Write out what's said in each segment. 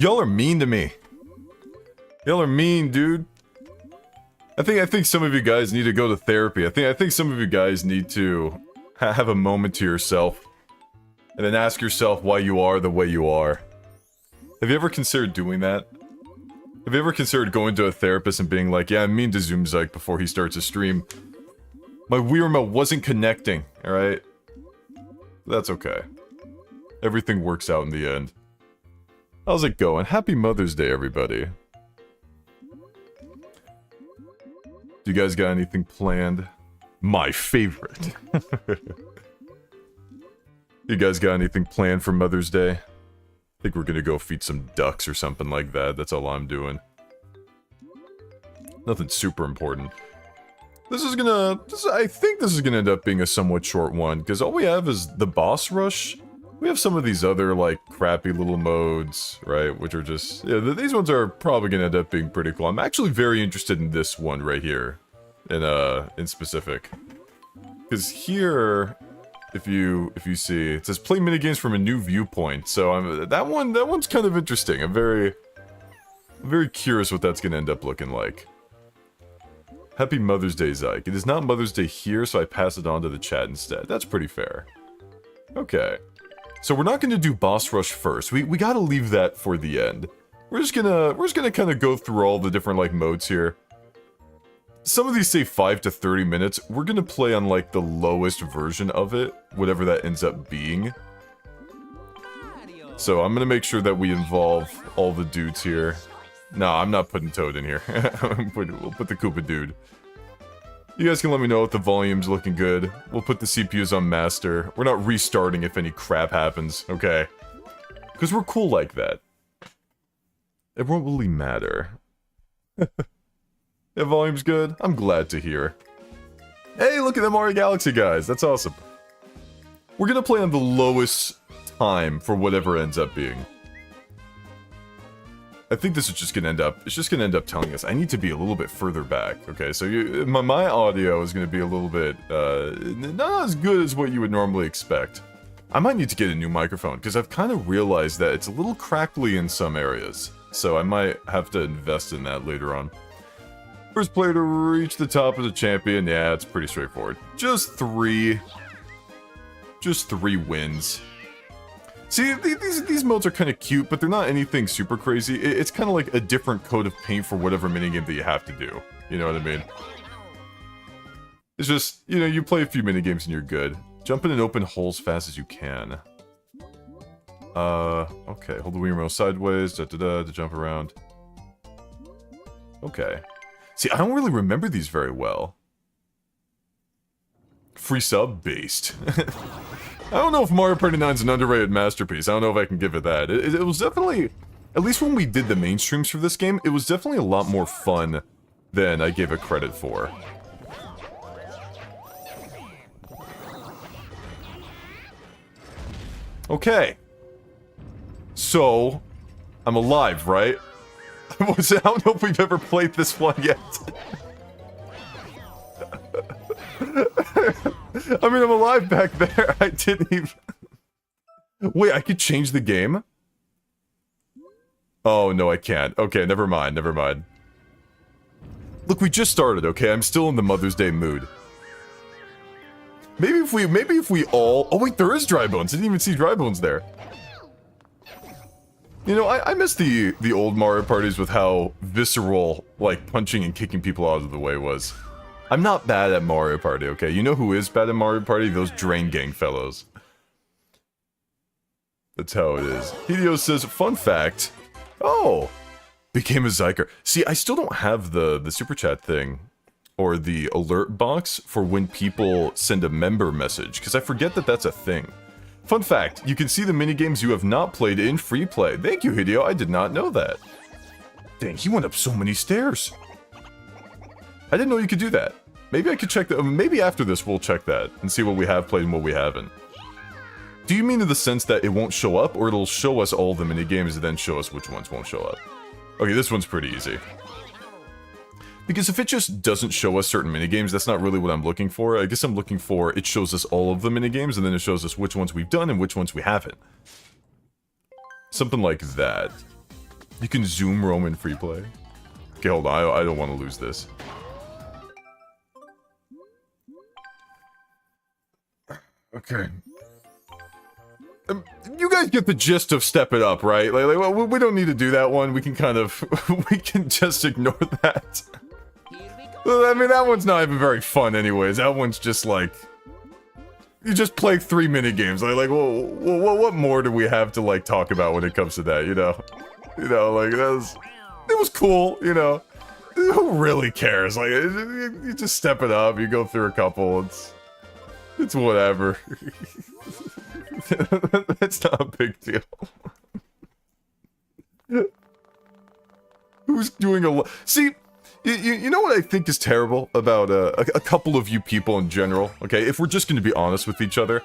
Y'all are mean to me. Y'all are mean, dude. I think some of you guys need to go to therapy. I think some of you guys need to have a moment to yourself. And then ask yourself why you are the way you are. Have you ever considered doing that? Have you ever considered going to a therapist and being like, yeah, I'm mean to ZoomZike before he starts a stream. My Wii remote wasn't connecting, alright? That's okay. Everything works out in the end. How's it going? Happy Mother's Day, everybody. Do you guys got anything planned? My favorite. You guys got anything planned for Mother's Day? I think we're gonna go feed some ducks or something like that. That's all I'm doing. Nothing super important. I think this is gonna end up being a somewhat short one, because all we have is the boss rush. We have some of these other, like, crappy little modes, right? Which are just... yeah, these ones are probably gonna end up being pretty cool. I'm actually very interested in this one right here. In specific. Because here... If you see, it says play minigames from a new viewpoint. So that one's kind of interesting. I'm very curious what that's gonna end up looking like. Happy Mother's Day, Zyke. It is not Mother's Day here, so I pass it on to the chat instead. That's pretty fair. Okay. So we're not gonna do boss rush first. We gotta leave that for the end. We're just gonna kind of go through all the different like modes here. Some of these say 5 to 30 minutes. We're gonna play on, like, the lowest version of it, whatever that ends up being. So I'm gonna make sure that we involve all the dudes here. No, I'm not putting Toad in here. We'll put the Koopa dude. You guys can let me know if the volume's looking good. We'll put the CPUs on master. We're not restarting if any crap happens, okay? Because we're cool like that. It won't really matter. Yeah, volume's good. I'm glad to hear. Hey, look at the Mario Galaxy guys. That's awesome. We're gonna play on the lowest time for whatever ends up being. I think this is just gonna end up... it's just gonna end up telling us I need to be a little bit further back. Okay, so my audio is gonna be a little bit not as good as what you would normally expect. I might need to get a new microphone because I've kind of realized that it's a little crackly in some areas. So I might have to invest in that later on. First player to reach the top of the champion. Yeah, it's pretty straightforward. Just three wins. See, these modes are kind of cute, but they're not anything super crazy. It's kind of like a different coat of paint for whatever minigame that you have to do. You know what I mean? It's just, you know, you play a few minigames and you're good. Jump in and open holes fast as you can. Okay. Hold the Wii remote sideways, to jump around. Okay. See, I don't really remember these very well. Free sub based. I don't know if Mario Party 9 is an underrated masterpiece. I don't know if I can give it that. It was definitely, at least when we did the main streams for this game, it was definitely a lot more fun than I gave it credit for. Okay. So, I'm alive, right? I don't know if we've ever played this one yet. I mean, I'm alive back there. I didn't even... Wait, I could change the game? Oh, no, I can't. Okay, never mind, never mind. Look, we just started, okay? I'm still in the Mother's Day mood. Maybe if we all... Oh, wait, there is Dry Bones. I didn't even see Dry Bones there. You know, I miss the old Mario parties with how visceral, like, punching and kicking people out of the way was. I'm not bad at Mario Party, okay? You know who is bad at Mario Party? Those Drain Gang fellows. That's how it is. Hideo says, fun fact. Oh! Became a Zyker. See, I still don't have the super chat thing. Or the alert box for when people send a member message. Because I forget that that's a thing. Fun fact, you can see the minigames you have not played in free play. Thank you, Hideo, I did not know that. Dang, he went up so many stairs. I didn't know you could do that. Maybe I could check that. Maybe after this we'll check that and see what we have played and what we haven't. Do you mean in the sense that it won't show up, or it'll show us all the minigames and then show us which ones won't show up? Okay, this one's pretty easy. Because if it just doesn't show us certain minigames, that's not really what I'm looking for. I guess I'm looking for, it shows us all of the minigames, and then it shows us which ones we've done and which ones we haven't. Something like that. You can zoom roam in free play. Okay, hold on. I don't want to lose this. Okay. You guys get the gist of Step It Up, right? Like, well, we don't need to do that one. We can kind of... we can just ignore that. I mean, that one's not even very fun anyways. That one's just like... You just play 3 minigames. Like, well, what more do we have to, like, talk about when it comes to that, you know? You know, like, it was cool, you know? Who really cares? Like, you just step it up, you go through a couple, it's whatever. That's not a big deal. Who's doing a... See... You know what I think is terrible about a couple of you people in general, okay? If we're just going to be honest with each other,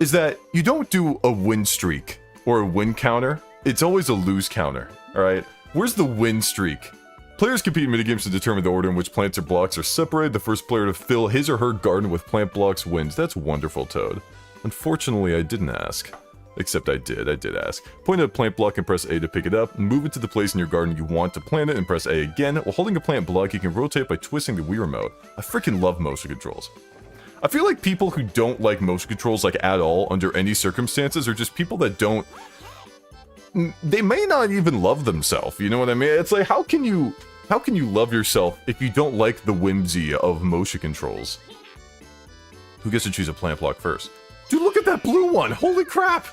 is that you don't do a win streak or a win counter. It's always a lose counter, alright? Where's the win streak? Players compete in minigames to determine the order in which plants or blocks are separated. The first player to fill his or her garden with plant blocks wins. That's wonderful, Toad. Unfortunately, I didn't ask. Except I did ask. Point at a plant block and press A to pick it up. Move it to the place in your garden you want to plant it and press A again. While holding a plant block, you can rotate by twisting the Wii remote. I freaking love motion controls. I feel like people who don't like motion controls like at all under any circumstances are just people that don't... They may not even love themselves, you know what I mean? It's like, how can you love yourself if you don't like the whimsy of motion controls? Who gets to choose a plant block first? Dude, look at that blue one! Holy crap!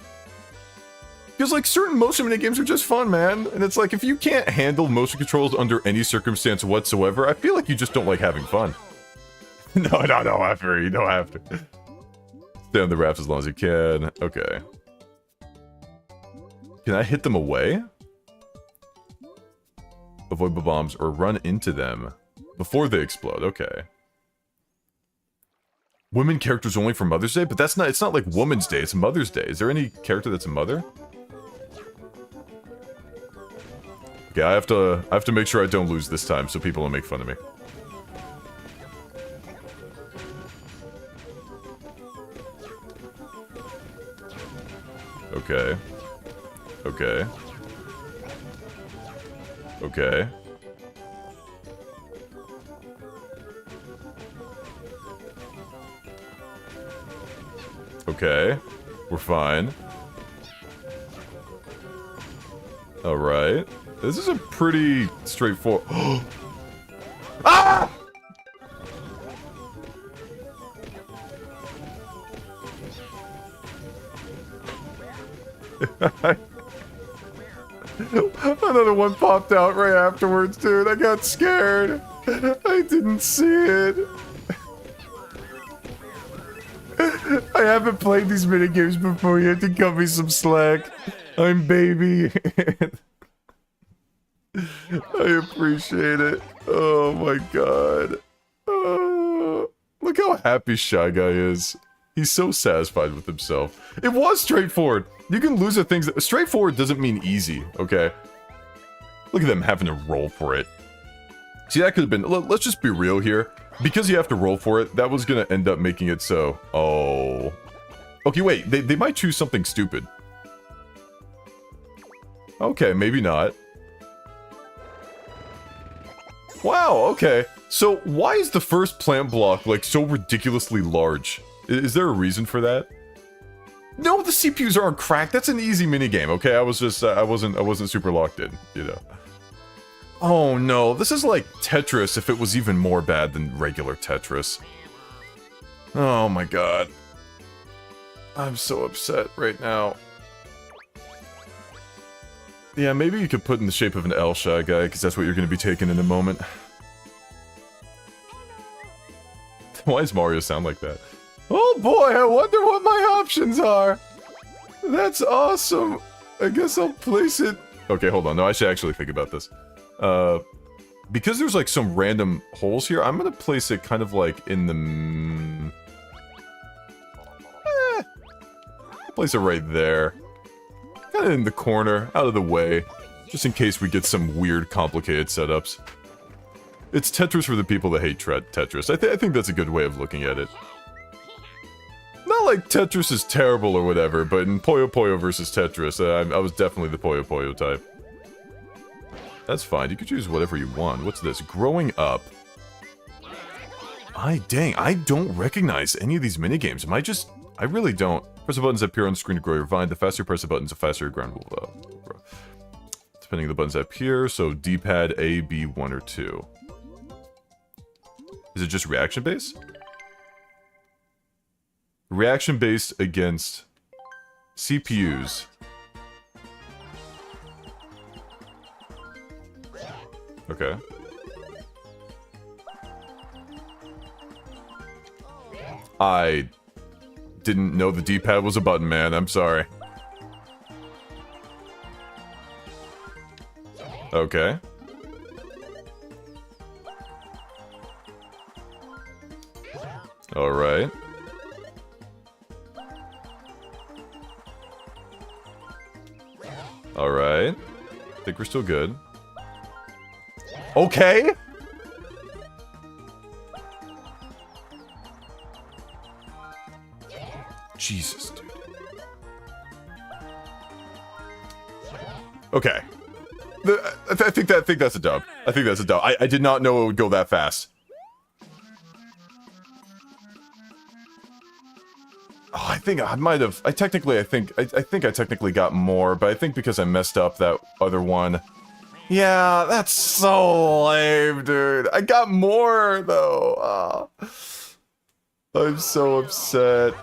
Because, like, certain motion minigames are just fun, man. And it's like, if you can't handle motion controls under any circumstance whatsoever, I feel like you just don't like having fun. No, after you don't have to. Stay on the rafts as long as you can. Okay. Can I hit them away? Avoid the bombs or run into them before they explode. Okay. Women characters only for Mother's Day? But that's not, it's not like Woman's Day, it's Mother's Day. Is there any character that's a mother? Okay, I have to make sure I don't lose this time so people don't make fun of me. Okay. Okay. Okay. Okay. We're fine. Alright. This is a pretty straightforward... Ah! Another one popped out right afterwards, dude. I got scared. I didn't see it. I haven't played these minigames before. You had to cut me some slack. I'm baby. I appreciate it. Oh my god. Look how happy Shy Guy is. He's so satisfied with himself. It was straightforward. You can lose at things that... Straightforward doesn't mean easy, okay? Look at them having to roll for it. See, that could have been... Let's just be real here. Because you have to roll for it, that was gonna end up making it so... Oh... Okay, wait. They might choose something stupid. Okay, maybe not. Wow, okay. So, why is the first plant block, like, so ridiculously large? Is there a reason for that? No, the CPUs aren't cracked. That's an easy minigame, okay? I was just, I wasn't super locked in, you know. Oh no, this is like Tetris if it was even more bad than regular Tetris. Oh my god. I'm so upset right now. Yeah, maybe you could put in the shape of an L, Shy Guy, because that's what you're going to be taking in a moment. Why does Mario sound like that? Oh boy, I wonder what my options are! That's awesome! I guess I'll place it... Okay, hold on, no, I should actually think about this. Because there's like some random holes here, I'm gonna place it kind of like in the... I'll place it right there. Kind of in the corner, out of the way. Just in case we get some weird, complicated setups. It's Tetris for the people that hate Tetris. I think that's a good way of looking at it. Not like Tetris is terrible or whatever, but in Puyo Puyo versus Tetris, I was definitely the Puyo Puyo type. That's fine. You can choose whatever you want. What's this? Growing up. Dang, I don't recognize any of these minigames. I really don't. Press the buttons that appear on the screen to grow your vine. The faster you press the buttons, the faster your ground will grow. Depending on the buttons that appear, so D-pad A, B, 1, or 2. Is it just reaction-based? Reaction-based against CPUs. Okay. I didn't know the D-pad was a button, man. I'm sorry. Okay. Alright. Alright. I think we're still good. Okay! Jesus, dude. Okay. I think that's a dub. I think that's a dub. I did not know it would go that fast. Oh, I think I might have. I think I technically got more, but I think because I messed up that other one. Yeah, that's so lame, dude. I got more though. I'm so upset.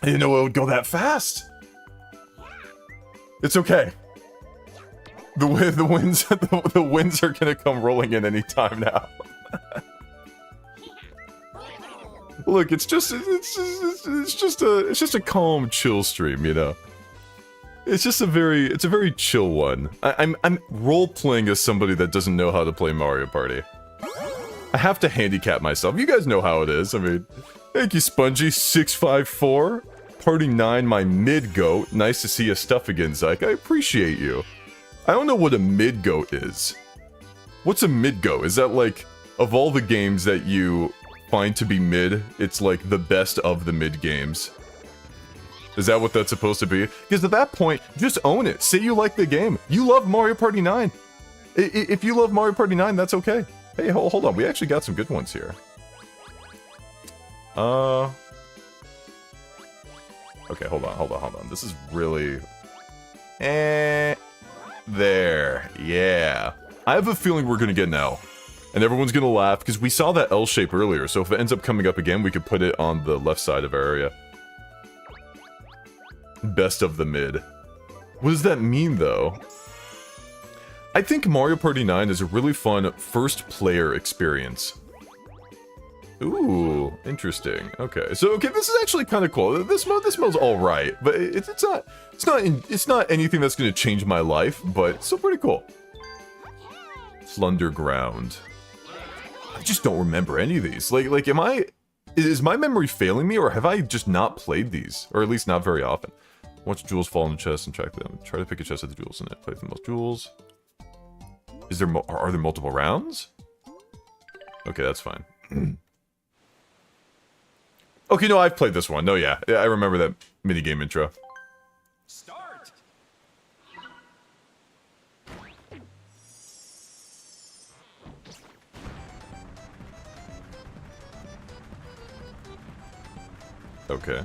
I didn't know it would go that fast. It's okay. The winds are gonna come rolling in any time now. Look, it's just a calm, chill stream, you know. It's a very chill one. I'm role playing as somebody that doesn't know how to play Mario Party. I have to handicap myself. You guys know how it is. I mean, thank you, Spongy654. Party 9, my mid-goat. Nice to see your stuff again, Zyke. I appreciate you. I don't know what a mid-goat is. What's a mid-goat? Is that like, of all the games that you find to be mid, it's like the best of the mid games? Is that what that's supposed to be? Because at that point, just own it. Say you like the game. You love Mario Party 9. If you love Mario Party 9, that's okay. Hey, hold on. We actually got some good ones here. Okay, hold on. This is really... There. Yeah. I have a feeling we're gonna get an L. And everyone's gonna laugh, because we saw that L shape earlier, so if it ends up coming up again, we could put it on the left side of our area. Best of the mid. What does that mean, though? I think Mario Party 9 is a really fun first-player experience. Ooh, interesting. Okay, so this is actually kind of cool. This mode's all right, but it's not anything that's gonna change my life, but it's still pretty cool. Flunderground. I just don't remember any of these. Like, is my memory failing me, or have I just not played these, or at least not very often? Watch jewels fall in the chest and track them. Try to pick a chest with the jewels in it. Play for the most jewels. Are there multiple rounds? Okay, that's fine. Okay, no, I've played this one. No, yeah, I remember that minigame intro. Start. Okay.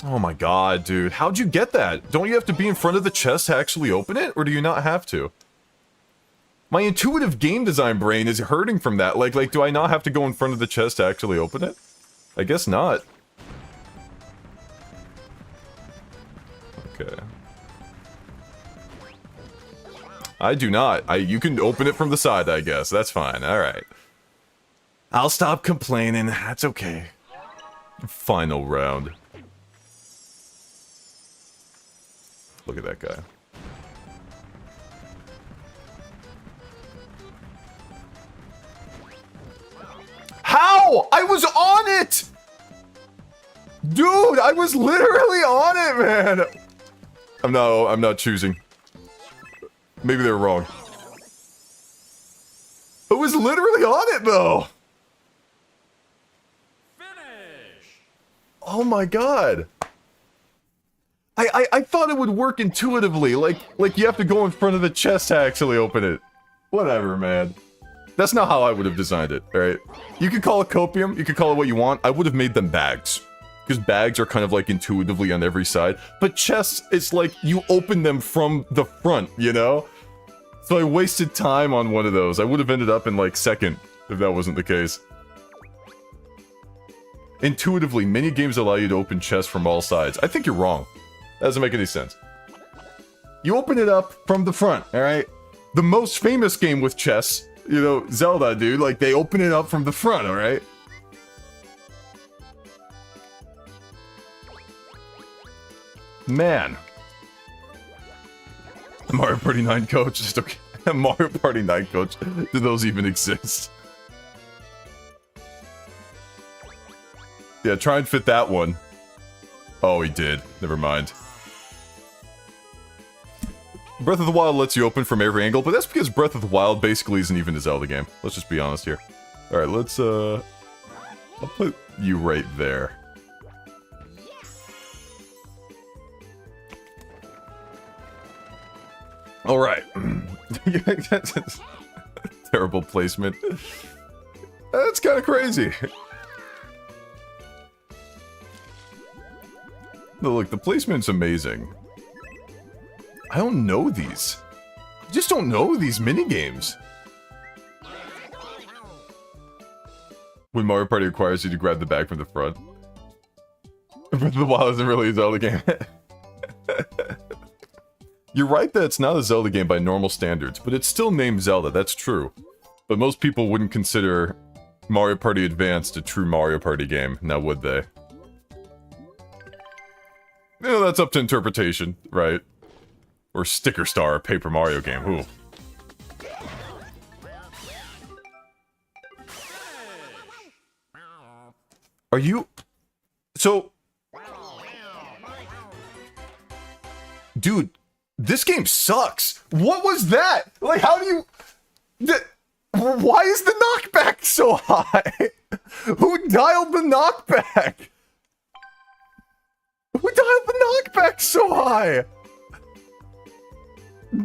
Oh my god, dude. How'd you get that? Don't you have to be in front of the chest to actually open it? Or do you not have to? My intuitive game design brain is hurting from that. Like, do I not have to go in front of the chest to actually open it? I guess not. Okay. I do not. You can open it from the side, I guess. That's fine. Alright. I'll stop complaining. That's okay. Final round. Look at that guy. How? I was on it! Dude, I was literally on it, man! I'm not choosing. Maybe they're wrong. I was literally on it, though! Finish! Oh my god. I thought it would work intuitively, like you have to go in front of the chest to actually open it. Whatever, man. That's not how I would have designed it, alright? You could call it copium, you could call it what you want. I would have made them bags. Because bags are kind of like intuitively on every side. But chests, it's like you open them from the front, you know? So I wasted time on one of those. I would have ended up in like second if that wasn't the case. Intuitively, many games allow you to open chests from all sides. I think you're wrong. That doesn't make any sense. You open it up from the front, alright? The most famous game with chests, you know, Zelda, dude, like they open it up from the front, alright? Man. Mario Party 9 coach, just okay. Mario Party 9 coach, do those even exist? Yeah, try and fit that one. Oh, he did. Never mind. Breath of the Wild lets you open from every angle, but that's because Breath of the Wild basically isn't even a Zelda game. Let's just be honest here. Alright, let's, I'll put you right there. Alright. Terrible placement. That's kind of crazy. No, look, the placement's amazing. I don't know these. I just don't know these minigames. When Mario Party requires you to grab the bag from the front. Breath of the Wild isn't really a Zelda game. You're right that it's not a Zelda game by normal standards, but it's still named Zelda, that's true. But most people wouldn't consider Mario Party Advanced a true Mario Party game, now would they? You know, that's up to interpretation, right? Or Sticker Star, a Paper Mario game, ooh. Are you... So... Dude, this game sucks! What was that? Like, how do you... Why is the knockback so high? Who dialed the knockback? Who dialed the knockback so high?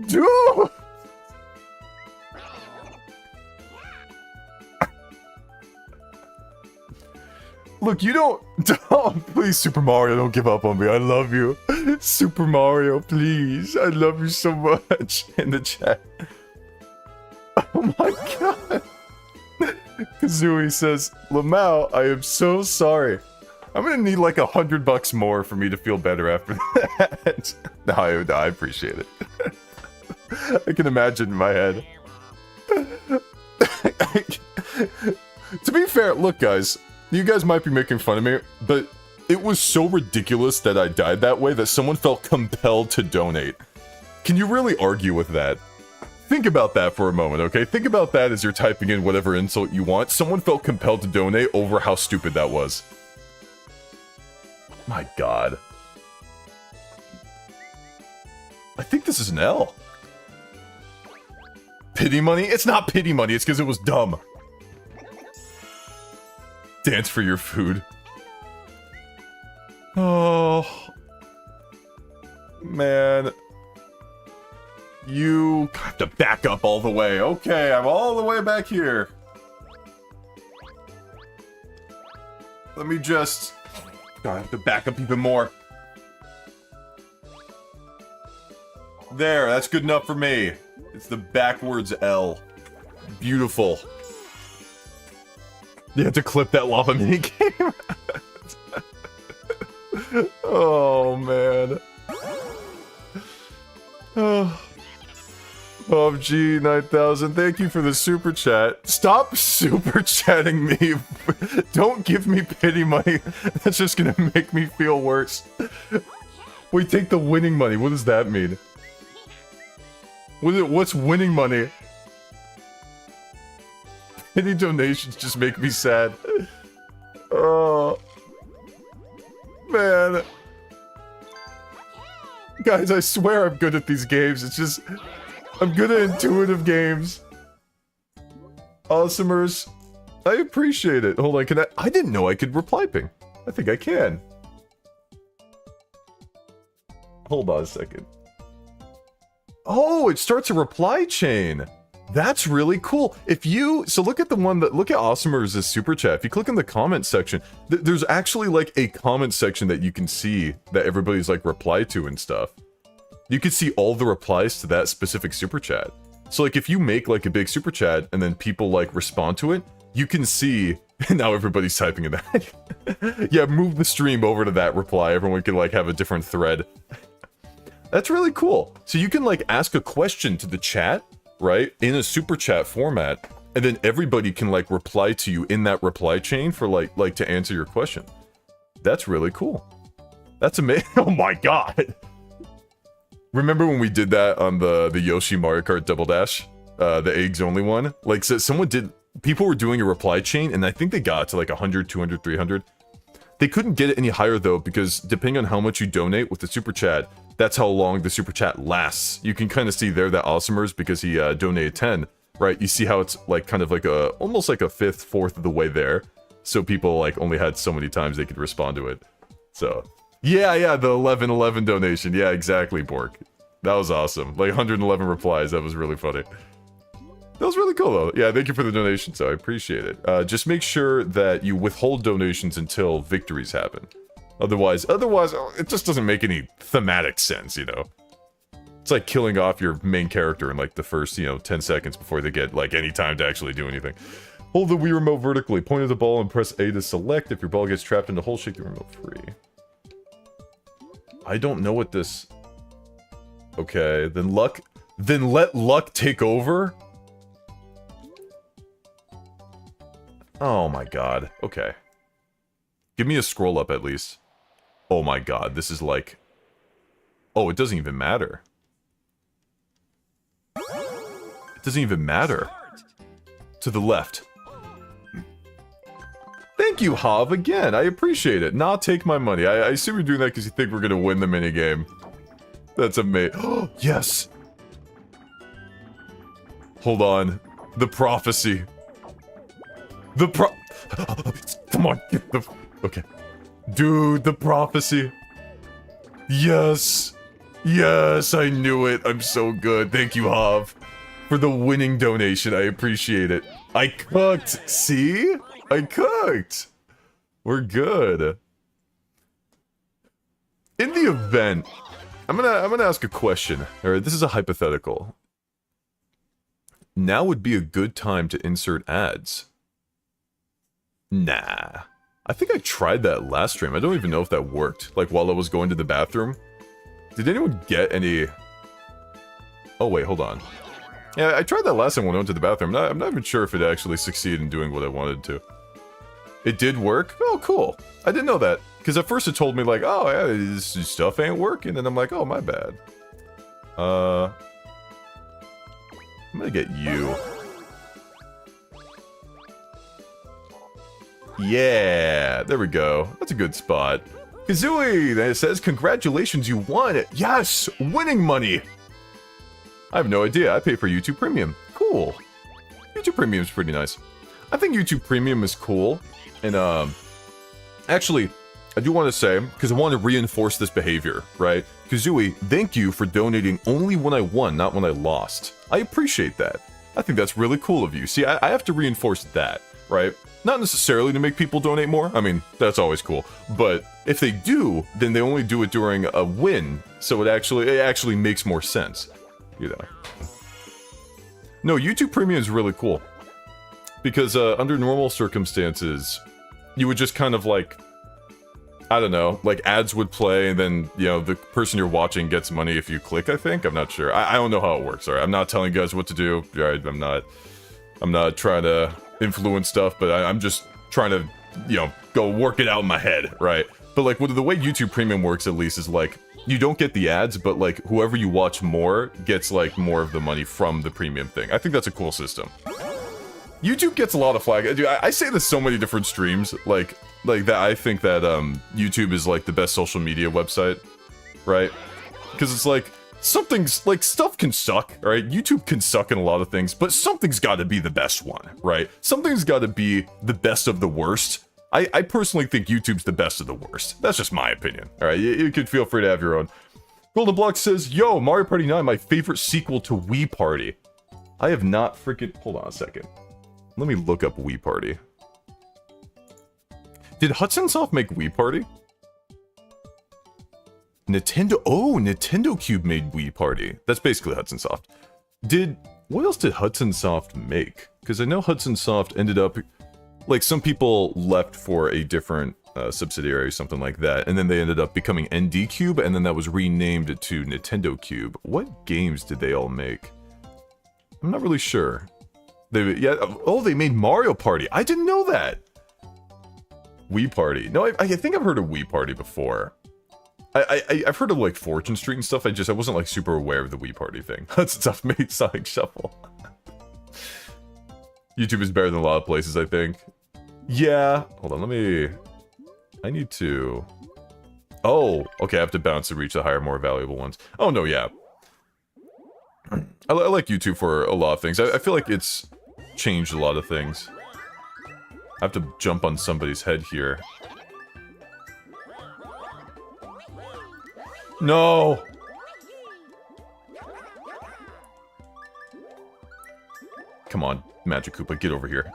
Dude! Look, you don't... Please, Super Mario, don't give up on me. I love you. Super Mario, please. I love you so much. In the chat. Oh my god. Kazooie says, Lamau, I am so sorry. I'm gonna need like $100 more for me to feel better after that. No, I appreciate it. I can imagine in my head. To be fair, look guys, you guys might be making fun of me, but it was so ridiculous that I died that way that someone felt compelled to donate. Can you really argue with that? Think about that for a moment, okay? Think about that as you're typing in whatever insult you want. Someone felt compelled to donate over how stupid that was. My god. I think this is an L. Pity money? It's not pity money, it's because it was dumb. Dance for your food. Oh. Man. You have to back up all the way. Okay, I'm all the way back here. Let me just... God, I have to back up even more. There, that's good enough for me. It's the backwards L. Beautiful. You have to clip that lava minigame. Oh, man. Oh. PUBG 9000, thank you for the super chat. Stop super chatting me. Don't give me pity money. That's just gonna make me feel worse. Wait, take the winning money. What does that mean? What's winning money? Pity donations just make me sad. Oh. Man. Guys, I swear I'm good at these games. It's just... I'm good at intuitive games. Awesomers. I appreciate it. Hold on, can I didn't know I could reply ping. I think I can. Hold on a second. Oh, it starts a reply chain. That's really cool. If you, so look at the one that, look at Awesomer's super chat. If you click in the comment section, there's actually like a comment section that you can see that everybody's like reply to and stuff. You can see all the replies to that specific super chat. So like if you make like a big super chat and then people like respond to it, you can see, now everybody's typing in that. Yeah, move the stream over to that reply. Everyone can like have a different thread. That's really cool. So you can like ask a question to the chat, right? In a super chat format, and then everybody can like reply to you in that reply chain for like to answer your question. That's really cool. That's amazing. Oh my god. Remember when we did that on the Yoshi Mario Kart Double Dash? The eggs only one? Like, so someone did, people were doing a reply chain, and I think they got to like 100, 200, 300. They couldn't get it any higher though, because depending on how much you donate with the super chat, that's how long the super chat lasts. You can kind of see there that Awesomers, because he donated 10, right? You see how it's like kind of like a, almost like a fifth, fourth of the way there. So people like only had so many times they could respond to it. So, yeah, the 1111 donation. Yeah, exactly, Bork. That was awesome. Like 111 replies. That was really funny. That was really cool though. Yeah, thank you for the donation, so I appreciate it. Just make sure that you withhold donations until victories happen. Otherwise, it just doesn't make any thematic sense, you know? It's like killing off your main character in like the first, 10 seconds before they get like any time to actually do anything. Hold the Wii remote vertically, point at the ball and press A to select. If your ball gets trapped in the hole, shake the remote free. I don't know what this... Okay, then let luck take over? Oh my god, okay. Give me a scroll up at least. Oh my god, this is like... Oh, it doesn't even matter. It doesn't even matter. To the left. Thank you, Hav, again. I appreciate it. Nah, take my money. I assume you're doing that because you think we're gonna win the minigame. That's amazing. Oh, yes! Hold on. The prophecy. Come on, get the... Okay. Dude, the prophecy. Yes! Yes, I knew it. I'm so good. Thank you, Hav, for the winning donation. I appreciate it. I cooked. See? I cooked. We're good. In the event, I'm gonna ask a question. Alright, this is a hypothetical. Now would be a good time to insert ads. Nah. I think I tried that last stream. I don't even know if that worked. Like, while I was going to the bathroom. Did anyone get any... Oh, wait, hold on. Yeah, I tried that last time when I went to the bathroom. I'm not even sure if it actually succeeded in doing what I wanted to. It did work? Oh, cool. I didn't know that. Because at first it told me, like, oh, yeah, this stuff ain't working. And I'm like, oh, my bad. I'm gonna get you. Yeah, there we go. That's a good spot. Kazooie, that says, congratulations, you won it. Yes, winning money. I have no idea. I pay for YouTube Premium. Cool. YouTube Premium is pretty nice. I think YouTube Premium is cool. And, actually, I do want to say, because I want to reinforce this behavior, right? Kazooie, thank you for donating only when I won, not when I lost. I appreciate that. I think that's really cool of you. See, I have to reinforce that, right? Not necessarily to make people donate more. I mean, that's always cool. But if they do, then they only do it during a win. So it actually makes more sense. You know. No, YouTube Premium is really cool. Because under normal circumstances, you would just kind of like, I don't know, like ads would play and then, the person you're watching gets money if you click, I think. I'm not sure. I don't know how it works. All right, I'm not telling you guys what to do. All right, I'm not trying to influence stuff, but I'm just trying to, go work it out in my head, right? But like, the way YouTube Premium works, at least, is like, you don't get the ads, but like, whoever you watch more gets like more of the money from the premium thing. I think that's a cool system. YouTube gets a lot of flag. Dude, I say this so many different streams, like that. I think that YouTube is like the best social media website, right? Because it's like, something's like, stuff can suck, right? YouTube can suck in a lot of things, but something's got to be the best one, right? Something's got to be the best of the worst. I personally think YouTube's the best of the worst. That's just my opinion. All right, you could feel free to have your own. Golden Block says, yo, Mario Party 9, my favorite sequel to Wii Party. I have not freaking... Hold on a second. Let me look up Wii Party. Did Hudson Soft make Wii Party? Nintendo... Oh, Nintendo Cube made Wii Party. That's basically Hudson Soft. What else did Hudson Soft make? Because I know Hudson Soft ended up... Like, some people left for a different subsidiary or something like that, and then they ended up becoming ND Cube, and then that was renamed to Nintendo Cube. What games did they all make? I'm not really sure. They made Mario Party. I didn't know that. Wii Party. No, I think I've heard of Wii Party before. I've heard of like Fortune Street and stuff. I wasn't like super aware of the Wii Party thing. Hudson Soft made Sonic Shuffle. YouTube is better than a lot of places, I think. Yeah. Hold on, I need to... Oh, okay, I have to bounce to reach the higher, more valuable ones. Oh, no, yeah. I like YouTube for a lot of things. I feel like it's changed a lot of things. I have to jump on somebody's head here. No! Come on, Magic Koopa, get over here.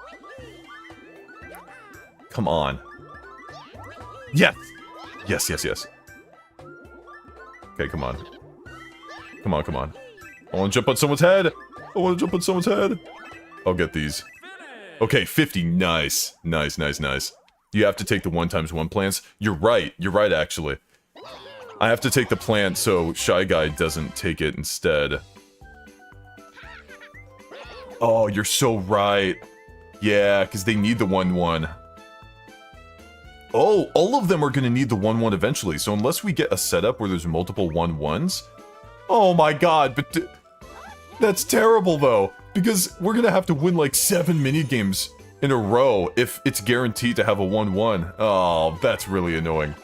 Come on. Yes! Yes, yes, yes. Okay, come on. Come on, come on. I want to jump on someone's head! I want to jump on someone's head! I'll get these. Okay, 50. Nice. Nice, nice, nice. You have to take the 1x1 plants. You're right, actually. I have to take the plant so Shy Guy doesn't take it instead. Oh, you're so right. Yeah, because they need the 1-1. Oh, all of them are going to need the 1-1 eventually, so unless we get a setup where there's multiple 1-1s... Oh my god, but... That's terrible, though, because we're going to have to win like 7 minigames in a row if it's guaranteed to have a 1-1. Oh, that's really annoying.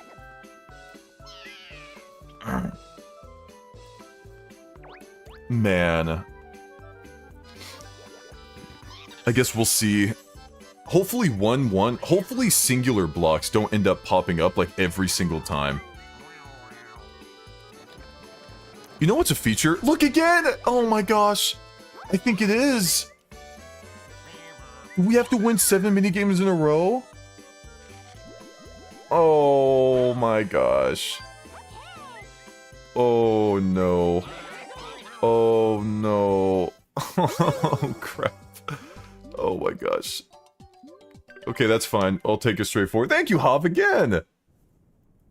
Man. I guess we'll see. Hopefully 1-1, hopefully singular blocks don't end up popping up like every single time. You know what's a feature? Look again! Oh my gosh! I think it is! We have to win 7 minigames in a row? Oh my gosh. Oh no. Oh no. Oh crap. Oh my gosh. Okay, that's fine. I'll take it straight forward. Thank you, Hop, again!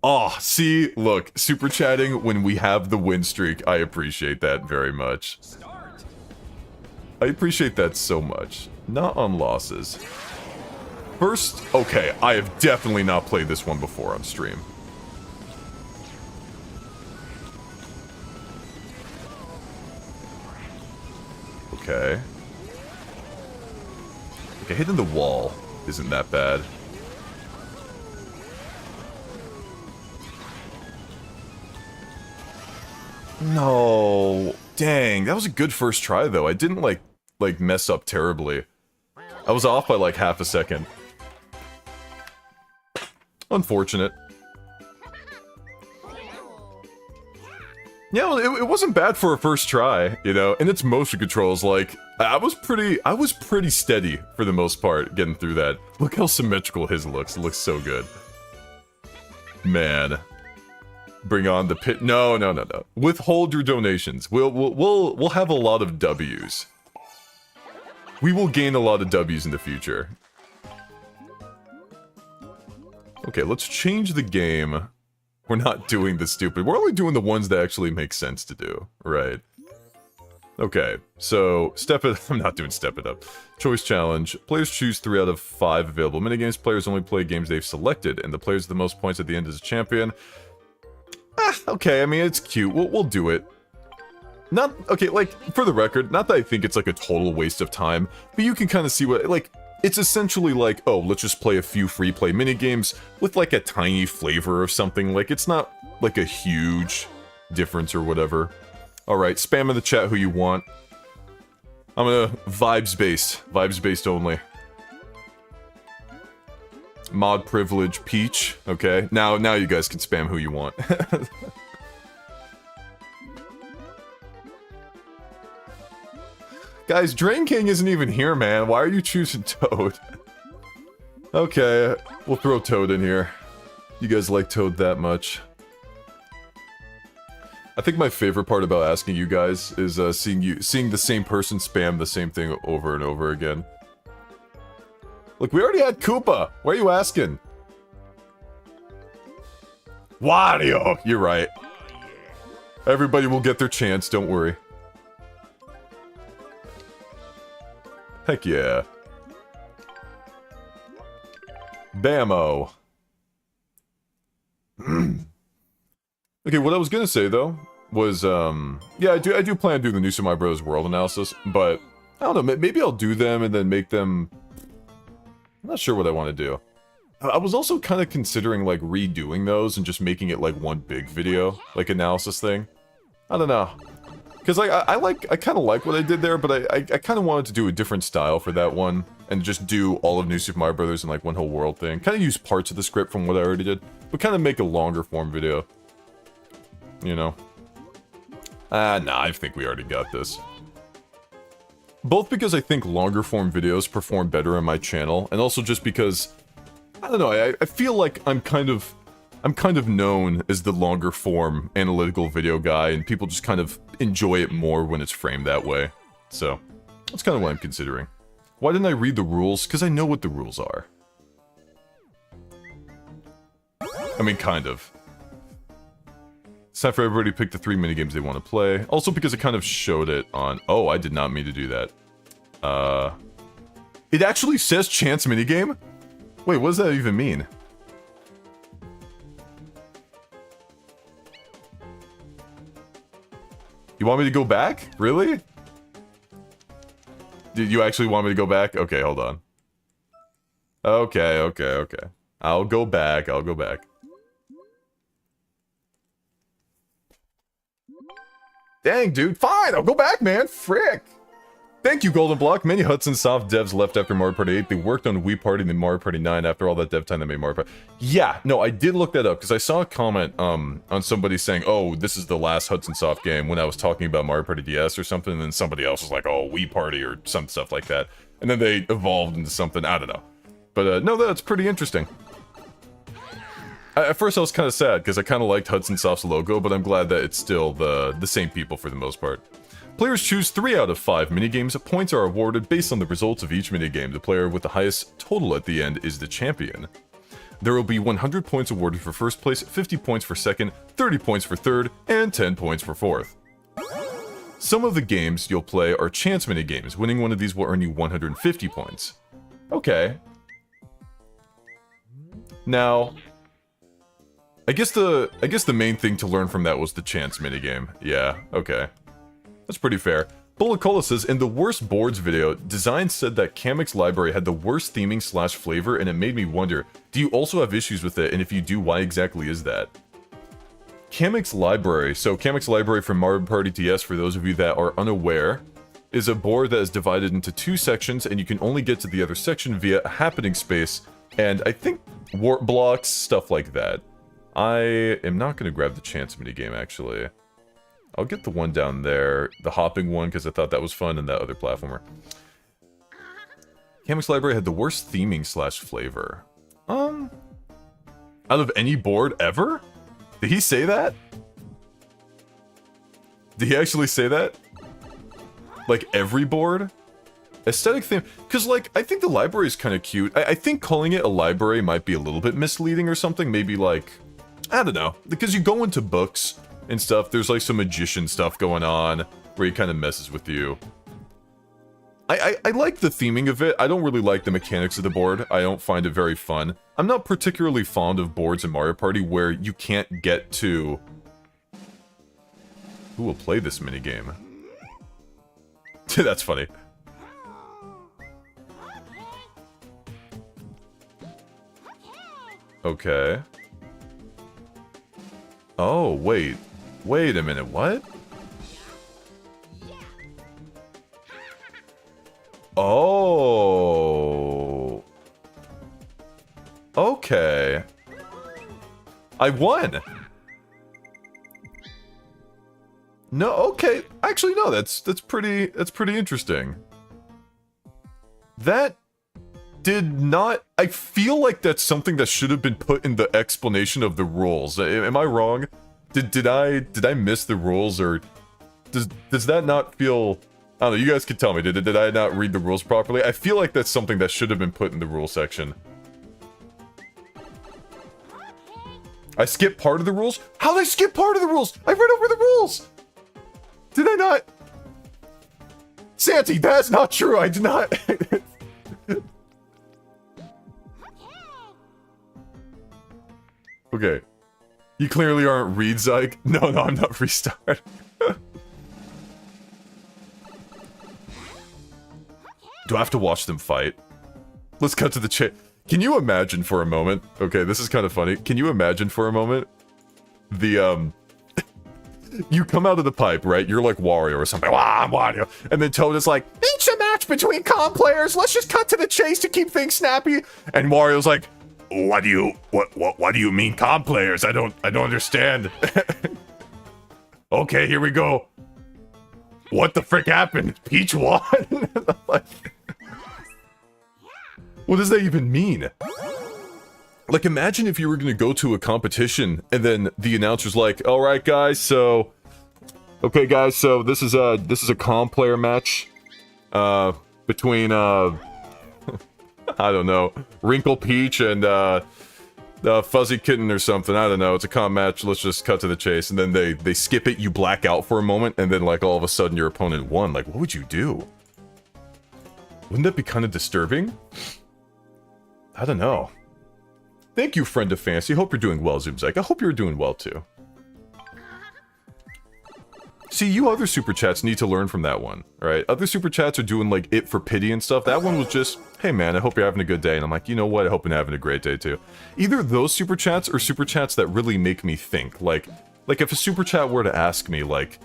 Oh, see? Look, super chatting when we have the win streak. I appreciate that very much. Start. I appreciate that so much. Not on losses. First, okay, I have definitely not played this one before on stream. Okay. Okay, hitting the wall isn't that bad. No. Dang, that was a good first try, though. I didn't, like mess up terribly. I was off by, like, half a second. Unfortunate. Yeah, well, it wasn't bad for a first try, you know, and its motion controls, like, I was pretty steady for the most part getting through that. Look how symmetrical his looks. It looks so good. Man. Bring on the pit. No, no, no, no. Withhold your donations. We'll have a lot of W's. We will gain a lot of W's in the future. Okay, let's change the game. We're not doing the stupid. We're only doing the ones that actually make sense to do, right? Okay, so step it. I'm not doing step it up. Choice challenge. Players choose 3 out of 5 available minigames. Players only play games they've selected, and the players with the most points at the end is a champion. Okay, I mean, it's cute. We'll do it. Not, okay, like, for the record, not that I think it's like a total waste of time, but you can kind of see what, like, it's essentially like, oh, let's just play a few free play minigames with like a tiny flavor of something. Like, it's not like a huge difference or whatever. Alright, spam in the chat who you want. I'm gonna vibes-based only. Mod privilege Peach, okay. Now you guys can spam who you want. Guys, Drain King isn't even here, man. Why are you choosing Toad? Okay, we'll throw Toad in here. You guys like Toad that much. I think my favorite part about asking you guys is seeing the same person spam the same thing over and over again. Look, we already had Koopa. Why are you asking? Wario! You're right. Everybody will get their chance, don't worry. Heck yeah. Bammo. Okay, what I was gonna say though was, yeah, I do plan to do the new Super Mario Bros. World analysis, but I don't know, maybe I'll do them and then make them. I'm not sure what I want to do. I was also kind of considering like redoing those and just making it like one big video, like analysis thing. I don't know, because I kind of like what I did there, but I kind of wanted to do a different style for that one and just do all of New Super Mario Bros. In like one whole world thing. Kind of use parts of the script from what I already did, but kind of make a longer form video. You know? Nah, I think we already got this. Both because I think longer form videos perform better on my channel, and also just because, I don't know, I feel like I'm kind of known as the longer form analytical video guy, and people just kind of enjoy it more when it's framed that way. So, that's kind of what I'm considering. Why didn't I read the rules? Because I know what the rules are. I mean, kind of. It's time for everybody to pick the 3 minigames they want to play. Also because it kind of showed it on... Oh, I did not mean to do that. It actually says chance minigame? Wait, what does that even mean? You want me to go back? Really? Did you actually want me to go back? Okay, hold on. Okay. I'll go back. Dang, dude. Fine, I'll go back, man. Frick. Thank you, Golden Block. Many Hudson Soft devs left after Mario Party 8. They worked on Wii Party and then Mario Party 9 after all that dev time they made Mario Party. Yeah, no, I did look that up because I saw a comment on somebody saying, oh, this is the last Hudson Soft game when I was talking about Mario Party DS or something, and then somebody else was like, oh, Wii Party or some stuff like that. And then they evolved into something, I don't know. But no, that's pretty interesting. At first I was kind of sad because I kind of liked Hudson Soft's logo, but I'm glad that it's still the same people for the most part. Players choose 3 out of 5 minigames. Points are awarded based on the results of each minigame. The player with the highest total at the end is the champion. There will be 100 points awarded for first place, 50 points for second, 30 points for third, and 10 points for fourth. Some of the games you'll play are chance minigames. Winning one of these will earn you 150 points. Okay. Now, I guess the main thing to learn from that was the chance minigame. Yeah, okay. That's pretty fair. Bullet Cola says, in the worst boards video, Design said that Kamek's library had the worst theming / flavor, and it made me wonder, do you also have issues with it, and if you do, why exactly is that? Kamek's library, so Kamek's library from Mario Party DS, for those of you that are unaware, is a board that is divided into 2 sections, and you can only get to the other section via a happening space, and I think warp blocks, stuff like that. I am not going to grab the chance minigame, actually. I'll get the one down there, the hopping one, because I thought that was fun, and that other platformer. Kamek's library had the worst theming / flavor. Out of any board ever? Did he say that? Did he actually say that? Like, every board? Aesthetic theme, because, like, I think the library is kind of cute. I think calling it a library might be a little bit misleading or something. Maybe, like, I don't know. Because you go into books and stuff, there's like some magician stuff going on where he kind of messes with you. I like the theming of it. I don't really like the mechanics of the board. I don't find it very fun. I'm not particularly fond of boards in Mario Party where you can't get to... Who will play this minigame? That's funny. Okay. Oh, wait. Wait a minute, what? Oh. Okay. I won. No, okay. Actually, no, that's pretty interesting. That did not... I feel like that's something that should have been put in the explanation of the rules. Am I wrong? Did I miss the rules, or does that not feel... I don't know, you guys could tell me. Did I not read the rules properly? I feel like that's something that should have been put in the rule section. I skipped part of the rules? How did I skip part of the rules? I read over the rules! Did I not? Santi, that's not true. I did not. Okay. You clearly aren't ZoomZike. No, I'm not restart. Do I have to watch them fight? Let's cut to the chase. Can you imagine for a moment? Okay, this is kind of funny. Can you imagine for a moment? The, you come out of the pipe, right? You're like Wario or something. Wow, I'm Wario. And then Toad is like, it's a match between comp players. Let's just cut to the chase to keep things snappy. And Wario's like, what do you mean comp players? I don't understand. Okay, here we go. What the frick happened? Peach won? Like, what does that even mean? Like, imagine if you were gonna go to a competition and then the announcer's like, all right, guys, so... Okay, guys, so this is a comp player match, between, I don't know, Wrinkle Peach and, Fuzzy Kitten or something. I don't know, it's a comp match, let's just cut to the chase. And then they skip it, you black out for a moment, and then, like, all of a sudden your opponent won. Like, what would you do? Wouldn't that be kind of disturbing? I don't know. Thank you, friend of fancy. Hope you're doing well, ZoomZike. I hope you're doing well, too. See, you other super chats need to learn from that one, right? Other super chats are doing, like, it for pity and stuff. That one was just, hey, man, I hope you're having a good day. And I'm like, you know what? I hope you're having a great day, too. Either those super chats or super chats that really make me think. Like if a super chat were to ask me, like,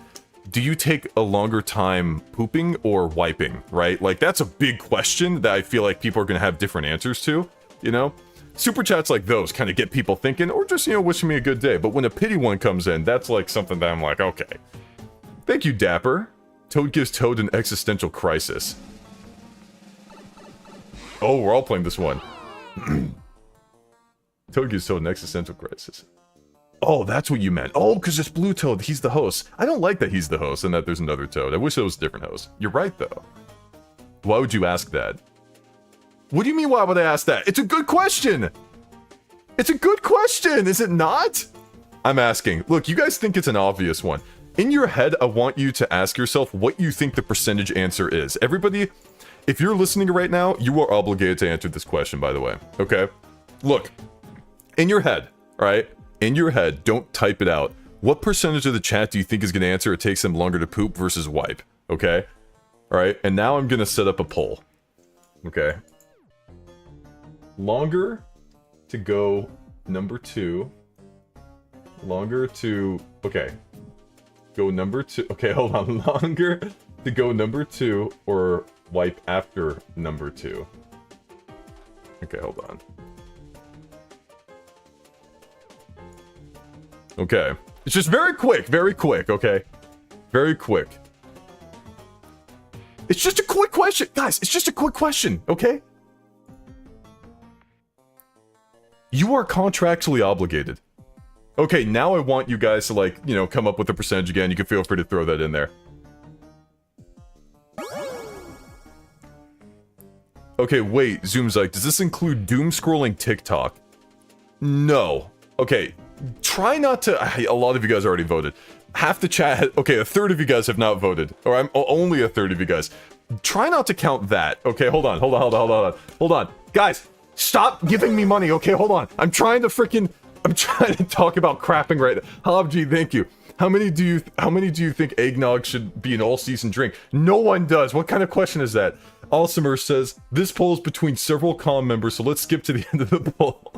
do you take a longer time pooping or wiping, right? Like, that's a big question that I feel like people are going to have different answers to, you know? Super chats like those kind of get people thinking, or just, you know, wishing me a good day. But when a pity one comes in, that's like something that I'm like, okay. Thank you, Dapper. Toad gives Toad an existential crisis. Oh, we're all playing this one. Toad gives Toad an existential crisis. Oh, that's what you meant. Oh, because it's Blue Toad. He's the host. I don't like that he's the host and that there's another Toad. I wish it was a different host. You're right, though. Why would you ask that? What do you mean, why would I ask that? It's a good question! It's a good question, is it not? I'm asking. Look, you guys think it's an obvious one. In your head, I want you to ask yourself what you think the percentage answer is. Everybody, if you're listening right now, you are obligated to answer this question, by the way. Okay? Look, in your head, right? In your head, don't type it out. What percentage of the chat do you think is going to answer it takes them longer to poop versus wipe? Okay? Alright, and now I'm going to set up a poll. Okay? Longer to go number 2. Longer to... Okay. Go number 2. Okay, hold on. Longer to go number 2 or wipe after number 2. Okay, hold on. Okay. It's just very quick, okay? Very quick. It's just a quick question. Guys, it's just a quick question, okay? You are contractually obligated. Okay, now I want you guys to, like, you know, come up with a percentage again. You can feel free to throw that in there. Okay, wait, ZoomZike, does this include doom-scrolling TikTok? No. Okay, try not to... A lot of you guys already voted. Half the chat... Okay, a third of you guys have not voted. Or I'm only a third of you guys. Try not to count that. Okay, hold on. Guys, stop giving me money, okay? Hold on. I'm trying to talk about crapping right now. Hobg, thank you. How many do you think eggnog should be an all-season drink? No one does. What kind of question is that? Awesomer says, this poll is between several comm members, so let's skip to the end of the poll.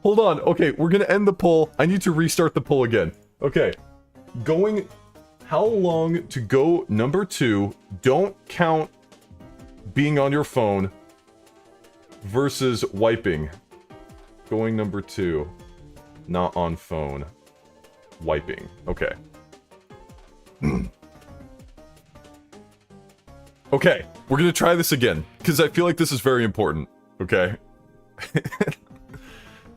Hold on. Okay, we're gonna end the poll. I need to restart the poll again. Okay. Going... How long to go number 2, don't count being on your phone, versus wiping. Going number 2, not on phone, wiping. Okay. Okay, We're gonna try this again, because I feel like this is very important, okay?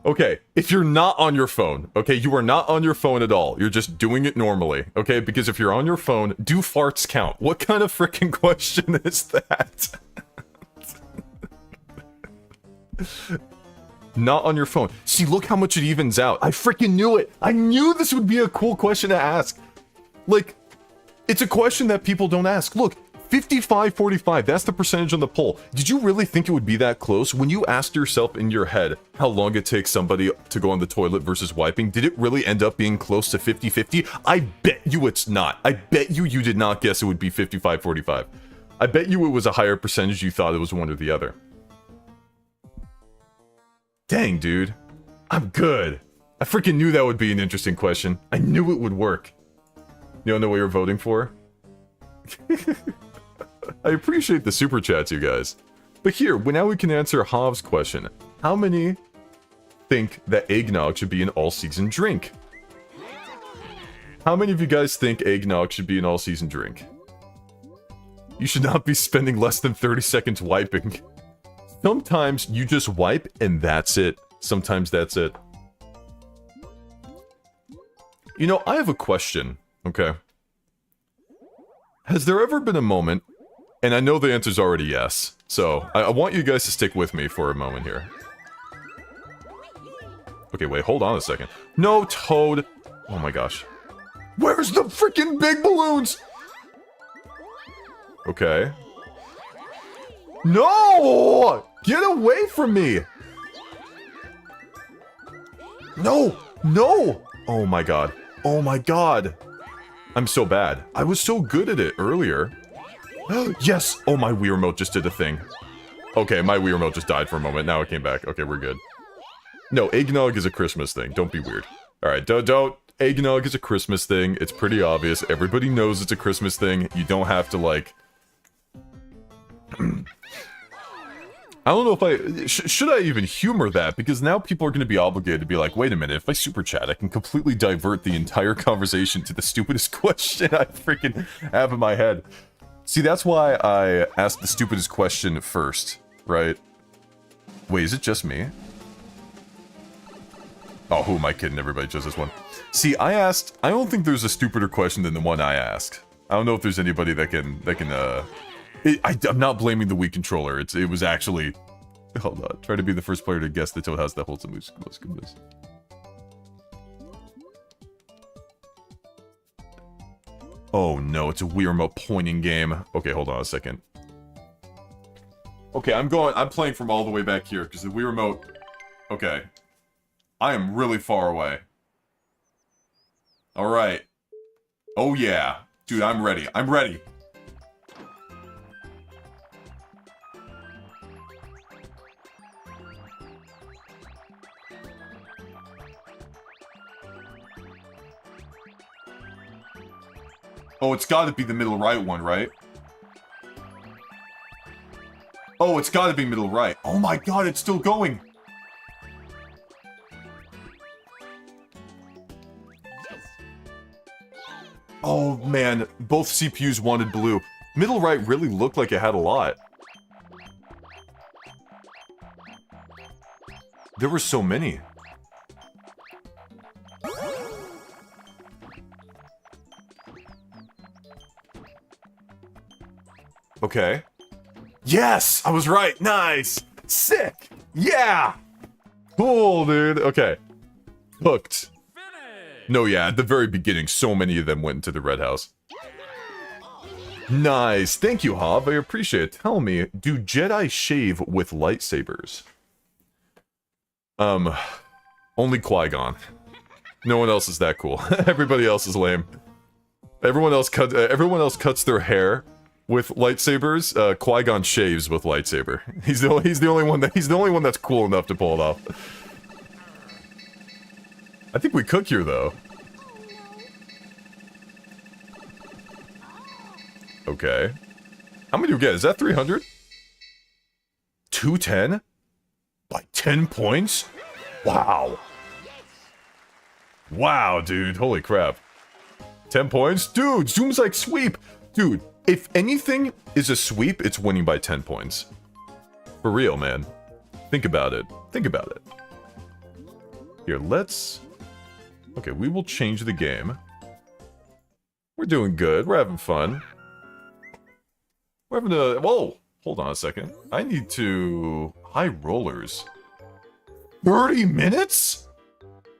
Okay, if you're not on your phone, okay, you are not on your phone at all. You're just doing it normally, okay? Because if you're on your phone, do farts count? What kind of freaking question is that? Not on your phone. See, look how much it evens out. I freaking knew it. I knew this would be a cool question to ask. Like, it's a question that people don't ask. Look, 55-45, that's the percentage on the poll. Did you really think it would be that close? When you asked yourself in your head how long it takes somebody to go on the toilet versus wiping, did it really end up being close to 50-50? I bet you it's not. I bet you did not guess it would be 55-45. I bet you it was a higher percentage you thought it was one or the other. Dang, dude. I'm good. I freaking knew that would be an interesting question. I knew it would work. You don't know what you're voting for? I appreciate the super chats, you guys. But here, now we can answer Hav's question. How many think that eggnog should be an all-season drink? How many of you guys think eggnog should be an all-season drink? You should not be spending less than 30 seconds wiping. Sometimes you just wipe and that's it. Sometimes that's it. You know, I have a question, okay? Has there ever been a moment, and I know the answer's already yes, so I want you guys to stick with me for a moment here. Okay, wait, hold on a second. No, Toad. Oh my gosh. Where's the freaking big balloons? Okay. No! Get away from me! No! No! Oh my god. Oh my god. I'm so bad. I was so good at it earlier. Yes! Oh, my Wii Remote just did a thing. Okay, my Wii Remote just died for a moment. Now it came back. Okay, we're good. No, eggnog is a Christmas thing. Don't be weird. Alright, don't. Eggnog is a Christmas thing. It's pretty obvious. Everybody knows it's a Christmas thing. You don't have to, like... I don't know if I... should I even humor that? Because now people are going to be obligated to be like, wait a minute, if I super chat, I can completely divert the entire conversation to the stupidest question I freaking have in my head. See, that's why I asked the stupidest question first, right? Wait, is it just me? Oh, who am I kidding? Everybody chose this one. See, I don't think there's a stupider question than the one I asked. I don't know if there's anybody that can, I'm not blaming the Wii controller. It was actually... Hold on. Try to be the first player to guess the Toad House that holds the most goodness. Oh no, it's a Wii Remote pointing game. Okay, hold on a second. Okay, I'm playing from all the way back here, because the Wii Remote... Okay. I am really far away. Alright. Oh yeah. Dude, I'm ready. I'm ready. Oh, it's gotta be the middle right one, right? Oh, it's gotta be middle right. Oh my god, it's still going! Oh man, both CPUs wanted blue. Middle right really looked like it had a lot. There were so many. Okay. Yes! I was right! Nice! Sick! Yeah! Cool, dude. Okay. Hooked. No, yeah, at the very beginning, so many of them went into the red house. Nice. Thank you, Hav. I appreciate it. Tell me, do Jedi shave with lightsabers? Only Qui-Gon. No one else is that cool. Everybody else is lame. Everyone else cuts their hair with lightsabers. Qui-Gon shaves with lightsaber. He's the only one that's cool enough to pull it off. I think we cook here though. Okay. How many do we get? Is that 300? 210? By 10 points? Wow. Wow, dude. Holy crap. 10 points? Dude, ZoomZike sweep! Dude, If anything is a sweep, it's winning by 10 points. For real, man. Think about it. Think about it. Here, let's... Okay, we will change the game. We're doing good. We're having fun. We're having a... Whoa! Hold on a second. I need to... High rollers. 30 minutes?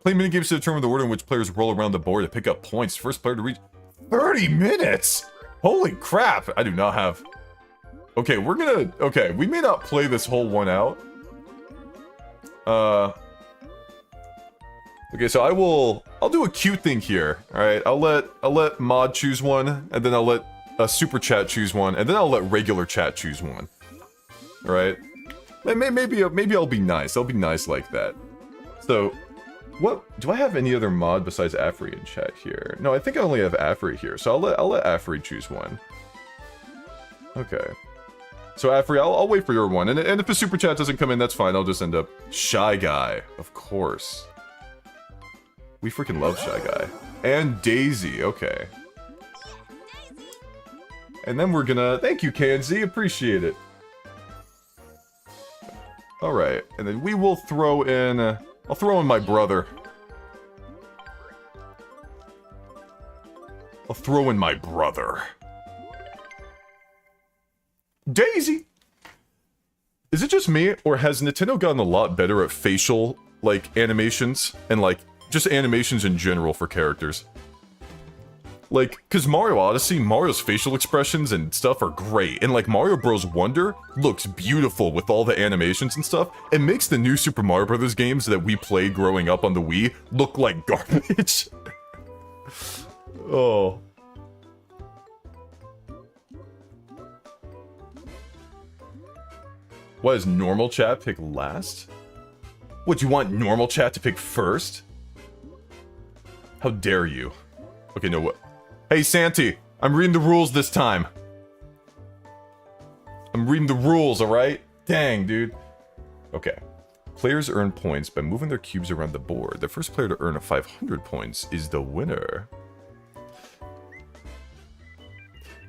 Play minigames to determine the order in which players roll around the board to pick up points. First player to reach... 30 minutes? Holy crap! I do not have... Okay, we're gonna... Okay, we may not play this whole one out. Okay, so I'll do a cute thing here. Alright, I'll let Mod choose one, and then I'll let Super Chat choose one, and then I'll let regular chat choose one. Alright? Maybe I'll be nice. I'll be nice like that. So, what... Do I have any other mod besides Afri in chat here? No, I think I only have Afri here, so I'll let Afri choose one. Okay. So Afri, I'll wait for your one, and if the Super Chat doesn't come in, that's fine. I'll just end up... Shy Guy, of course. We freaking love Shy Guy. And Daisy, okay. And then we're gonna... Thank you, KNZ, appreciate it. Alright, and then we will throw in... I'll throw in my brother. I'll throw in my brother. Daisy! Is it just me, or has Nintendo gotten a lot better at facial, like, animations? And, like, just animations in general for characters? Like, cause Mario Odyssey, Mario's facial expressions and stuff are great, and like Mario Bros. Wonder looks beautiful with all the animations and stuff. It makes the new Super Mario Bros. Games that we played growing up on the Wii look like garbage. Oh. Why does normal chat pick last? What, you want normal chat to pick first? How dare you? Okay, no, what? Hey, Santi, I'm reading the rules this time. I'm reading the rules, alright? Dang, dude. Okay. Players earn points by moving their cubes around the board. The first player to earn 500 points is the winner.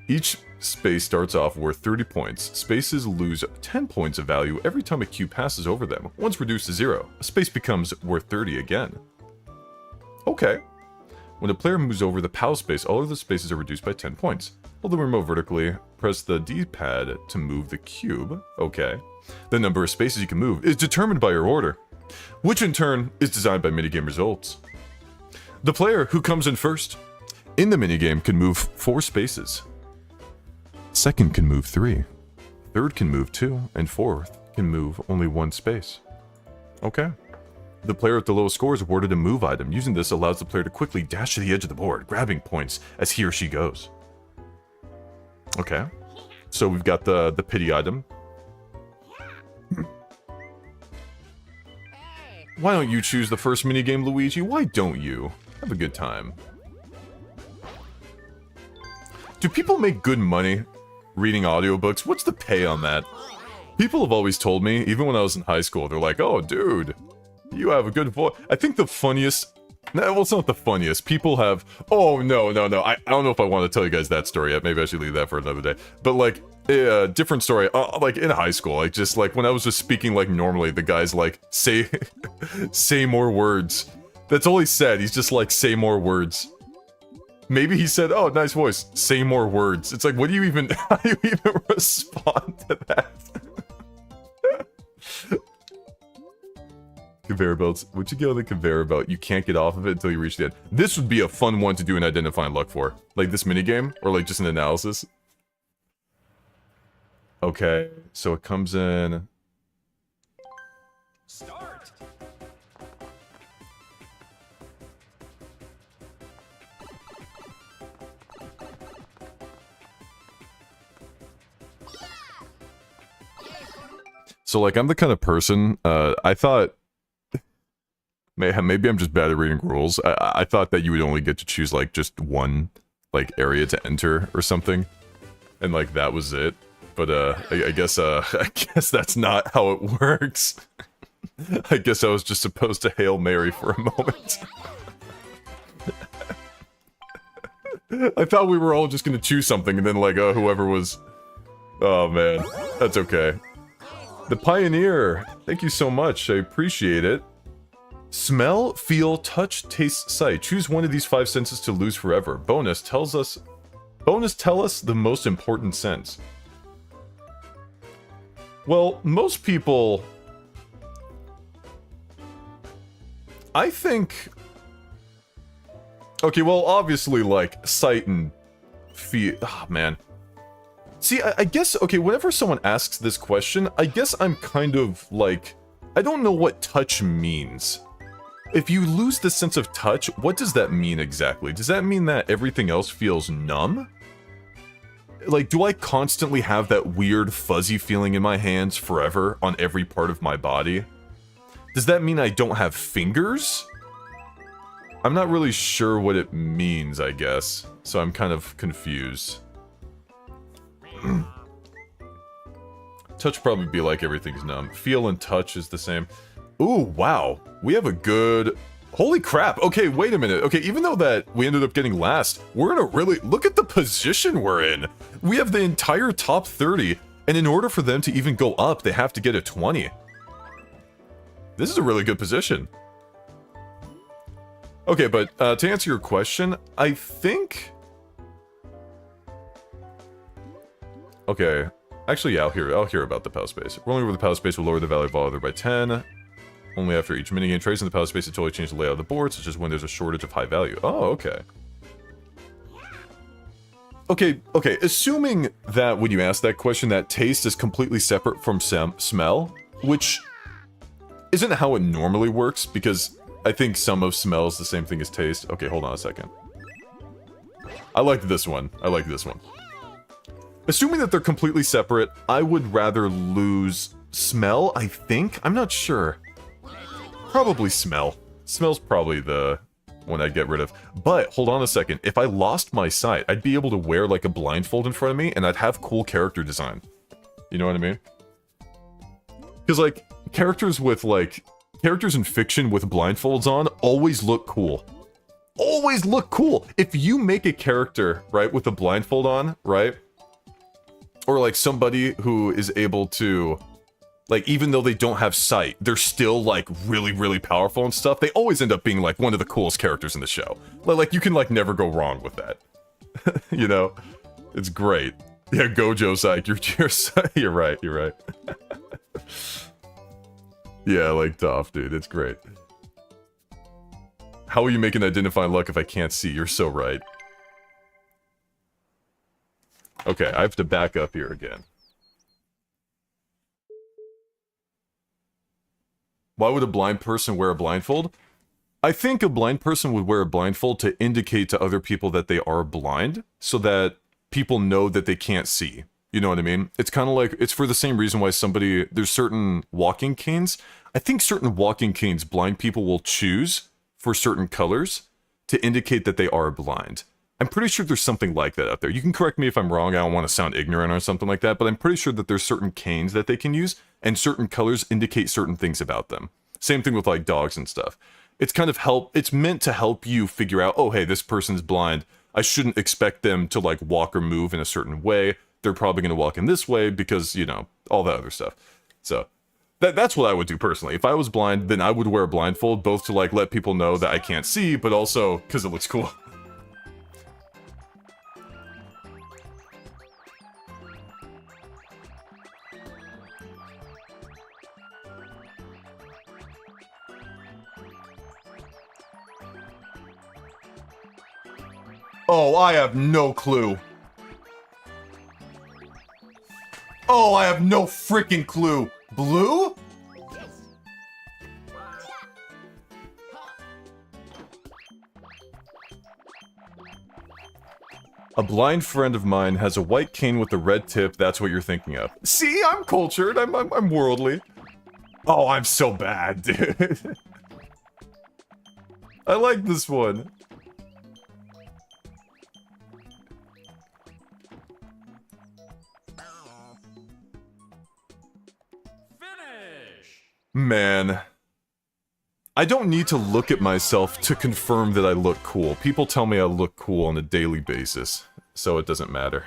Each space starts off worth 30 points. Spaces lose 10 points of value every time a cube passes over them. Once reduced to 0, a space becomes worth 30 again. Okay. When a player moves over the POW space, all of the spaces are reduced by 10 points. Hold the remote vertically, press the D-pad to move the cube. Okay. The number of spaces you can move is determined by your order, which in turn is designed by minigame results. The player who comes in first in the minigame can move 4 spaces. Second can move 3. Third can move 2, and fourth can move only 1 space. Okay. The player with the lowest score is awarded a move item. Using this allows the player to quickly dash to the edge of the board, grabbing points as he or she goes. Okay. So we've got the pity item. Why don't you choose the first minigame, Luigi? Why don't you? Have a good time. Do people make good money reading audiobooks? What's the pay on that? People have always told me, even when I was in high school, they're like, oh, dude, you have a good voice. I think the funniest... No, well, it's not the funniest. People have... Oh, no. I don't know if I want to tell you guys that story yet. Maybe I should leave that for another day. But, like, different story. Like, in high school, like, just, like, when I was just speaking, like, normally, the guy's like, say... say more words. That's all he said. He's just like, say more words. Maybe he said, oh, nice voice. Say more words. It's like, what do you even... How do you even respond to that? Conveyor belts. Once you get on the conveyor belt, you can't get off of it until you reach the end. This would be a fun one to do an identifying luck for. Like this minigame, or like just an analysis. Okay, so it comes in... Start. So like, I'm the kind of person, I thought... Maybe I'm just bad at reading rules. I thought that you would only get to choose, like, just one, like, area to enter or something. And, like, that was it. But, I guess that's not how it works. I guess I was just supposed to Hail Mary for a moment. I thought we were all just gonna choose something and then like, whoever was... Oh man, that's okay. The Pioneer, thank you so much, I appreciate it. Smell, feel, touch, taste, sight. Choose one of these 5 senses to lose forever. Bonus, tell us the most important sense. Well, most people... I think... Okay, well, obviously, like, sight and feel... Ah, man. See, I guess, okay, whenever someone asks this question, I guess I'm kind of, like... I don't know what touch means. If you lose the sense of touch, what does that mean exactly? Does that mean that everything else feels numb? Like, do I constantly have that weird fuzzy feeling in my hands forever on every part of my body? Does that mean I don't have fingers? I'm not really sure what it means, I guess. So I'm kind of confused. Touch probably be like everything's numb. Feel and touch is the same. Ooh, wow. We have a good... Holy crap. Okay, wait a minute. Okay, even though that we ended up getting last, we're in a really... Look at the position we're in. We have the entire top 30, and in order for them to even go up, they have to get a 20. This is a really good position. Okay, but to answer your question, I think... Okay. Actually, yeah, I'll hear about the power space. Rolling over the power space will lower the value of all other by 10. Only after each minigame. Tracing the power space to totally change the layout of the board, such as when there's a shortage of high value. Oh, okay. Okay, assuming that when you ask that question, that taste is completely separate from smell, which isn't how it normally works, because I think some of smell is the same thing as taste. Okay, hold on a second. I like this one. Assuming that they're completely separate, I would rather lose smell, I think? I'm not sure. Probably smell. Smell's probably the one I'd get rid of. But, hold on a second. If I lost my sight, I'd be able to wear, like, a blindfold in front of me, and I'd have cool character design. You know what I mean? Because, like, characters in fiction with blindfolds on always look cool. Always look cool! If you make a character, right, with a blindfold on, right? Or, like, somebody who is able to... Like, even though they don't have sight, they're still, like, really, really powerful and stuff. They always end up being, like, one of the coolest characters in the show. Like, you can, like, never go wrong with that. You know? It's great. Yeah, go ZoomZike. You're right, you're right. Yeah, like, tough, dude. It's great. How will you make an identifying luck if I can't see? You're so right. Okay, I have to back up here again. Why would a blind person wear a blindfold? I think a blind person would wear a blindfold to indicate to other people that they are blind, so that people know that they can't see. You know what I mean? It's kind of like, it's for the same reason why there's certain walking canes. I think certain walking canes blind people will choose for certain colors to indicate that they are blind. I'm pretty sure there's something like that out there. You can correct me if I'm wrong, I don't want to sound ignorant or something like that, but I'm pretty sure that there's certain canes that they can use, and certain colors indicate certain things about them. Same thing with, like, dogs and stuff. It's kind of it's meant to help you figure out, oh, hey, this person's blind. I shouldn't expect them to, like, walk or move in a certain way. They're probably going to walk in this way because, you know, all that other stuff. So, that's what I would do personally. If I was blind, then I would wear a blindfold, both to, like, let people know that I can't see, but also because it looks cool. Oh, I have no clue. Oh, I have no freaking clue. Blue? A blind friend of mine has a white cane with a red tip. That's what you're thinking of. See, I'm cultured. I'm worldly. Oh, I'm so bad, dude. I like this one. Man, I don't need to look at myself to confirm that I look cool. People tell me I look cool on a daily basis, so it doesn't matter.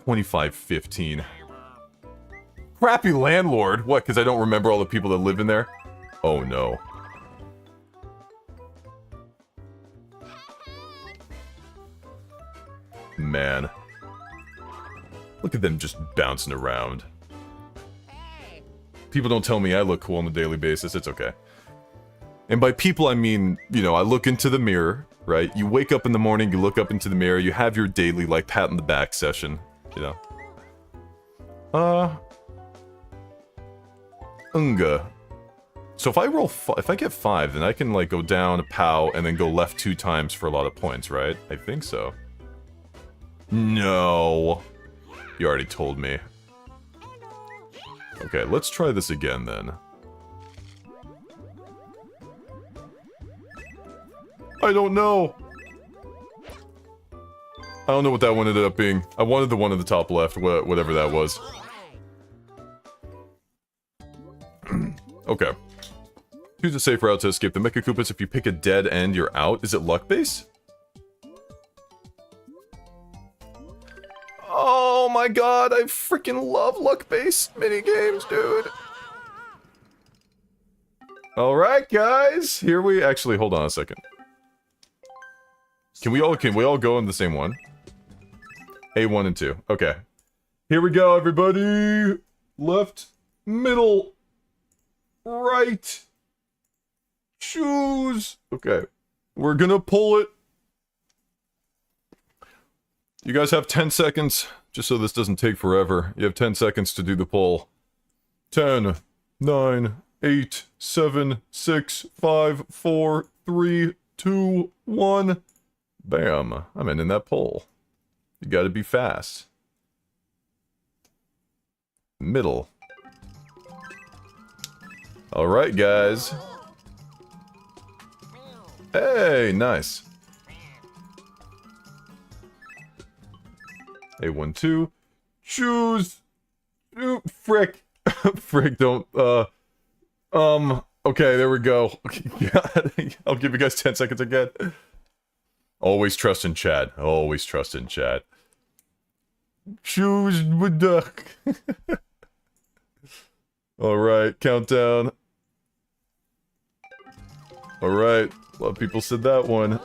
$25.15. Crappy landlord? What, because I don't remember all the people that live in there? Oh no. Man. Look at them just bouncing around. People don't tell me I look cool on a daily basis, it's okay. And by people I mean, you know, I look into the mirror, right? You wake up in the morning, you look up into the mirror, you have your daily, like, pat on the back session, you know. Unga. So if I roll, if I get 5, then I can, like, go down, pow, and then go left 2 times for a lot of points, right? I think so. No. You already told me. Okay, let's try this again, then. I don't know! I don't know what that one ended up being. I wanted the one in the top left, whatever that was. Okay. Choose a safe route to escape the Mecha Koopas. If you pick a dead end, you're out. Is it luck base? Oh my god, I freaking love luck base minigames, dude. Alright, guys. Here we actually hold on a second. Can we all go in the same one? A1 and 2. Okay. Here we go, everybody. Left, middle, right. Choose. Okay. We're gonna pull it. You guys have 10 seconds, just so this doesn't take forever. You have 10 seconds to do the pull. 10, 9, 8, 7, 6, 5, 4, 3, 2, 1. Bam. I'm ending that poll. You gotta be fast. Middle. Alright, guys. Hey, nice. A1, 2. Choose. Frick. Frick, don't, okay, there we go. Okay, I'll give you guys 10 seconds again. Always trust in chat. Always trust in chat. Choose with duck. Alright, countdown. Alright, a lot of people said that one.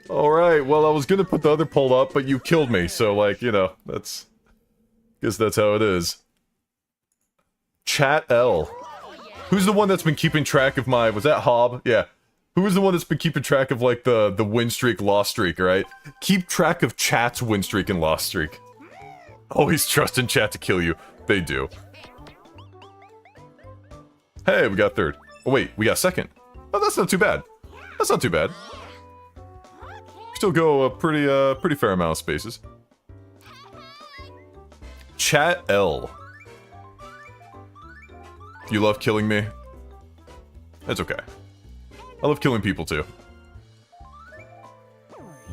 Alright, well I was gonna put the other poll up, but you killed me, so like, you know, that's... guess that's how it is. Chat L. Who's the one that's been keeping track of my... was that Hob? Yeah. Who is the one that's been keeping track of, like, the win streak, loss streak, right? Keep track of chat's win streak and loss streak. Always trust in chat to kill you. They do. Hey, we got third. Oh wait, we got second. Oh, that's not too bad. That's not too bad. Still go a pretty fair amount of spaces. Chat L. You love killing me? That's okay. I love killing people too.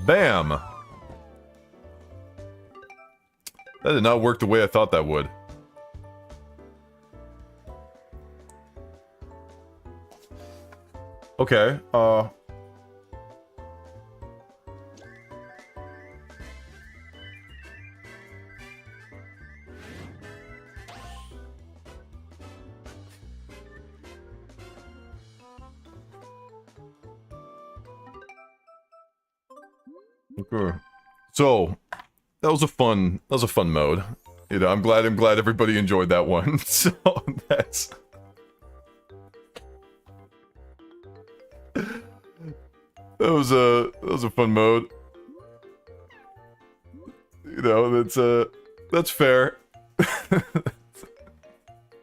Bam! That did not work the way I thought that would. Okay, okay. So, that was a fun mode. You know, I'm glad everybody enjoyed that one. So, that's... That was a fun mode. You know, that's fair.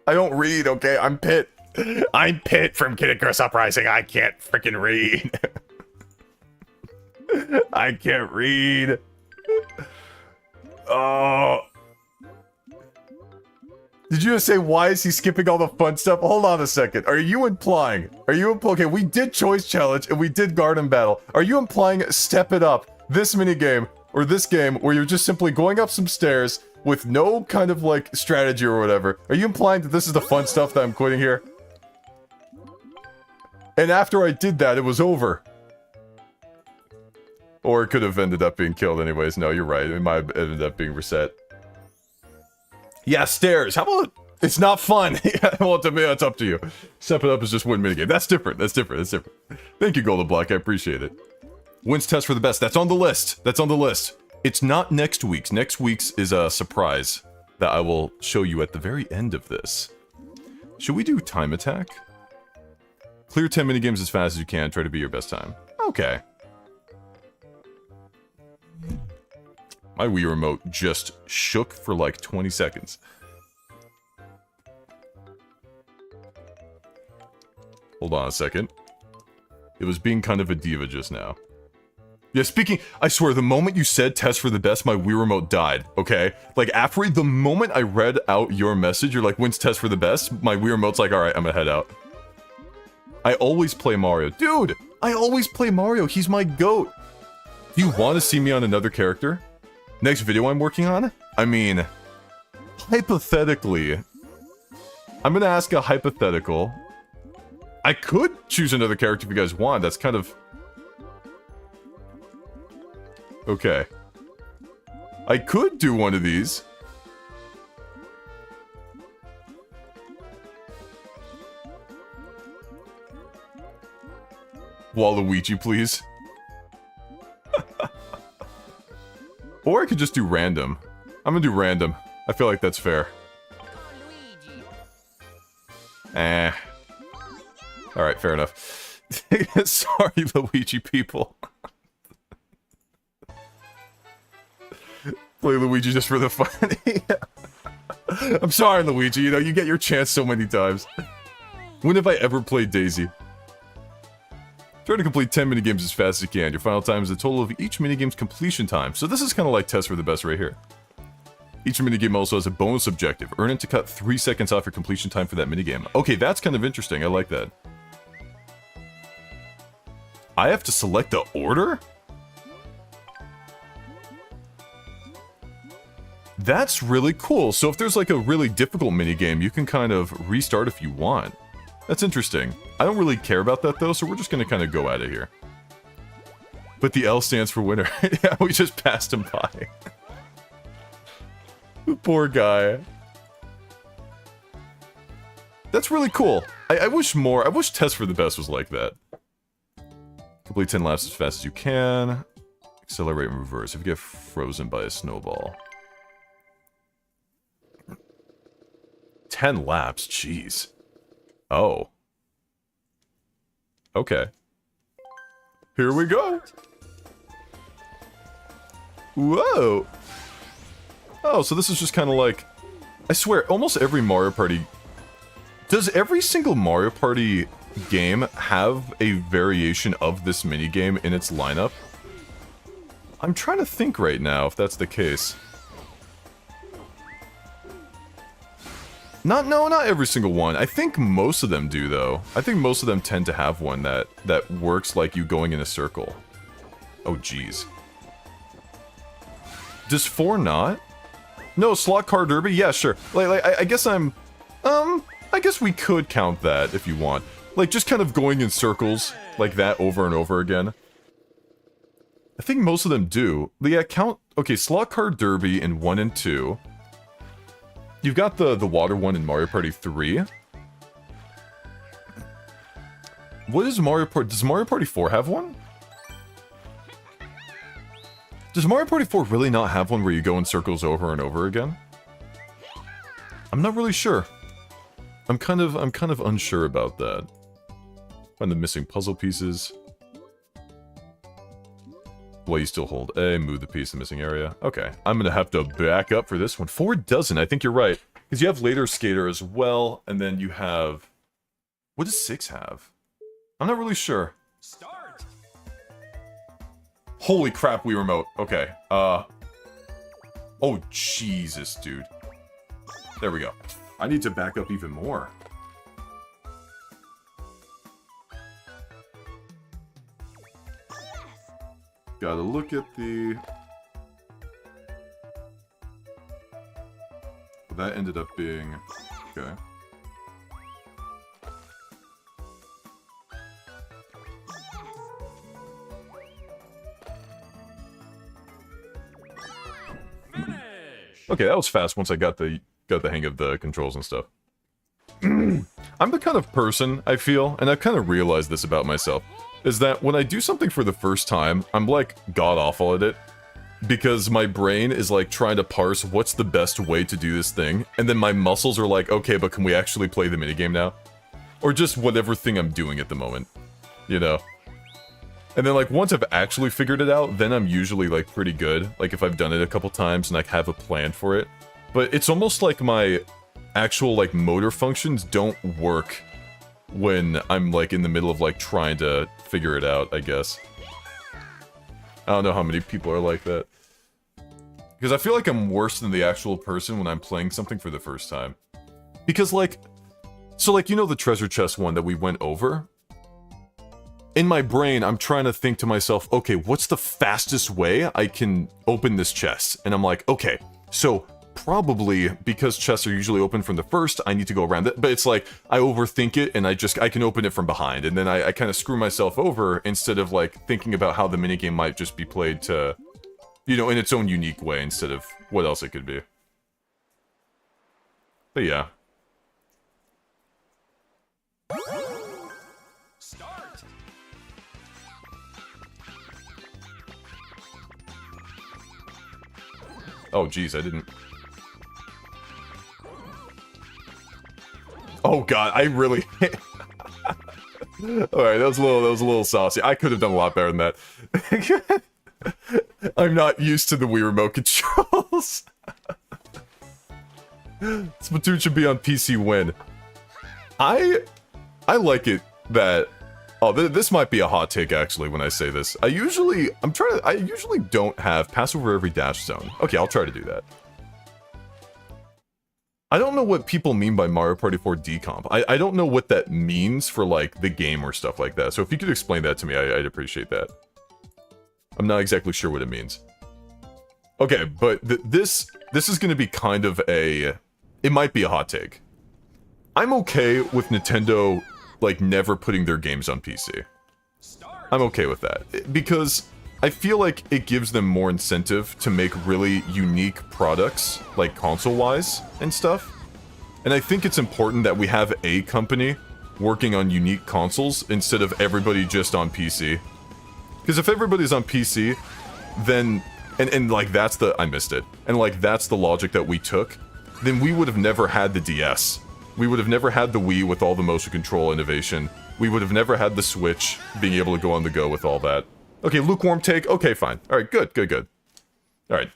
I don't read, okay? I'm Pit. I'm Pit from Kid Icarus Uprising. I can't freaking read. I can't read. Oh. Did you just say, why is he skipping all the fun stuff? Hold on a second. Are you implying? Okay, we did Choice Challenge and we did Garden Battle. Are you implying Step It Up, this minigame, Or this game where you're just simply going up some stairs with no kind of, like, strategy or whatever. Are you implying that this is the fun stuff that I'm quitting here? And after I did that, it was over. Or it could have ended up being killed anyways. No, you're right. It might have ended up being reset. Yeah, stairs. How about... It's not fun. Yeah, well, to me, that's up to you. Step it up is just one minigame. That's different. That's different. That's different. Thank you, Golden Block. I appreciate it. Wins test for the best. That's on the list. That's on the list. It's not next week's. Next week's is a surprise that I will show you at the very end of this. Should we do time attack? Clear 10 minigames as fast as you can. Try to be your best time. Okay. My Wii remote just shook for like 20 seconds. Hold on a second. It was being kind of a diva just now. Yeah, speaking... I swear, the moment you said test for the best, my Wii remote died, okay? Like, after the moment I read out your message, you're like, when's test for the best? My Wii remote's like, alright, I'm gonna head out. I always play Mario. Dude! I always play Mario. He's my GOAT. Do you want to see me on another character? Next video I'm working on? I mean... hypothetically... I'm gonna ask a hypothetical... I could choose another character if you guys want. That's kind of... Okay. I could do one of these. Waluigi, please. Or I could just do random. I'm gonna do random. I feel like that's fair. Eh. Alright, fair enough. Sorry, Luigi people. Play Luigi just for the fun. I'm sorry, Luigi. You know, you get your chance so many times. When have I ever played Daisy? Try to complete 10 minigames as fast as you can. Your final time is the total of each minigame's completion time. So this is kind of like test for the best right here. Each minigame also has a bonus objective. Earn it to cut 3 seconds off your completion time for that minigame. Okay, that's kind of interesting. I like that. I have to select the order? That's really cool. So if there's like a really difficult minigame, you can kind of restart if you want. That's interesting. I don't really care about that though, so we're just gonna kind of go at it here. But the L stands for winner. Yeah, we just passed him by. The poor guy. That's really cool. I wish more. I wish Test for the Best was like that. Complete 10 laps as fast as you can. Accelerate and reverse if you get frozen by a snowball. 10 laps? Jeez. Oh. Okay. Here we go. Whoa. Oh, so this is just kind of like... I swear, almost every Mario Party... Does every single Mario Party game have a variation of this minigame in its lineup? I'm trying to think right now if that's the case. No, not every single one. I think most of them do, though. I think most of them tend to have one that works like you going in a circle. Oh, jeez. Does 4 not? No, Slot Car Derby? Yeah, sure. Like I guess I'm... I guess we could count that if you want. Like, just kind of going in circles like that over and over again. I think most of them do. Yeah, count... Okay, Slot Car Derby in 1 and 2. You've got the water one in Mario Party 3. What is Mario Party... Does Mario Party 4 have one? Does Mario Party 4 really not have one where you go in circles over and over again? I'm not really sure. I'm kind of unsure about that. Find the missing puzzle pieces. Well, you still hold A, move the piece in the missing area. Okay, I'm gonna have to back up for this one. 4 doesn't, I think you're right. Because you have Later Skater as well, and then you have... What does 6 have? I'm not really sure. Start. Holy crap, Wii Remote. Okay, Oh, Jesus, dude. There we go. I need to back up even more. Gotta look at the... That ended up being... Okay. Okay, that was fast once I got the hang of the controls and stuff. I'm the kind of person, I feel, and I've kind of realized this about myself, is that when I do something for the first time, I'm like god-awful at it. Because my brain is like trying to parse what's the best way to do this thing, and then my muscles are like, okay, but can we actually play the minigame now? Or just whatever thing I'm doing at the moment, you know? And then like once I've actually figured it out, then I'm usually like pretty good, like if I've done it a couple times and I have a plan for it. But it's almost like my actual like motor functions don't work when I'm like in the middle of like trying to figure it out, I guess. I don't know how many people are like that. Because I feel like I'm worse than the actual person when I'm playing something for the first time. Because like, so like, you know the treasure chest one that we went over? In my brain, I'm trying to think to myself, okay, what's the fastest way I can open this chest? And I'm like, okay, so probably because chests are usually open from the first, I need to go around it. But it's like, I overthink it and I can open it from behind. And then I kind of screw myself over instead of like thinking about how the minigame might just be played to, you know, in its own unique way instead of what else it could be. But yeah. Start. Oh, geez, I didn't... Oh god, I really... Alright, that was a little saucy. I could have done a lot better than that. I'm not used to the Wii remote controls. Splatoon should be on PC when. I like it that... Oh, this might be a hot take actually when I say this. I usually don't have pass over every dash zone. Okay, I'll try to do that. I don't know what people mean by Mario Party 4 decomp. I don't know what that means for, like, the game or stuff like that. So if you could explain that to me, I'd appreciate that. I'm not exactly sure what it means. Okay, but this is gonna be kind of a... It might be a hot take. I'm okay with Nintendo, like, never putting their games on PC. I'm okay with that. Because... I feel like it gives them more incentive to make really unique products, like console-wise and stuff. And I think it's important that we have a company working on unique consoles instead of everybody just on PC. Because if everybody's on PC, then... And like that's the... I missed it. And like that's the logic that we took, then we would have never had the DS. We would have never had the Wii with all the motion control innovation. We would have never had the Switch being able to go on the go with all that. Okay, lukewarm take. Okay, fine. Alright, good. Alright,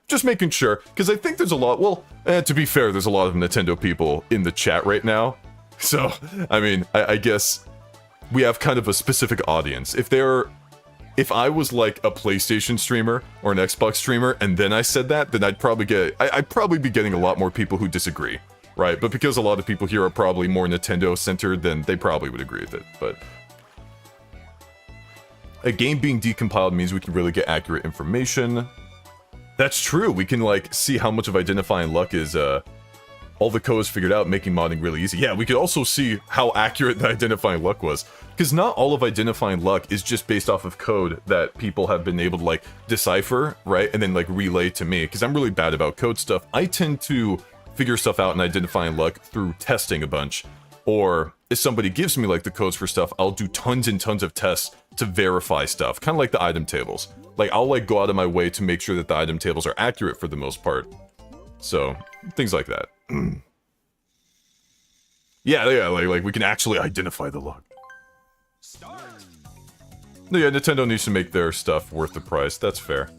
just making sure, because I think there's a lot... Well, to be fair, there's a lot of Nintendo people in the chat right now. So, I mean, I guess we have kind of a specific audience. If I was like a PlayStation streamer or an Xbox streamer, and then I said that, then I'd probably be getting a lot more people who disagree, right? But because a lot of people here are probably more Nintendo-centered, then they probably would agree with it, but... A game being decompiled means we can really get accurate information. That's true, we can, like, see how much of identifying luck is, all the code is figured out, making modding really easy. Yeah, we could also see how accurate the identifying luck was. Because not all of identifying luck is just based off of code that people have been able to, like, decipher, right? And then, like, relay to me. Because I'm really bad about code stuff. I tend to figure stuff out in identifying luck through testing a bunch. Or, if somebody gives me, like, the codes for stuff, I'll do tons and tons of tests to verify stuff. Kind of like the item tables. Like, I'll, like, go out of my way to make sure that the item tables are accurate for the most part. So, things like that. Yeah, like, we can actually identify the luck. Start. No, yeah, Nintendo needs to make their stuff worth the price. That's fair.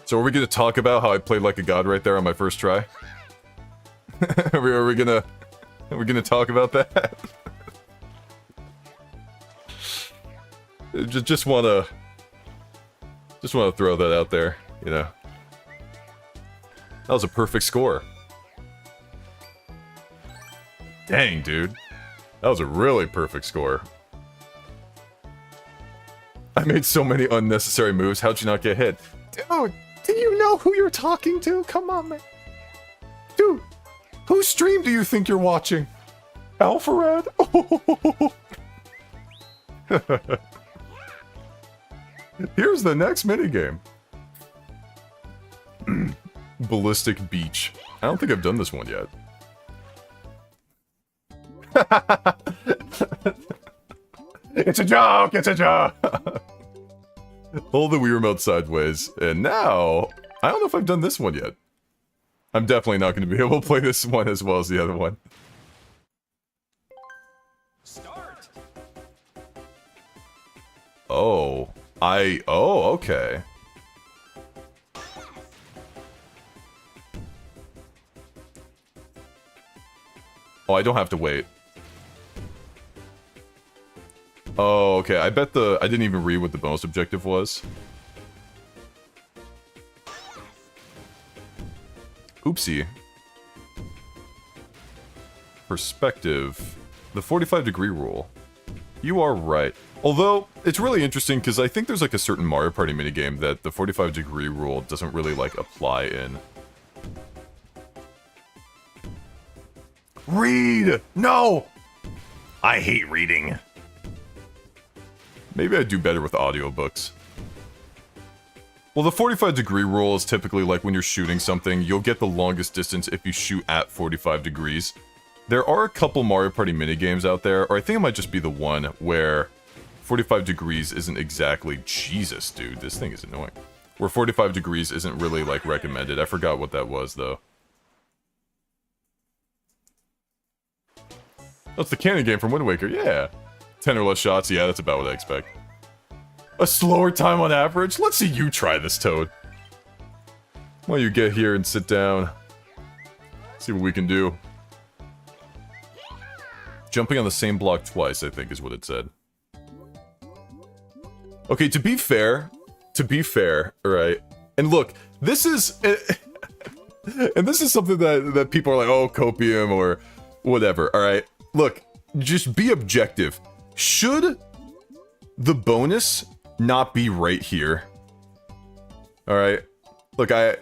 So are we gonna talk about how I played like a god right there on my first try? are we gonna talk about that? Just wanna throw that out there, you know. That was a perfect score. Dang, dude. That was a really perfect score. I made so many unnecessary moves. How'd you not get hit? Dude, do you know who you're talking to? Come on, man. Dude, whose stream do you think you're watching? Alpharad? Here's the next minigame. Ballistic Beach. I don't think I've done this one yet. It's a joke! It's a joke! Hold the Wii Remote sideways. And now, I don't know if I've done this one yet. I'm definitely not going to be able to play this one as well as the other one. Start. Oh, okay. Oh, I don't have to wait. Oh, okay. I bet I didn't even read what the bonus objective was. Oopsie. Perspective. The 45-degree rule. You are right. Although, it's really interesting because I think there's like a certain Mario Party minigame that the 45-degree rule doesn't really like apply in. Read! No! I hate reading. Maybe I'd do better with audiobooks. Well, the 45-degree rule is typically like when you're shooting something, you'll get the longest distance if you shoot at 45 degrees. There are a couple Mario Party minigames out there, or I think it might just be the one where 45 degrees isn't exactly... Jesus, dude, this thing is annoying. Where 45 degrees isn't really, like, recommended. I forgot what that was, though. That's the canon game from Wind Waker, yeah. 10 or less shots, yeah, that's about what I expect. A slower time on average? Let's see you try this, Toad. Why don't you get here and sit down? See what we can do. Jumping on the same block twice, I think is what it said. Okay, to be fair, alright? And look, this is... and this is something that people are like, oh, copium or whatever, alright? Look, just be objective. Should the bonus not be right here? Alright? Look, I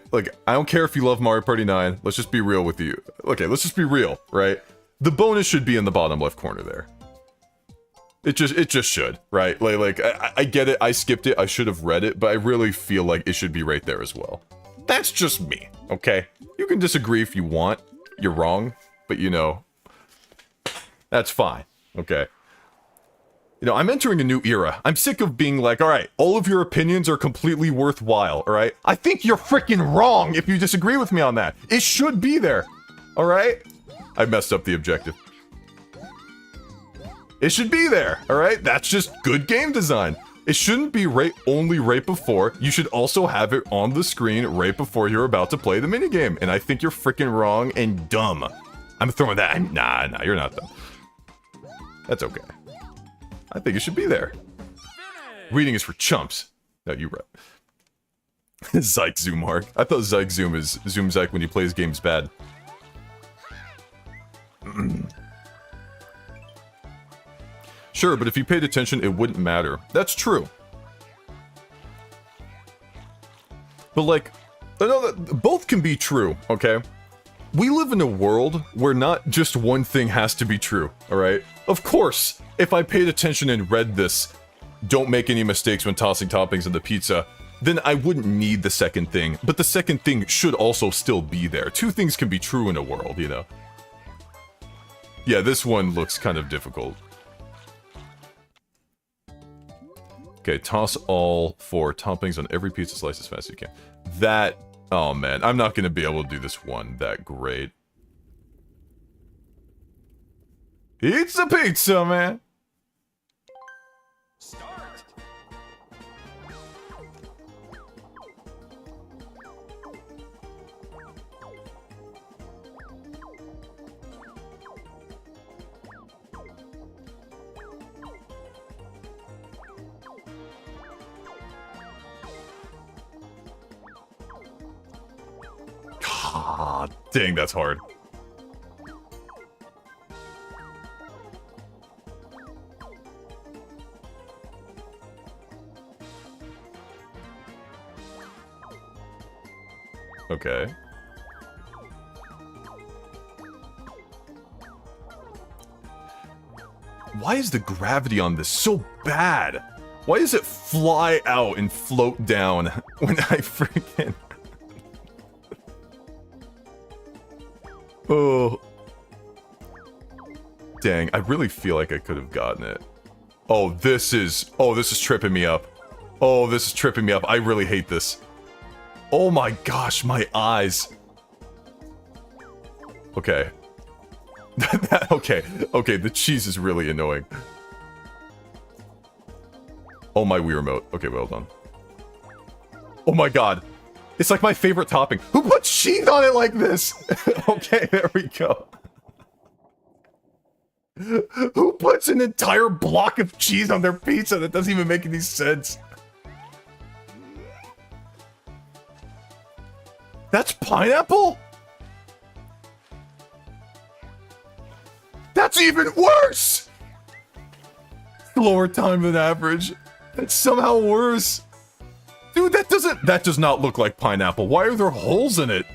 don't care if you love Mario Party 9. Let's just be real with you. Okay, let's just be real, right? The bonus should be in the bottom left corner there. It just should, right? Like I get it, I skipped it, I should have read it, but I really feel like it should be right there as well. That's just me, okay? You can disagree if you want. You're wrong, but you know, that's fine, okay? You know, I'm entering a new era. I'm sick of being like, alright, all of your opinions are completely worthwhile, alright? I think you're freaking wrong if you disagree with me on that. It should be there, alright? I messed up the objective. It should be there, alright? That's just good game design. It shouldn't be only right before. You should also have it on the screen right before you're about to play the minigame. And I think you're freaking wrong and dumb. I'm throwing that. Nah, you're not dumb. That's okay. I think it should be there. Reading is for chumps. No, you right. Zike Zoom Mark. I thought Zike Zoom is ZoomZike when he plays games bad. Sure, but if you paid attention, it wouldn't matter. That's true. But like, I know that both can be true, okay? We live in a world where not just one thing has to be true, alright? Of course, if I paid attention and read this, don't make any mistakes when tossing toppings on the pizza, then I wouldn't need the second thing, but the second thing should also still be there. Two things can be true in a world, you know? Yeah, this one looks kind of difficult. Okay, toss all 4 toppings on every pizza slice as fast as you can. That... Oh man, I'm not gonna be able to do this one that great. It's a pizza, man! Start. Ah, dang, that's hard. Okay. Why is the gravity on this so bad? Why does it fly out and float down when I freaking... Oh. Dang, I really feel like I could have gotten it. Oh, this is tripping me up. Oh, this is tripping me up. I really hate this. Oh my gosh, my eyes. Okay. Okay, the cheese is really annoying. Oh, my Wii Remote. Okay, well done. Oh my god. It's like my favorite topping. Who puts cheese on it like this? Okay, there we go. Who puts an entire block of cheese on their pizza? That doesn't even make any sense. That's pineapple? That's even worse! Slower time than average. That's somehow worse. Dude, that does not look like pineapple. Why are there holes in it?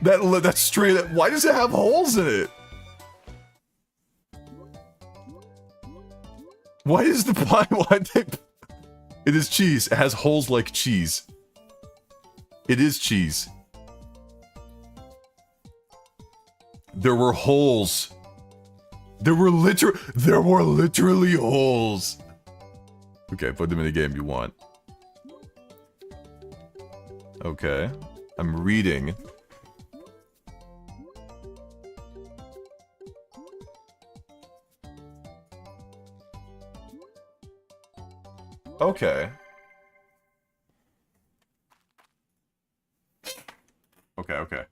That's straight up. Why does it have holes in it? Why is the pie? It is cheese. It has holes like cheese. It is cheese. There were holes. There were literally holes. Okay, put them in the game you want. Okay. I'm reading. Okay. Okay.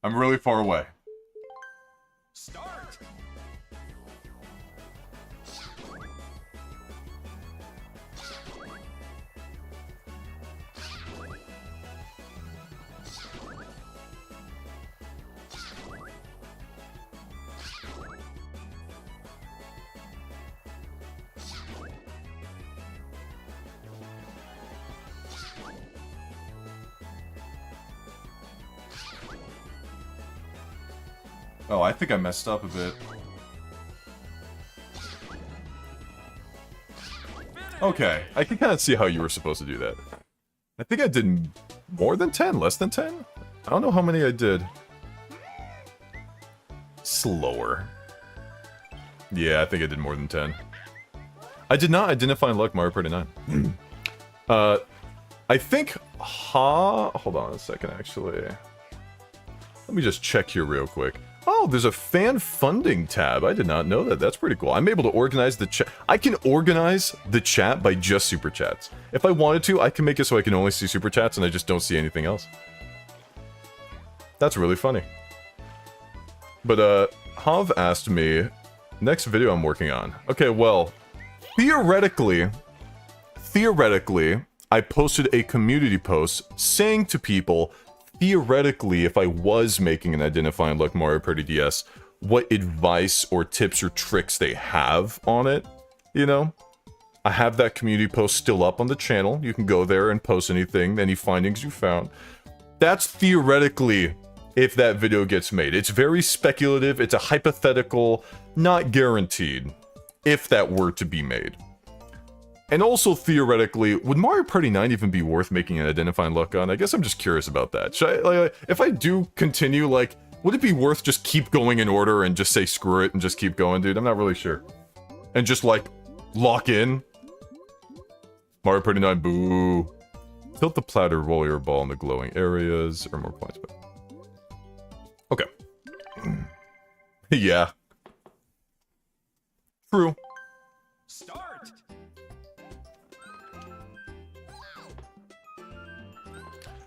I'm really far away. Start. Oh, I think I messed up a bit. Okay, I can kind of see how you were supposed to do that. I think I did more than 10, less than 10? I don't know how many I did. Slower. Yeah, I think I did more than 10. I did not identify and luck Mario Party 9. I think hold on a second, actually. Let me just check here real quick. Oh, there's a fan funding tab. I did not know that. That's pretty cool. I'm able to organize the chat. I can organize the chat by just super chats. If I wanted to, I can make it so I can only see super chats and I just don't see anything else. That's really funny. But, Hav asked me, next video I'm working on. Okay, well, theoretically, I posted a community post saying to people, theoretically, if I was making an Identify and Luck Mario Party DS, what advice or tips or tricks they have on it, you know? I have that community post still up on the channel. You can go there and post anything, any findings you found. That's theoretically if that video gets made. It's very speculative, it's a hypothetical, not guaranteed, if that were to be made. And also, theoretically, would Mario Party 9 even be worth making an Identify and Luck on? I guess I'm just curious about that. Should I, if I do continue, like, would it be worth just keep going in order and just say screw it and just keep going, dude? I'm not really sure. And just, like, lock in? Mario Party 9, boo. Tilt the platter, roll your ball in the glowing areas, or more points, but... Okay. Yeah. True. Start.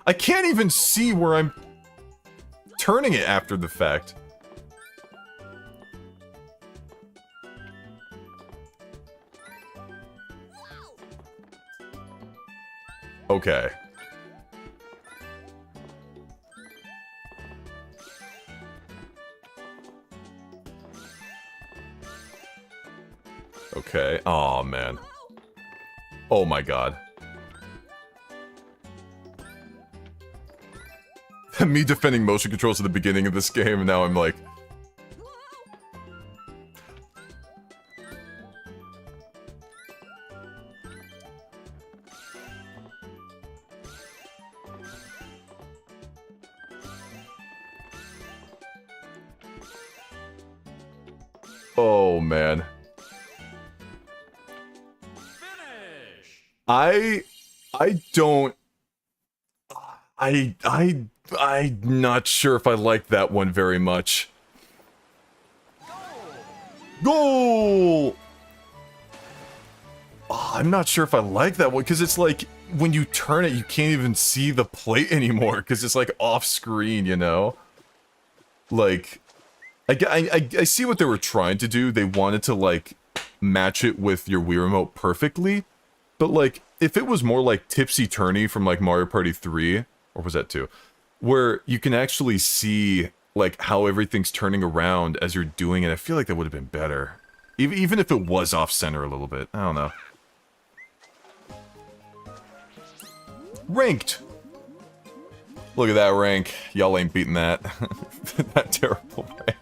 I can't even see where I'm turning it after the fact. Okay. Okay. Oh man. Oh my god. Me defending motion controls at the beginning of this game, and now I'm like... Oh man. Finish. I'm not sure if I like that one very much. Goal! Oh, I'm not sure if I like that one, because it's like, when you turn it, you can't even see the plate anymore, because it's like off screen, you know? Like, I see what they were trying to do. They wanted to, like, match it with your Wii Remote perfectly, but, like, if it was more like Tipsy Turny from, like, Mario Party 3, or was that 2? Where you can actually see, like, how everything's turning around as you're doing it, I feel like that would have been better. Even if it was off-center a little bit. I don't know. Ranked! Look at that rank. Y'all ain't beating that. That terrible rank.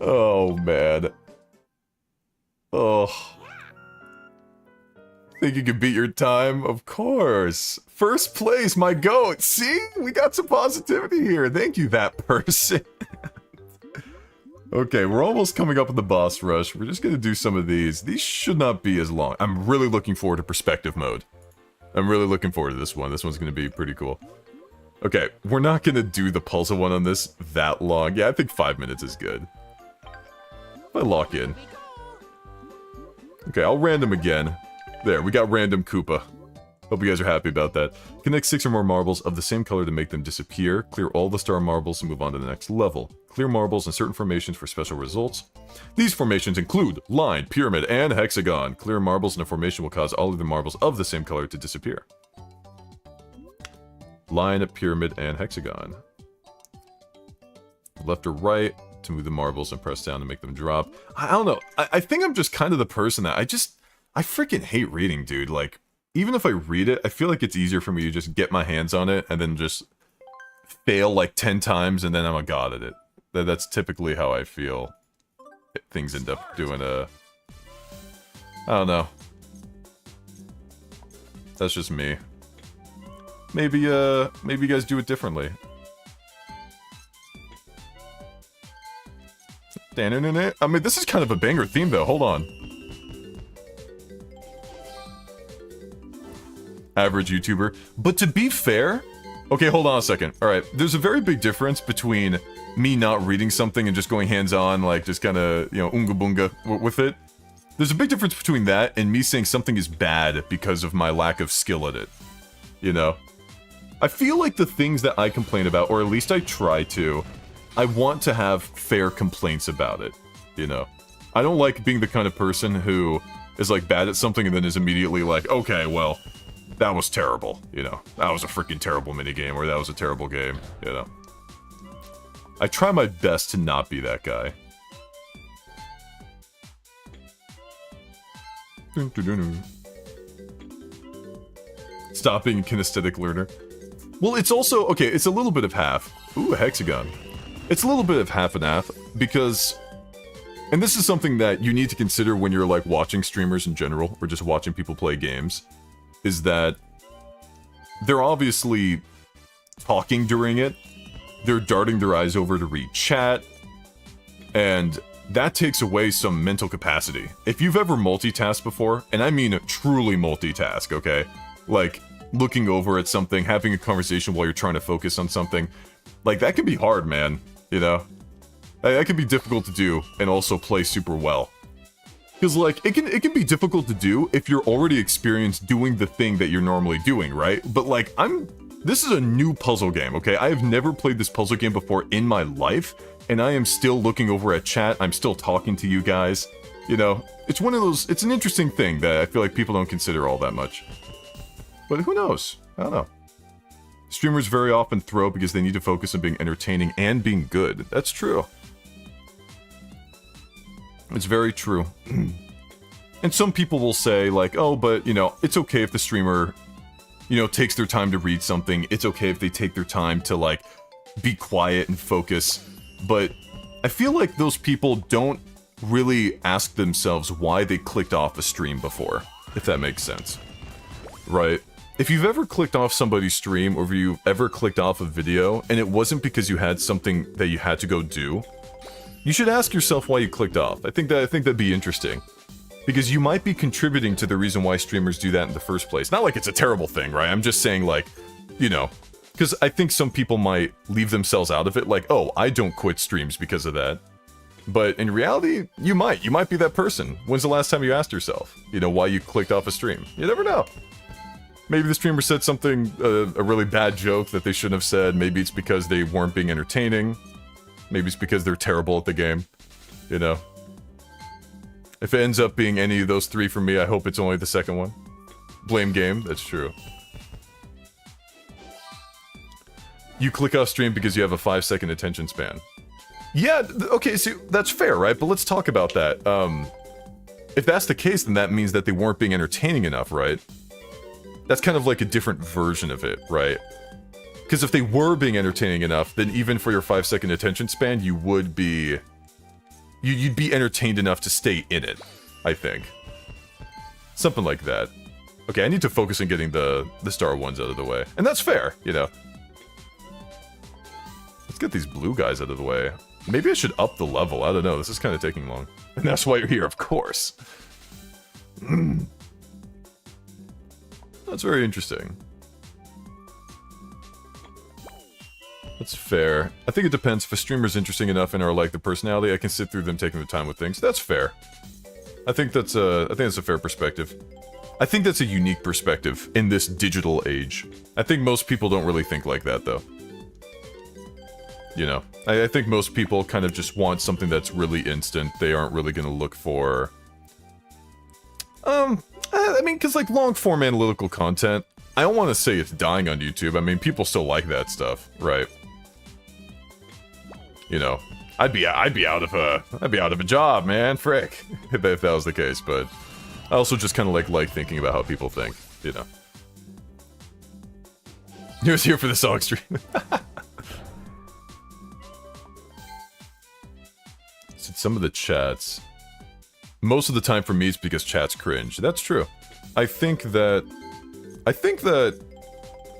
Oh, man. Oh. Think you could beat your time? Of course. First place, my goat. See? We got some positivity here. Thank you, that person. Okay, we're almost coming up with the boss rush. We're just gonna do some of these. These should not be as long. I'm really looking forward to perspective mode. I'm really looking forward to this one. This one's gonna be pretty cool. Okay, we're not gonna do the puzzle one on this that long. Yeah, I think 5 minutes is good. If I lock in. Okay, I'll random again. There, we got random Koopa. Hope you guys are happy about that. Connect 6 or more marbles of the same color to make them disappear. Clear all the star marbles and move on to the next level. Clear marbles in certain formations for special results. These formations include line, pyramid, and hexagon. Clear marbles in a formation will cause all of the marbles of the same color to disappear. Line, pyramid, and hexagon. Left or right to move the marbles and press down to make them drop. I don't know. I think I'm just kind of the person that I freaking hate reading, dude. Like, even if I read it, I feel like it's easier for me to just get my hands on it and then just fail like 10 times and then I'm a god at it. That's typically how I feel. Things end up doing I don't know. That's just me. Maybe you guys do it differently. I mean, this is kind of a banger theme though, hold on. Average YouTuber. But to be fair... Okay, hold on a second. Alright, there's a very big difference between me not reading something and just going hands-on, like, just kinda, you know, unga-bunga with it. There's a big difference between that and me saying something is bad because of my lack of skill at it. You know? I feel like the things that I complain about, or at least I try to, I want to have fair complaints about it. You know? I don't like being the kind of person who is, like, bad at something and then is immediately like, okay, well... that was terrible, you know. That was a freaking terrible minigame, or that was a terrible game, you know. I try my best to not be that guy. Stop being a kinesthetic learner. Well, it's also... okay, it's a little bit of half. Ooh, a hexagon. It's a little bit of half and half, because... and this is something that you need to consider when you're, like, watching streamers in general, or just watching people play games. Is that they're obviously talking during it, they're darting their eyes over to read chat, and that takes away some mental capacity. If you've ever multitasked before, and I mean truly multitask, okay? Like, looking over at something, having a conversation while you're trying to focus on something, like, that can be hard, man, you know? That can be difficult to do, and also play super well. Because, like, it can be difficult to do if you're already experienced doing the thing that you're normally doing, right? But, like, this is a new puzzle game, okay? I have never played this puzzle game before in my life, and I am still looking over at chat, I'm still talking to you guys. You know, it's one of those, it's an interesting thing that I feel like people don't consider all that much. But who knows? I don't know. Streamers very often throw because they need to focus on being entertaining and being good. That's true. It's very true. And some people will say, like, oh, but, you know, it's okay if the streamer, you know, takes their time to read something. It's okay if they take their time to, like, be quiet and focus. But I feel like those people don't really ask themselves why they clicked off a stream before, if that makes sense. Right? If you've ever clicked off somebody's stream, or if you've ever clicked off a video, and it wasn't because you had something that you had to go do, you should ask yourself why you clicked off. I think that'd be interesting. Because you might be contributing to the reason why streamers do that in the first place. Not like it's a terrible thing, right? I'm just saying, like, you know, because I think some people might leave themselves out of it, like, oh, I don't quit streams because of that. But in reality, you might. You might be that person. When's the last time you asked yourself, you know, why you clicked off a stream? You never know. Maybe the streamer said something, a really bad joke that they shouldn't have said. Maybe it's because they weren't being entertaining. Maybe it's because they're terrible at the game, you know. If it ends up being any of those three for me, I hope it's only the second one. Blame game, that's true. You click off stream because you have a 5-second attention span. Yeah, okay, so that's fair, right? But let's talk about that. If that's the case, then that means that they weren't being entertaining enough, right? That's kind of like a different version of it, right? Because if they were being entertaining enough, then even for your 5-second attention span, you would be... You'd be entertained enough to stay in it, I think. Something like that. Okay, I need to focus on getting the star ones out of the way. And that's fair, you know. Let's get these blue guys out of the way. Maybe I should up the level, I don't know, this is kind of taking long. And that's why you're here, of course. That's very interesting. That's fair. I think it depends. If a streamer's interesting enough and are like the personality, I can sit through them taking their time with things. That's fair. I think that's a fair perspective. I think that's a unique perspective in this digital age. I think most people don't really think like that, though. You know, I think most people kind of just want something that's really instant. They aren't really going to look for... I mean, because, like, long-form analytical content, I don't want to say it's dying on YouTube. I mean, people still like that stuff, right? You know, I'd be out of a job, man, frick, if that was the case. But I also just kind of like thinking about how people think, you know. He was here for the song stream. Some of the chats, most of the time for me, it's because chats cringe. That's true. I think that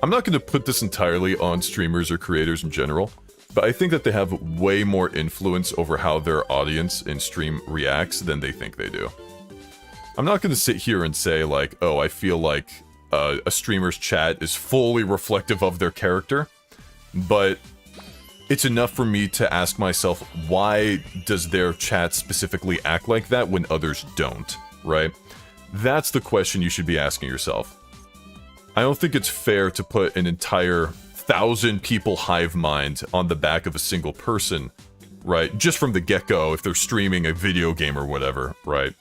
I'm not going to put this entirely on streamers or creators in general. But I think that they have way more influence over how their audience in stream reacts than they think they do. I'm not going to sit here and say, like, oh, I feel like a streamer's chat is fully reflective of their character. But it's enough for me to ask myself, why does their chat specifically act like that when others don't, right? That's the question you should be asking yourself. I don't think it's fair to put an entire 1,000 people hive mind on the back of a single person, right? Just from the get-go, if they're streaming a video game or whatever, right?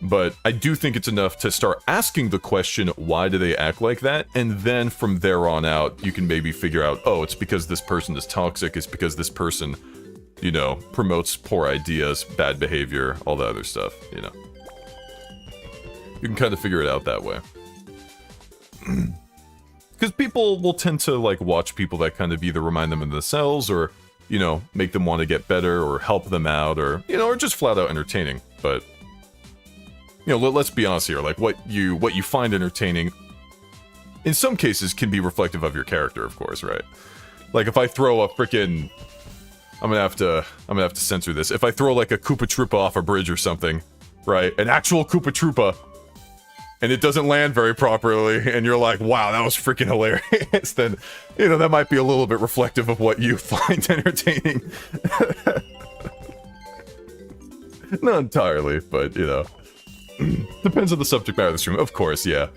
But I do think it's enough to start asking the question, why do they act like that? And then from there on out, you can maybe figure out, oh, it's because this person is toxic, it's because this person, you know, promotes poor ideas, bad behavior, all that other stuff, you know. You can kind of figure it out that way. Because people will tend to, like, watch people that kind of either remind them of themselves or, you know, make them want to get better or help them out or, you know, or just flat out entertaining. But, you know, let's be honest here. Like, what you find entertaining, in some cases, can be reflective of your character, of course, right? Like, if I throw a frickin'... I'm gonna have to censor this. If I throw, like, a Koopa Troopa off a bridge or something, right? An actual Koopa Troopa... and it doesn't land very properly, and you're like, wow, that was freaking hilarious, then, you know, that might be a little bit reflective of what you find entertaining. Not entirely, but, you know. Depends on the subject matter of the stream. Of course, yeah.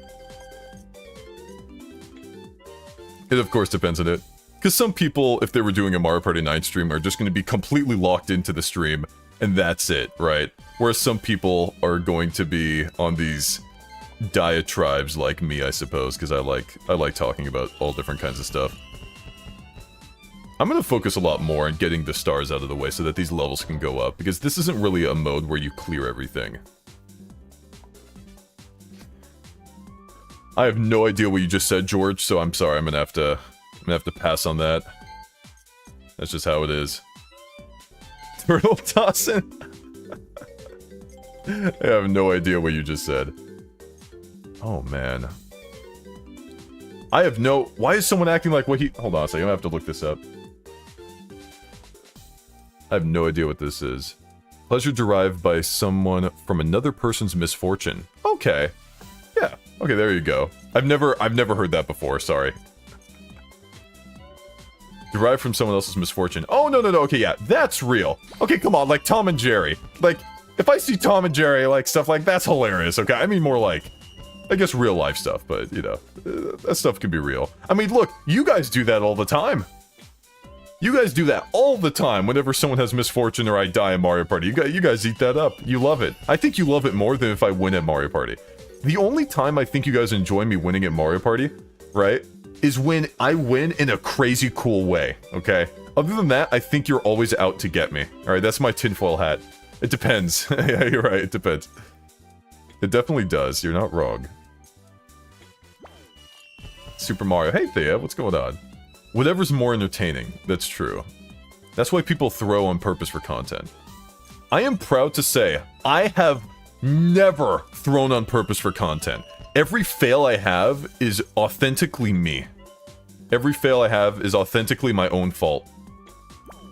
It, of course, depends on it. Because some people, if they were doing a Mario Party 9 stream, are just going to be completely locked into the stream, and that's it, right? Whereas some people are going to be on these... diatribes like me, I suppose, because I like talking about all different kinds of stuff. I'm going to focus a lot more on getting the stars out of the way so that these levels can go up, because this isn't really a mode where you clear everything. I have no idea what you just said, George, so I'm sorry. I'm gonna have to pass on that. That's just how it is. Turtle tossing. I have no idea what you just said. Oh man. I have no. Why is someone acting like what he? Hold on a second. I'm gonna have to look this up. I have no idea what this is. Pleasure derived by someone from another person's misfortune. Okay. Yeah. Okay, there you go. I've never heard that before, sorry. Derived from someone else's misfortune. Oh, no, okay, yeah, that's real. Okay, come on, like Tom and Jerry. Like, if I see Tom and Jerry, like, stuff like, that's hilarious, okay? I mean more like, I guess real life stuff, but, you know, that stuff can be real. I mean, look, you guys do that all the time. You guys do that all the time whenever someone has misfortune or I die in Mario Party. You guys eat that up. You love it. I think you love it more than if I win at Mario Party. The only time I think you guys enjoy me winning at Mario Party, right, is when I win in a crazy cool way, okay? Other than that, I think you're always out to get me. Alright, that's my tinfoil hat. It depends. Yeah, you're right, it depends. It definitely does, you're not wrong. Super Mario. Hey, Thea, what's going on? Whatever's more entertaining, that's true. That's why people throw on purpose for content. I am proud to say, I have never thrown on purpose for content. Every fail I have is authentically me. Every fail I have is authentically my own fault.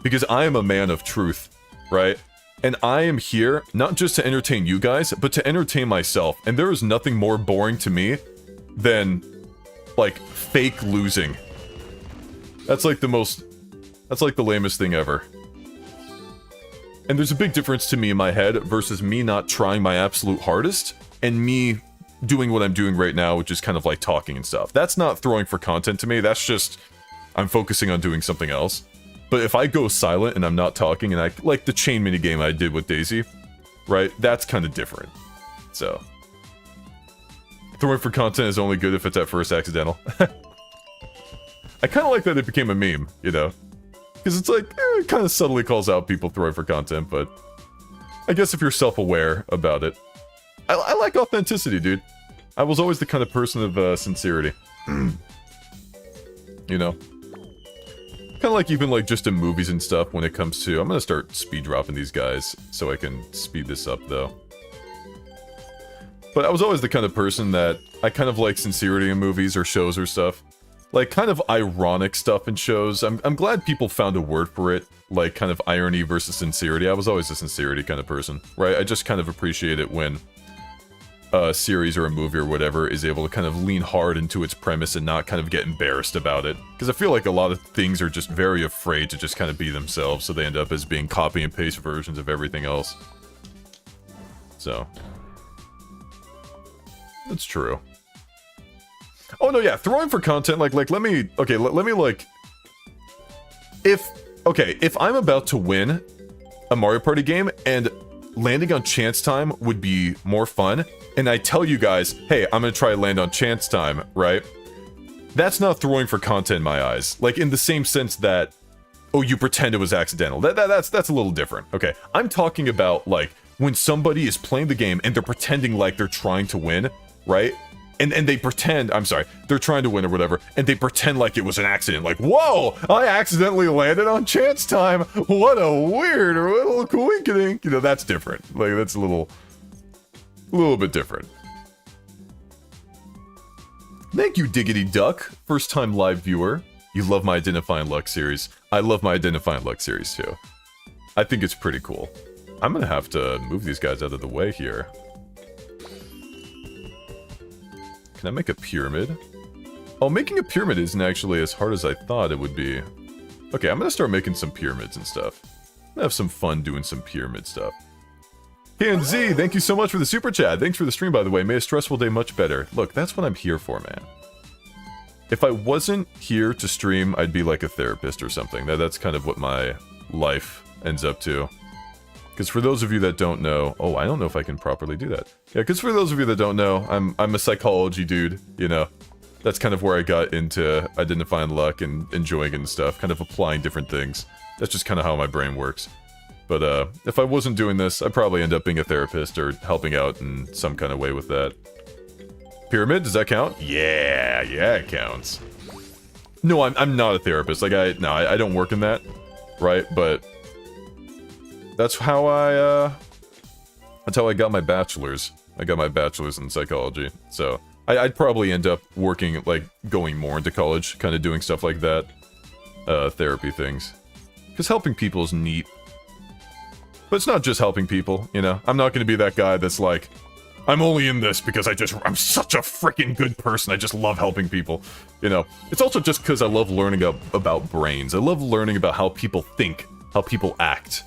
Because I am a man of truth, right? And I am here not just to entertain you guys, but to entertain myself. And there is nothing more boring to me than, like, fake losing. That's like the lamest thing ever. And there's a big difference to me in my head versus me not trying my absolute hardest and me doing what I'm doing right now, which is kind of like talking and stuff. That's not throwing for content to me. That's just I'm focusing on doing something else. But if I go silent and I'm not talking and I like the chain minigame I did with Daisy, right? That's kind of different. So throwing for content is only good if it's at first accidental. I kind of like that it became a meme, you know? Because it's like, it kind of subtly calls out people throwing for content, but I guess if you're self-aware about it. I like authenticity, dude. I was always the kind of person of sincerity. You know? Kind of like even like just in movies and stuff when it comes to... I'm gonna start speed dropping these guys so I can speed this up, though. But I was always the kind of person that I kind of like sincerity in movies or shows or stuff. Like, kind of ironic stuff in shows. I'm glad people found a word for it. Like, kind of irony versus sincerity. I was always a sincerity kind of person, right? I just kind of appreciate it when a series or a movie or whatever is able to kind of lean hard into its premise and not kind of get embarrassed about it. Because I feel like a lot of things are just very afraid to just kind of be themselves, so they end up as being copy and paste versions of everything else. So. That's true. Oh no, yeah, throwing for content, like let me, okay, let me like, if I'm about to win a Mario Party game and landing on chance time would be more fun, and I tell you guys, hey, I'm gonna try to land on chance time, right? That's not throwing for content in my eyes. Like, in the same sense that, oh, you pretend it was accidental. That's a little different, okay? I'm talking about, like, when somebody is playing the game and they're pretending like they're trying to win, right? And they pretend, I'm sorry, they're trying to win or whatever, and they pretend like it was an accident. Like, whoa, I accidentally landed on chance time. What a weird little coincidence. You know, that's different. Like, that's a little bit different. Thank you, Diggity Duck. First time live viewer. You love my Identifying Luck series. I love my Identifying Luck series too. I think it's pretty cool. I'm gonna have to move these guys out of the way here. Can I make a pyramid? Oh, making a pyramid isn't actually as hard as I thought it would be. Okay, I'm gonna start making some pyramids and stuff. I'm gonna have some fun doing some pyramid stuff. KNZ, thank you so much for the super chat. Thanks for the stream, by the way. Made a stressful day much better. Look, that's what I'm here for, man. If I wasn't here to stream, I'd be like a therapist or something. That's kind of what my life ends up to. Because for those of you that don't know... Oh, I don't know if I can properly do that. Yeah, because for those of you that don't know, I'm a psychology dude, you know. That's kind of where I got into identifying luck and enjoying it and stuff, kind of applying different things. That's just kind of how my brain works. But if I wasn't doing this, I'd probably end up being a therapist or helping out in some kind of way with that. Pyramid, does that count? Yeah, it counts. No, I'm not a therapist. Like, I don't work in that, right? But that's how I got my bachelor's. I got my bachelor's in psychology, so I'd probably end up working, like, going more into college, kind of doing stuff like that. Therapy things. Because helping people is neat. But it's not just helping people, you know? I'm not gonna be that guy that's like, I'm only in this because I'm such a freaking good person, I just love helping people. You know? It's also just because I love learning about brains. I love learning about how people think, how people act.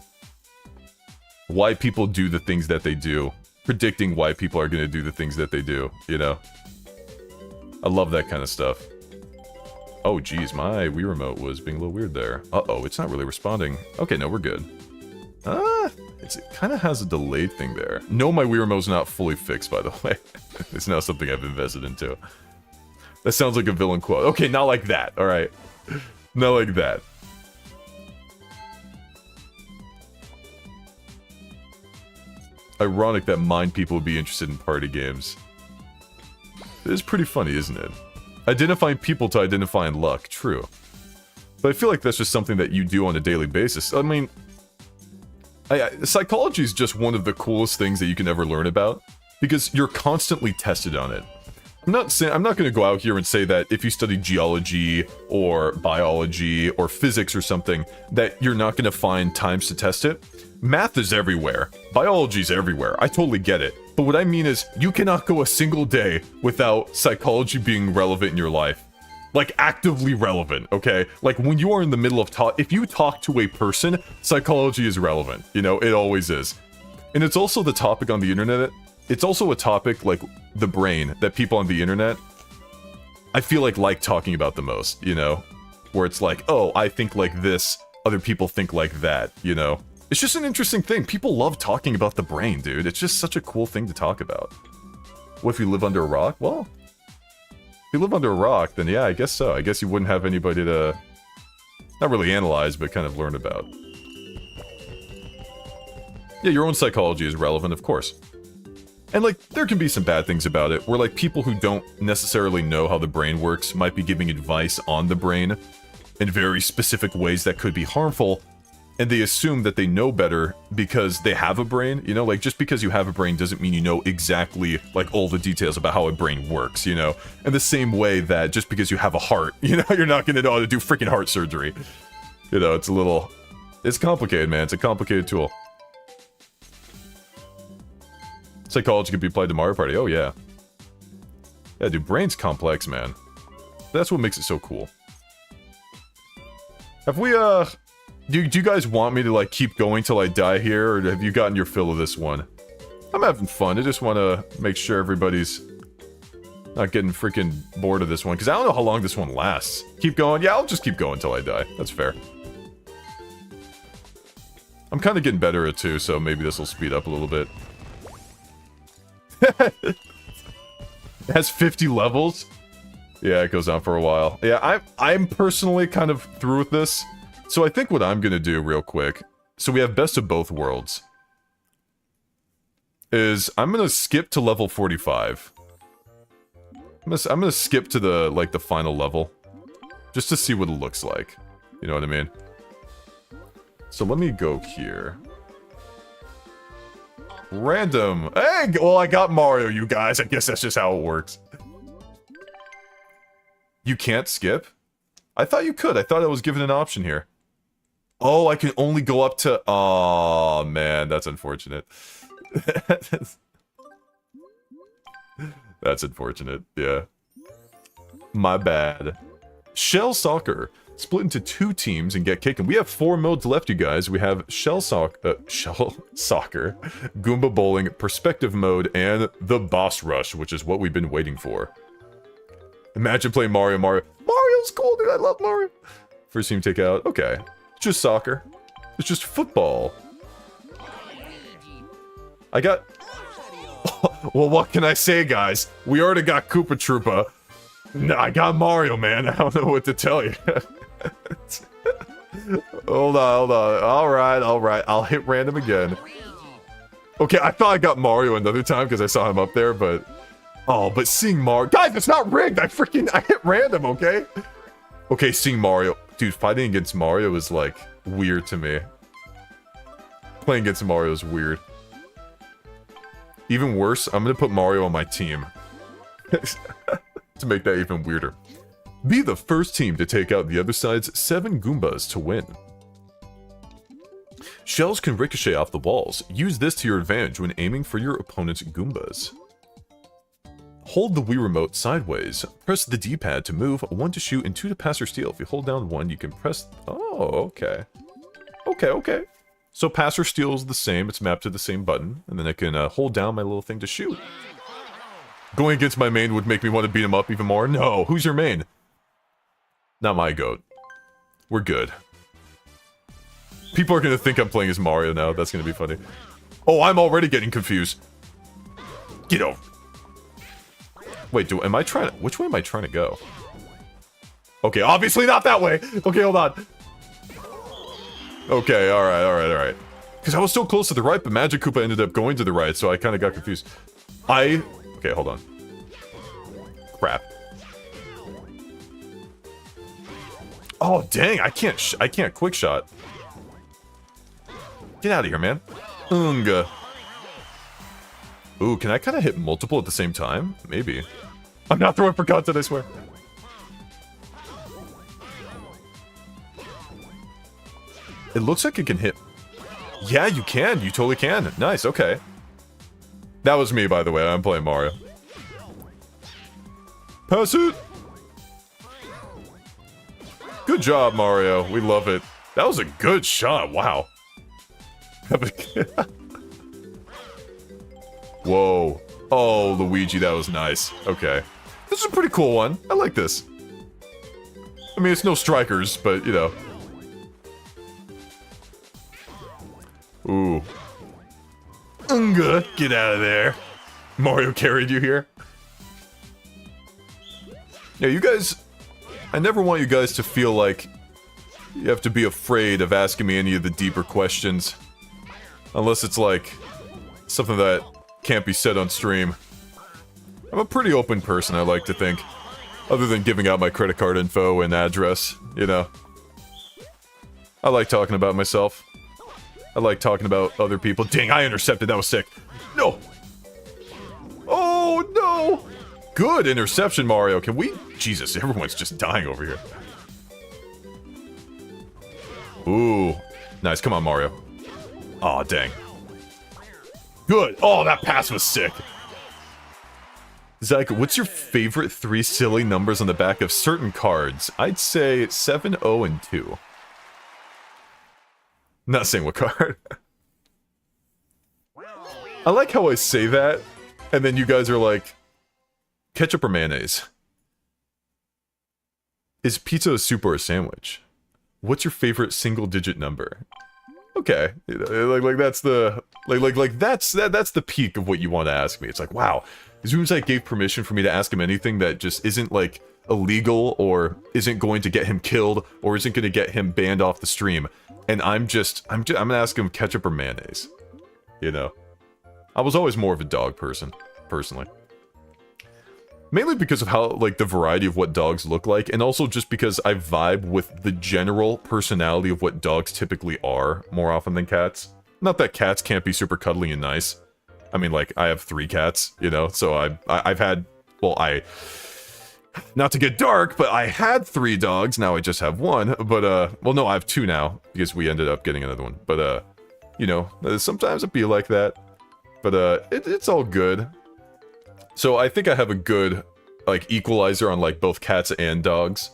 Why people do the things that they do. Predicting why people are gonna do the things that they do, you know? I love that kind of stuff. Oh geez, my Wii Remote was being a little weird there. Uh-oh, it's not really responding. Okay, no, we're good. It kind of has a delayed thing there. No, my Wii Remote's not fully fixed, by the way. It's now something I've invested into. That sounds like a villain quote. Okay, not like that, alright. Not like that. Ironic that mind people would be interested in party games. It is pretty funny, isn't it? Identifying people to identifying luck, true. But I feel like that's just something that you do on a daily basis. I mean, psychology is just one of the coolest things that you can ever learn about, because you're constantly tested on it. I'm not going to go out here and say that if you study geology or biology or physics or something, that you're not going to find times to test it. Math is everywhere. Biology is everywhere. I totally get it. But what I mean is, you cannot go a single day without psychology being relevant in your life. Like, actively relevant, okay? Like, when you are in the middle of if you talk to a person, psychology is relevant. You know, it always is. And it's also the topic on the internet. It's also a topic, like, the brain, that people on the internet, I feel like talking about the most, you know? Where it's like, oh, I think like this, other people think like that, you know? It's just an interesting thing. People love talking about the brain, dude. It's just such a cool thing to talk about. What if you live under a rock? Well, if you live under a rock, then yeah, I guess so. I guess you wouldn't have anybody to, not really analyze, but kind of learn about. Yeah, your own psychology is relevant, of course. And, like, there can be some bad things about it, where, like, people who don't necessarily know how the brain works might be giving advice on the brain in very specific ways that could be harmful, and they assume that they know better because they have a brain, you know? Like, just because you have a brain doesn't mean you know exactly, like, all the details about how a brain works, you know? In the same way that just because you have a heart, you know, you're not gonna know how to do freaking heart surgery. You know, it's a little... It's complicated, man. It's a complicated tool. Psychology can be applied to Mario Party. Oh, yeah. Yeah, dude, brain's complex, man. That's what makes it so cool. Have we, Do you guys want me to, like, keep going till I die here, or have you gotten your fill of this one? I'm having fun. I just want to make sure everybody's not getting freaking bored of this one, because I don't know how long this one lasts. Keep going? Yeah, I'll just keep going till I die. That's fair. I'm kind of getting better at it, too, so maybe this will speed up a little bit. It has 50 levels? Yeah, it goes on for a while. Yeah, I'm personally kind of through with this. So I think what I'm gonna do real quick, so we have best of both worlds, is I'm gonna skip to level 45. I'm gonna skip to the, like, the final level, just to see what it looks like. You know what I mean? So let me go here. Random. Hey, well, I got Mario, you guys. I guess that's just how it works. You can't skip? I thought you could. I thought I was given an option here. Oh, I can only go up to... Oh, man, that's unfortunate. That's unfortunate, yeah. My bad. Shell Soccer. Split into 2 teams and get kicking. We have 4 modes left, you guys. We have Shell Soccer, Goomba Bowling, Perspective Mode, and the Boss Rush, which is what we've been waiting for. Imagine playing Mario. Mario's cool, dude. I love Mario. First team take out. Okay. It's just soccer. It's just football. I got... Well, what can I say, guys? We already got Koopa Troopa. No, I got Mario, man. I don't know what to tell you. Hold on. Alright. I'll hit random again. Okay, I thought I got Mario another time because I saw him up there, but... Oh, but seeing Mario... Guys, it's not rigged! I hit random, okay? Okay, seeing Mario... Dude, fighting against Mario is, like, weird to me. Playing against Mario is weird. Even worse, I'm gonna put Mario on my team. To make that even weirder. Be the first team to take out the other side's 7 Goombas to win. Shells can ricochet off the walls. Use this to your advantage when aiming for your opponent's Goombas. Hold the Wii Remote sideways. Press the D-pad to move, 1 to shoot, and 2 to pass or steal. If you hold down 1, you can press... Oh, okay. Okay. So pass or steal is the same. It's mapped to the same button. And then I can hold down my little thing to shoot. Going against my main would make me want to beat him up even more. No, who's your main? Not my goat. We're good. People are gonna think I'm playing as Mario now. That's gonna be funny. Oh, I'm already getting confused. Get over. Wait, am I trying to... Which way am I trying to go? Okay, obviously not that way! Okay, hold on. Okay, alright. Because I was so close to the right, but Magic Koopa ended up going to the right, so I kind of got confused. Okay, hold on. Crap. Oh, dang, I can't quick shot. Get out of here, man. Unga. Ooh, can I kind of hit multiple at the same time? Maybe. I'm not throwing for content, I swear. It looks like it can hit... Yeah, you can. You totally can. Nice, okay. That was me, by the way. I'm playing Mario. Pass it! Good job, Mario. We love it. That was a good shot. Wow. Whoa. Oh, Luigi, that was nice. Okay. This is a pretty cool one. I like this. I mean, it's no strikers, but, you know. Ooh. Unga, get out of there. Mario carried you here. Yeah, you guys... I never want you guys to feel like you have to be afraid of asking me any of the deeper questions. Unless it's like something that can't be said on stream. I'm a pretty open person, I like to think. Other than giving out my credit card info and address, you know. I like talking about myself. I like talking about other people. Dang, I intercepted, that was sick. No! Oh, no! Good interception, Mario. Can we... Jesus, everyone's just dying over here. Ooh. Nice, come on, Mario. Aw, dang. Good. Oh, that pass was sick. Zyke, what's your favorite 3 silly numbers on the back of certain cards? I'd say 7, 0, and 2. Not saying what card. I like how I say that, and then you guys are like, ketchup or mayonnaise? Is pizza a soup or a sandwich? What's your favorite single-digit number? Okay, you know, like that's the that's the peak of what you want to ask me. It's like, wow, ZoomZike gave permission for me to ask him anything that just isn't like illegal or isn't going to get him killed or isn't going to get him banned off the stream, and I'm gonna ask him ketchup or mayonnaise. You know, I was always more of a dog person, personally. Mainly because of how, like, the variety of what dogs look like, and also just because I vibe with the general personality of what dogs typically are, more often than cats. Not that cats can't be super cuddly and nice. I mean, like, I have 3 cats, you know, so I've had, well, not to get dark, but I had 3 dogs, now I just have 1, but, well, no, I have 2 now, because we ended up getting another one, but, you know, sometimes it be like that, but, it's all good. So I think I have a good, like, equalizer on, like, both cats and dogs.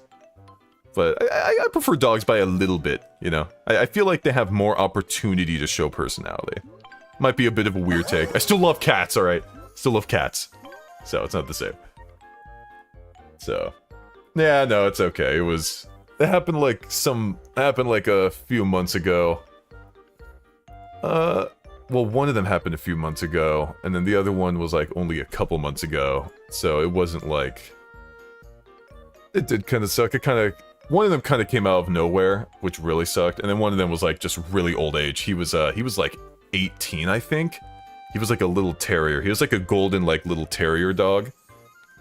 But I prefer dogs by a little bit, you know? I feel like they have more opportunity to show personality. Might be a bit of a weird take. I still love cats, alright? Still love cats. So, it's not the same. So. Yeah, no, it's okay. It happened like a few months ago. Well, one of them happened a few months ago, and then the other one was like only a couple months ago, so it wasn't like It did kind of suck. It kind of... One of them kind of came out of nowhere, which really sucked. And then one of them was like just really old age. He was like 18, I think. He was like a little terrier. He was like a golden like little terrier dog,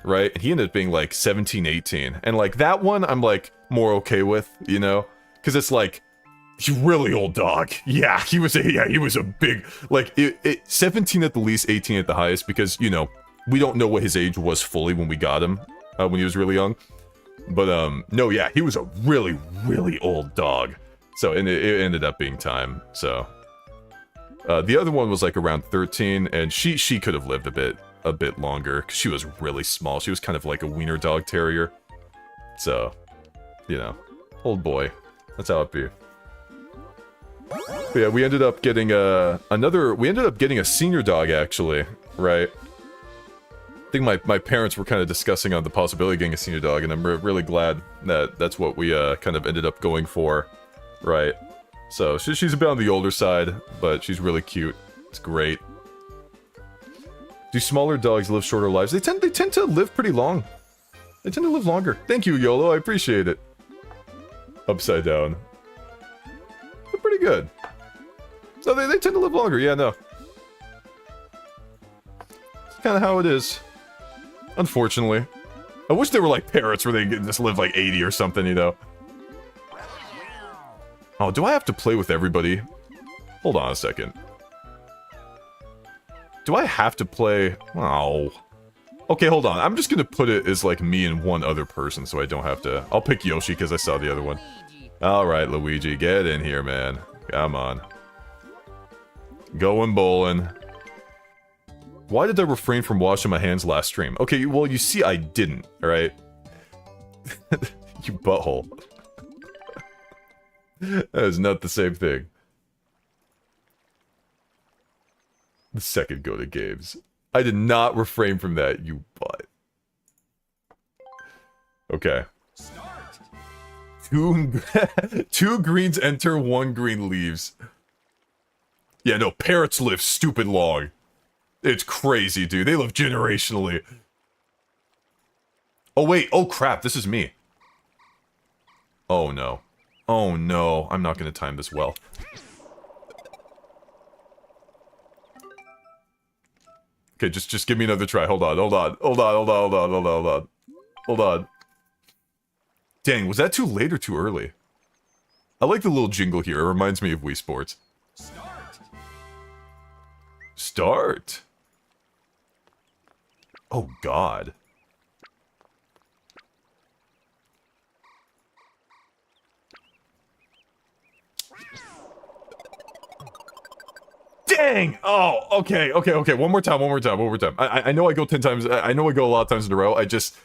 right? And he ended up being like 17, 18. And like that one, I'm like more okay with, you know, because it's like he's really old dog. Yeah, he was a big like 17 at the least, 18 at the highest, because you know we don't know what his age was fully when we got him when he was really young. But, no, yeah, he was a really, really old dog. So, and it ended up being time, so. The other one was, like, around 13, and she could have lived a bit longer, because she was really small. She was kind of like a wiener dog terrier. So, you know, old boy. That's how it be. But yeah, we ended up getting, we ended up getting a senior dog, actually, right? I think my parents were kind of discussing on the possibility of getting a senior dog, and I'm really glad that that's what we kind of ended up going for, right? So she's a bit on the older side, but she's really cute. It's great. Do smaller dogs live shorter lives? They tend to live pretty long. They tend to live longer. Thank you, YOLO. I appreciate it. Upside down. They're pretty good. No, they tend to live longer. Yeah, no. It's kind of how it is. Unfortunately. I wish they were like parrots where they could just live like 80 or something, you know. Oh, do I have to play with everybody? Hold on a second. Do I have to play? Oh. Okay, hold on. I'm just gonna put it as like me and one other person so I don't have to... I'll pick Yoshi because I saw the other one. Alright, Luigi, get in here, man. Come on. Going bowling. Why did I refrain from washing my hands last stream? Okay, well, you see I didn't, alright? You butthole. That is not the same thing. The second go to games. I did not refrain from that, you butt. Okay. Two greens enter, one green leaves. Yeah, no, parrots live stupid long. It's crazy, dude. They live generationally. Oh, wait. Oh, crap. This is me. Oh, no. Oh, no. I'm not going to time this well. Okay, just give me another try. Hold on. Hold on. Dang, was that too late or too early? I like the little jingle here. It reminds me of Wii Sports. Start? Oh, God. Dang! Oh, okay. One more time. I know I go 10 times. I know I go a lot of times in a row. Just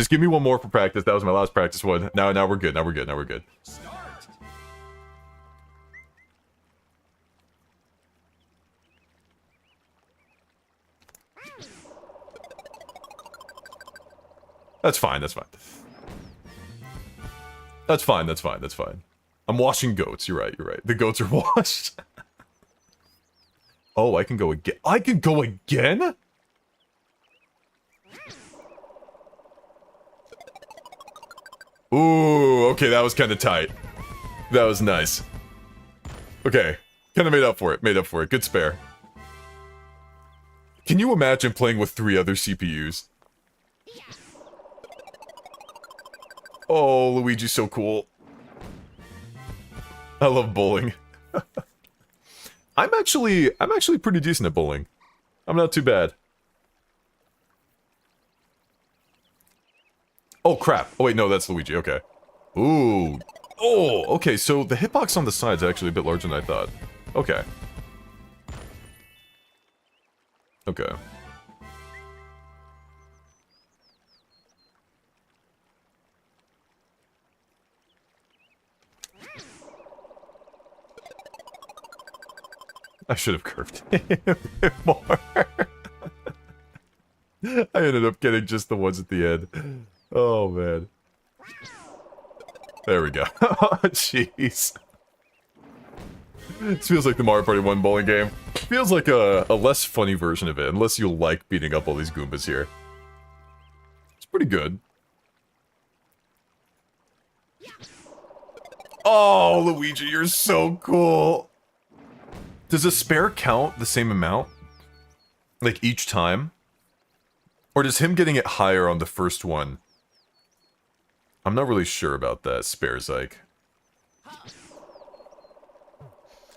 give me one more for practice. That was my last practice one. Now we're good. Now we're good. That's fine. That's fine. I'm washing goats. You're right. The goats are washed. Oh, I can go again. I can go again? Ooh, okay, that was kind of tight. That was nice. Okay, kind of made up for it. Good spare. Can you imagine playing with 3 other CPUs? Oh, Luigi's so cool. I love bowling. I'm actually pretty decent at bowling. I'm not too bad. Oh, crap. Oh, wait, no, that's Luigi. Okay. Ooh. Oh, okay, so the hitbox on the side's actually a bit larger than I thought. Okay. Okay. I should have curved it a bit more. I ended up getting just the ones at the end. Oh, man. There we go. Oh, jeez. This feels like the Mario Party 1 bowling game. Feels like a less funny version of it, unless you like beating up all these Goombas here. It's pretty good. Oh, Luigi, you're so cool. Does a spare count the same amount? Like each time? Or does him getting it higher on the first one? I'm not really sure about that, spare Zyke.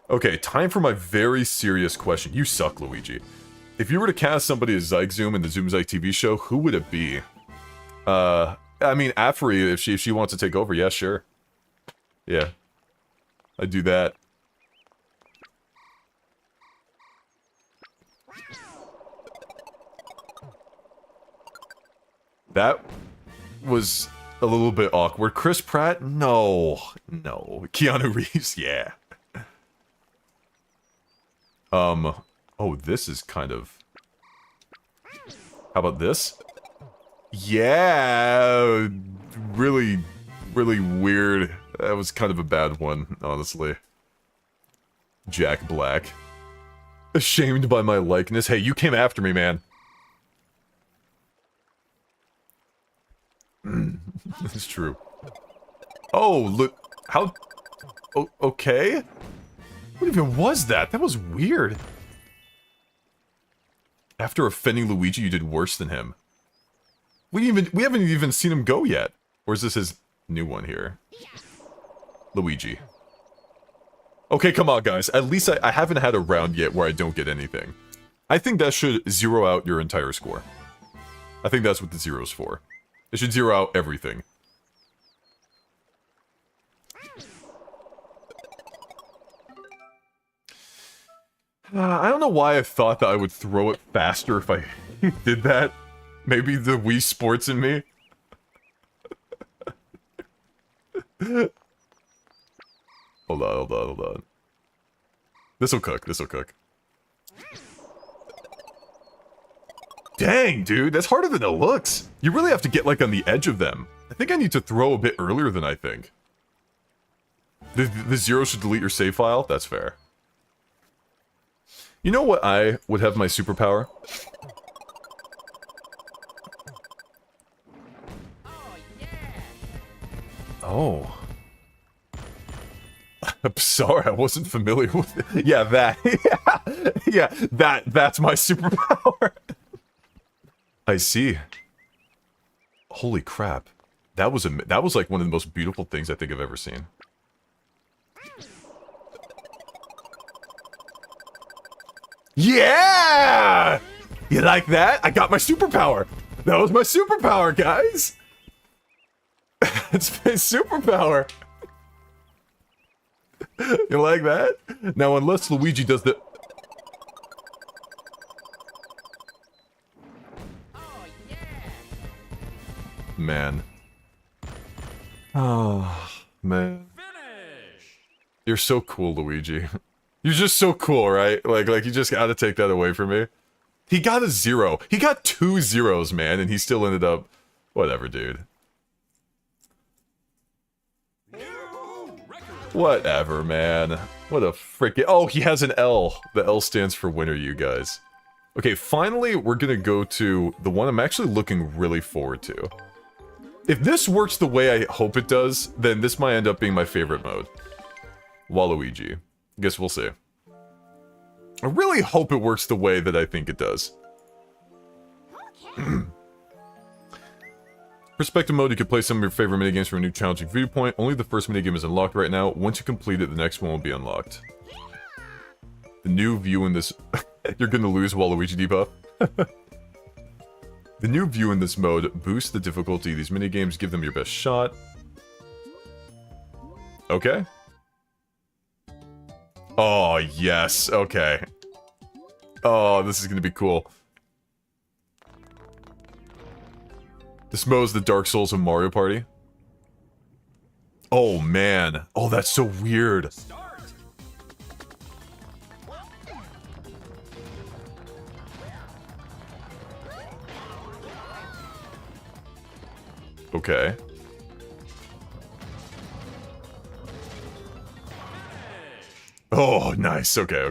Okay, time for my very serious question. You suck, Luigi. If you were to cast somebody as Zyke Zoom in the ZoomZike TV show, who would it be? I mean, Afri, if she wants to take over, yeah, sure. Yeah. I'd do that. That was a little bit awkward. Chris Pratt? No. No. Keanu Reeves? Yeah. Oh, this is kind of... How about this? Yeah! Really, really weird. That was kind of a bad one, honestly. Jack Black. Ashamed by my likeness. Hey, you came after me, man. That's true. Oh, look. How... Oh, okay? What even was that? That was weird. After offending Luigi, you did worse than him. We haven't even seen him go yet. Or is this his new one here? Luigi. Okay, come on, guys. At least I haven't had a round yet where I don't get anything. I think that should zero out your entire score. I think that's what the zero's for. It should zero out everything. I don't know why I thought that I would throw it faster if I did that. Maybe the Wii Sports in me. Hold on. This'll cook. Dang, dude, that's harder than it looks. You really have to get, like, on the edge of them. I think I need to throw a bit earlier than I think. The zero should delete your save file? That's fair. You know what I would have my superpower? Oh. I'm sorry, I wasn't familiar with it. Yeah, that. yeah, that's my superpower. I see. Holy crap. That was like one of the most beautiful things I think I've ever seen. Yeah! You like that? I got my superpower. That was my superpower, guys. It's my superpower. You like that? Now, unless Luigi does the... Man. Oh, man. Finish. You're so cool, Luigi. You're just so cool, right? Like you just gotta take that away from me. He got a 0. He got 2 zeros, man, and he still ended up... Whatever, dude. Whatever, man. What a freaking... Oh, he has an L. The L stands for winner, you guys. Okay, finally, we're gonna go to the one I'm actually looking really forward to. If this works the way I hope it does, then this might end up being my favorite mode. Waluigi. Guess we'll see. I really hope it works the way that I think it does. Perspective mode, you can play some of your favorite minigames from a new challenging viewpoint. Only the first minigame is unlocked right now. Once you complete it, the next one will be unlocked. The new view in this... You're gonna lose Waluigi debuff? The new view in this mode boosts the difficulty of these minigames. Give them your best shot. Okay. Oh, yes. Okay. Oh, this is gonna be cool. This mode's the Dark Souls of Mario Party. Oh, man. Oh, that's so weird. Start. Okay. Oh, nice. Okay.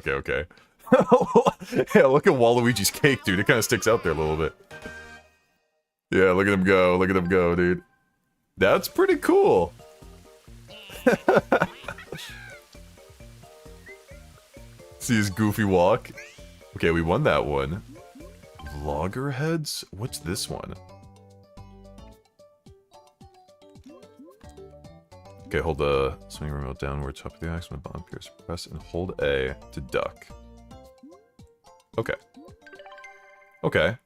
Yeah, look at Waluigi's cake, dude. It kind of sticks out there a little bit. Yeah, look at him go. Look at him go, dude. That's pretty cool. See his goofy walk. Okay, we won that one. Loggerheads? What's this one? Okay, hold the swing remote downward, top of the axe when the bomb appears. Press and hold A to duck. Okay. Okay.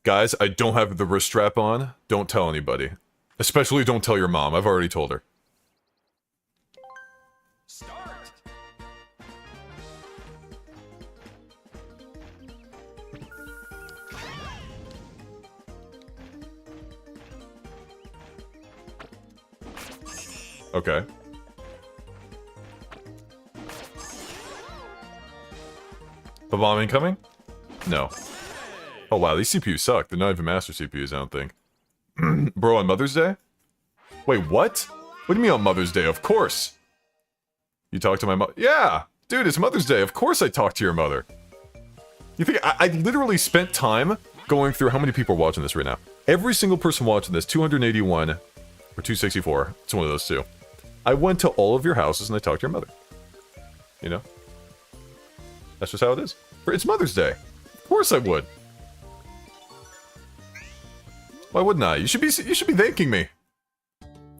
Guys, I don't have the wrist strap on. Don't tell anybody. Especially don't tell your mom. I've already told her. Start. Okay. The bomb incoming? No. Oh wow, these CPUs suck. They're not even master CPUs, I don't think. Bro, on Mother's Day? Wait, what? What do you mean on Mother's Day? Of course! You talk to my mother? Yeah! Dude, it's Mother's Day. Of course I talk to your mother. You think I literally spent time going through how many people are watching this right now? Every single person watching this, 281 or 264. It's one of those two. I went to all of your houses and I talked to your mother. You know? That's just how it is. It's Mother's Day. Of course I would. Why wouldn't I? You should be thanking me.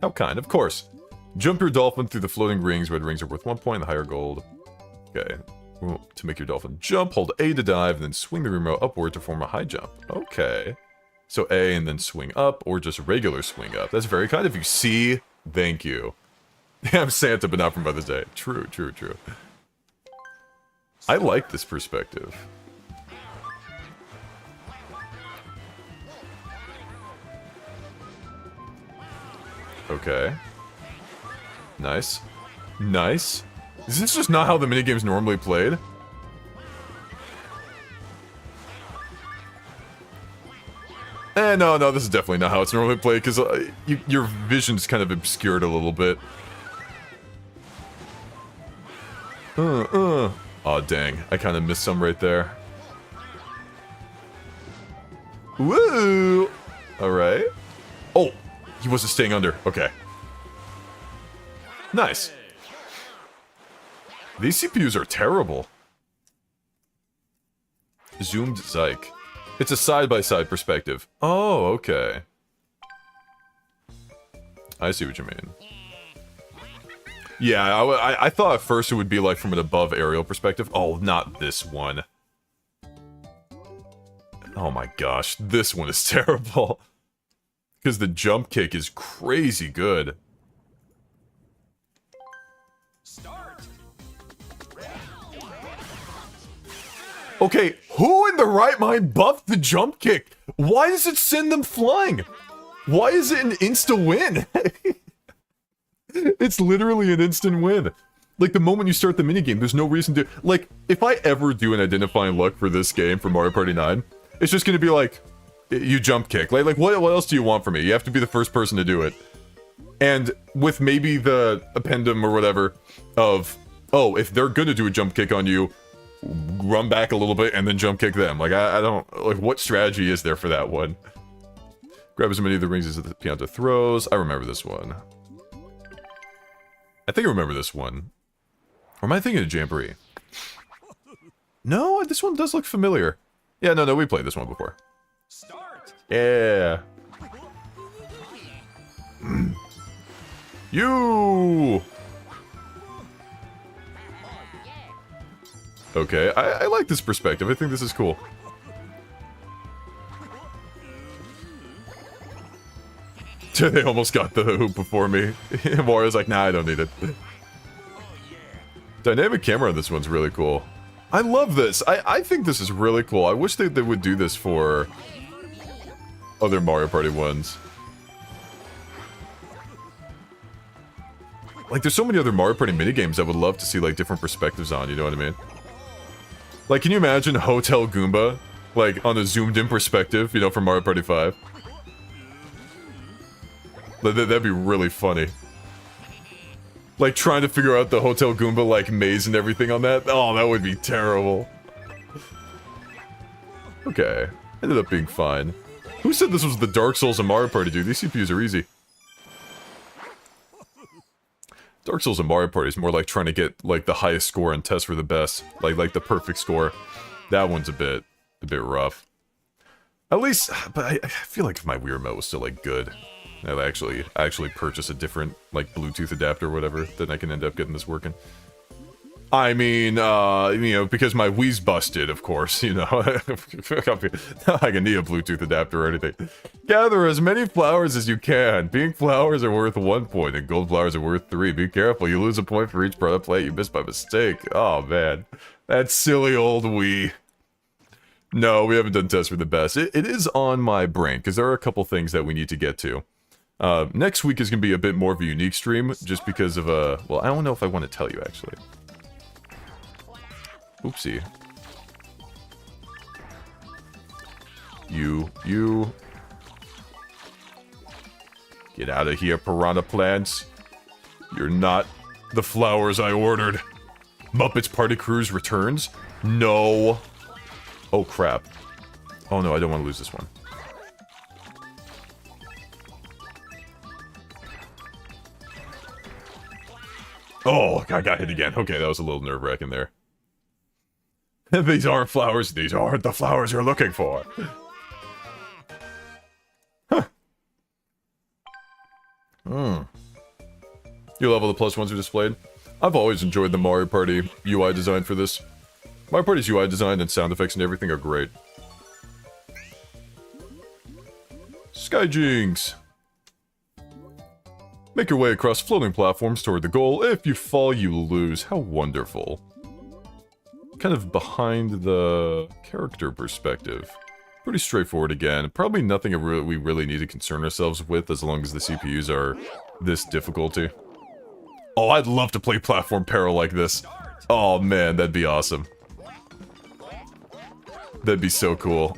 How kind, of course. Jump your dolphin through the floating rings. Red rings are worth 1 point, the higher gold. Okay. To make your dolphin jump, hold A to dive, and then swing the remote upward to form a high jump. Okay. So A and then swing up, or just regular swing up. That's very kind of you. See? Thank you. I'm Santa, but not for Mother's Day. True, true, true. I like this perspective. Okay. Nice. Nice. Is this just not how the minigame's normally played? No, this is definitely not how it's normally played, because your vision's kind of obscured a little bit. Aw, dang. I kind of missed some right there. Woo! Alright. Oh! He wasn't staying under. Okay. Nice. These CPUs are terrible. ZoomZike. It's a side-by-side perspective. Oh, okay. I see what you mean. Yeah, I thought at first it would be like from an above aerial perspective. Oh, not this one. Oh my gosh, this one is terrible. Because the jump kick is crazy good. Start. Okay, who in the right mind buffed the jump kick? Why does it send them flying? Why is it an insta-win? It's literally an instant win. Like, the moment you start the minigame, there's no reason to... Like, if I ever do an identifying look for this game, for Mario Party 9, it's just gonna be like, you jump kick. Like what else do you want from me? You have to be the first person to do it. And with maybe the appendum or whatever of, oh, if they're gonna do a jump kick on you, run back a little bit and then jump kick them. Like, I don't... Like, what strategy is there for that one? Grab as many of the rings as the Pianta throws. I remember this one. I think I remember this one. Or am I thinking of Jamboree? No, this one does look familiar. Yeah, no, we played this one before. Start. Yeah. You! Okay, I like this perspective. I think this is cool. They almost got the hoop before me. Mario's like, nah, I don't need it. Dynamic camera on this one's really cool. I love this. I think this is really cool. I wish they would do this for other Mario Party ones. Like, there's so many other Mario Party minigames I would love to see, like, different perspectives on, you know what I mean? Like, can you imagine Hotel Goomba, like, on a zoomed-in perspective, you know, from Mario Party 5? That'd be really funny. Like, trying to figure out the Hotel Goomba, like, maze and everything on that. Oh, that would be terrible. Okay. Ended up being fine. Who said this was the Dark Souls of Mario Party, dude? These CPUs are easy. Dark Souls and Mario Party is more like trying to get like the highest score and test for the best, like the perfect score. That one's a bit rough. At least, but I feel like if my Wii Remote was still like good, I'd actually purchase a different like Bluetooth adapter or whatever, then I can end up getting this working. I mean, you know, because my Wii's busted, of course, you know. I can need a Bluetooth adapter or anything. Gather as many flowers as you can. Pink flowers are worth 1 point, and gold flowers are worth 3. Be careful, you lose a point for each product plate you missed by mistake. Oh, man. That silly old Wii. No, we haven't done tests for the best. It is on my brain, because there are a couple things that we need to get to. Next week is going to be a bit more of a unique stream, just because of, well, I don't know if I want to tell you, actually. Oopsie. You. Get out of here, piranha plants. You're not the flowers I ordered. Muppets Party Cruise returns? No. Oh, crap. Oh, no, I don't want to lose this one. Oh, I got hit again. Okay, that was a little nerve-wracking there. These aren't flowers. These aren't the flowers you're looking for. Huh. You level the plus ones are displayed? I've always enjoyed the Mario Party UI design for this. Mario Party's UI design and sound effects and everything are great. Skyjinx! Make your way across floating platforms toward the goal. If you fall, you lose. How wonderful. Kind of behind the character perspective. Pretty straightforward again. Probably nothing we really need to concern ourselves with as long as the CPUs are this difficulty. Oh, I'd love to play Platform Peril like this. Oh man, that'd be awesome. That'd be so cool.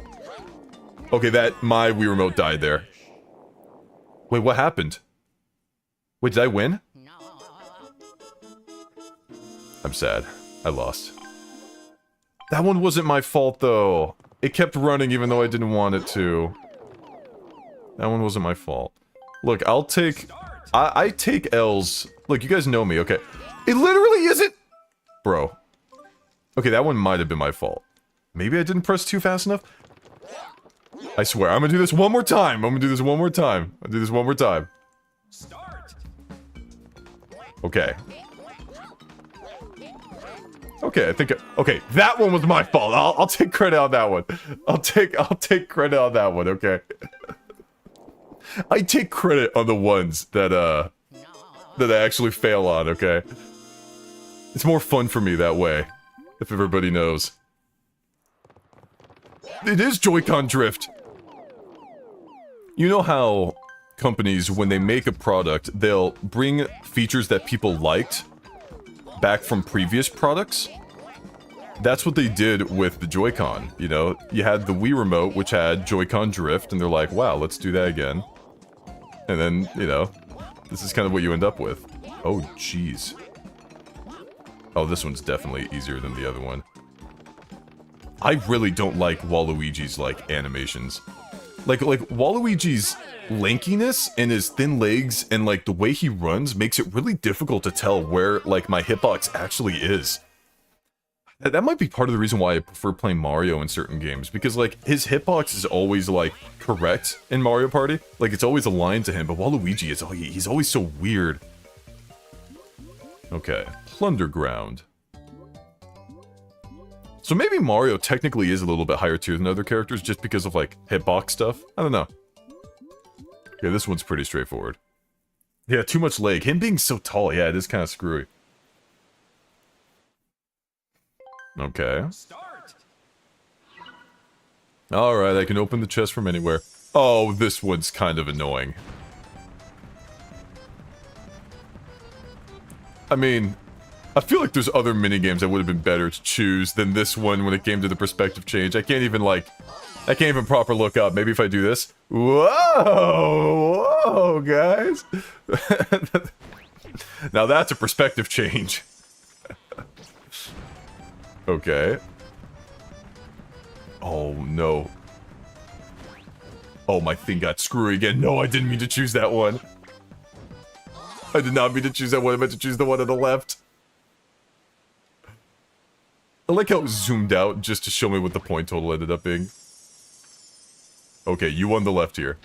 Okay, my Wii Remote died there. Wait, what happened? Wait, did I win? I'm sad. I lost. That one wasn't my fault, though. It kept running even though I didn't want it to. That one wasn't my fault. Look, I'll take... I take L's. Look, you guys know me, okay? It literally isn't... Bro. Okay, that one might have been my fault. Maybe I didn't press 2 fast enough? I swear, I'm gonna do this one more time. I'm gonna do this one more time. I'll do this one more time. Okay. Okay, I think... Okay, that one was my fault. I'll take credit on that one. I'll take credit on that one, okay? I take credit on the ones that I actually fail on, okay? It's more fun for me that way, if everybody knows. It is Joy-Con drift! You know how companies, when they make a product, they'll bring features that people liked back from previous products? That's what they did with the Joy-Con, you know? You had the Wii Remote, which had Joy-Con drift, and they're like, wow, let's do that again. And then, you know, this is kind of what you end up with. Oh, jeez. Oh, this one's definitely easier than the other one. I really don't like Waluigi's, like, animations. Like Waluigi's lankiness and his thin legs and, like, the way he runs makes it really difficult to tell where, like, my hitbox actually is. That might be part of the reason why I prefer playing Mario in certain games, because, like, his hitbox is always, like, correct in Mario Party. Like, it's always aligned to him, but Waluigi is, he's always so weird. Okay, Plunderground. So maybe Mario technically is a little bit higher tier than other characters just because of, like, hitbox stuff? I don't know. Yeah, this one's pretty straightforward. Yeah, too much leg. Him being so tall, yeah, it is kind of screwy. Okay. Alright, I can open the chest from anywhere. Oh, this one's kind of annoying. I mean, I feel like there's other minigames that would have been better to choose than this one when it came to the perspective change. I can't even, like... I can't even proper look up. Maybe if I do this. Whoa! Whoa, guys! Now that's a perspective change. Okay. Oh, no. Oh, my thing got screwy again. No, I didn't mean to choose that one. I did not mean to choose that one. I meant to choose the one on the left. I like how it zoomed out just to show me what the point total ended up being. Okay, you won the left here.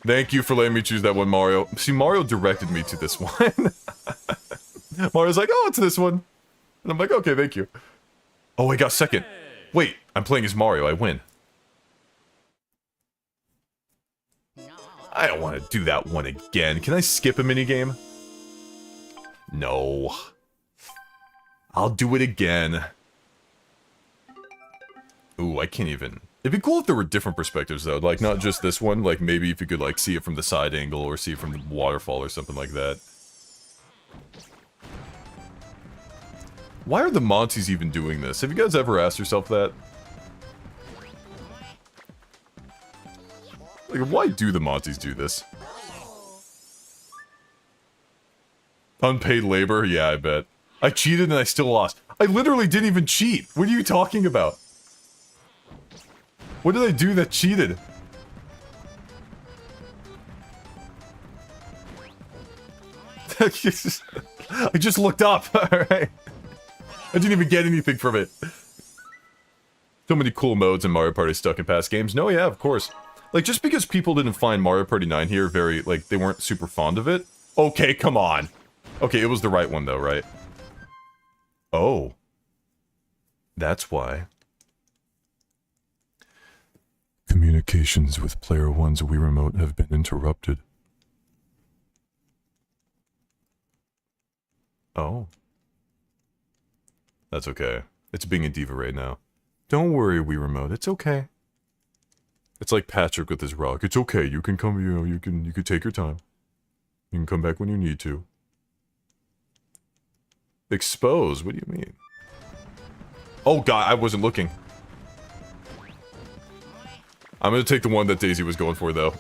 Thank you for letting me choose that one, Mario. See, Mario directed me to this one. Mario's like, oh, it's this one. And I'm like, okay, thank you. Oh, I got second. Wait, I'm playing as Mario. I win. I don't want to do that one again. Can I skip a minigame? No. I'll do it again. Ooh, I can't even... It'd be cool if there were different perspectives, though. Like, not just this one. Like, maybe if you could, like, see it from the side angle or see it from the waterfall or something like that. Why are the Monties even doing this? Have you guys ever asked yourself that? Like, why do the Monties do this? Unpaid labor? Yeah, I bet. I cheated and I still lost. I literally didn't even cheat. What are you talking about? What did I do that cheated? I just looked up, alright? I didn't even get anything from it. So many cool modes in Mario Party stuck in past games. No, yeah, of course. Like, just because people didn't find Mario Party 9 here very, like, they weren't super fond of it. Okay, come on. Okay, it was the right one, though, right? Oh. That's why. Communications with Player 1's Wii Remote have been interrupted. Oh. That's okay. It's being a diva right now. Don't worry, Wii Remote. It's okay. It's like Patrick with his rock. It's okay. You can come, you know, you can take your time. You can come back when you need to. Expose? What do you mean? Oh god, I wasn't looking. I'm gonna take the one that Daisy was going for, though.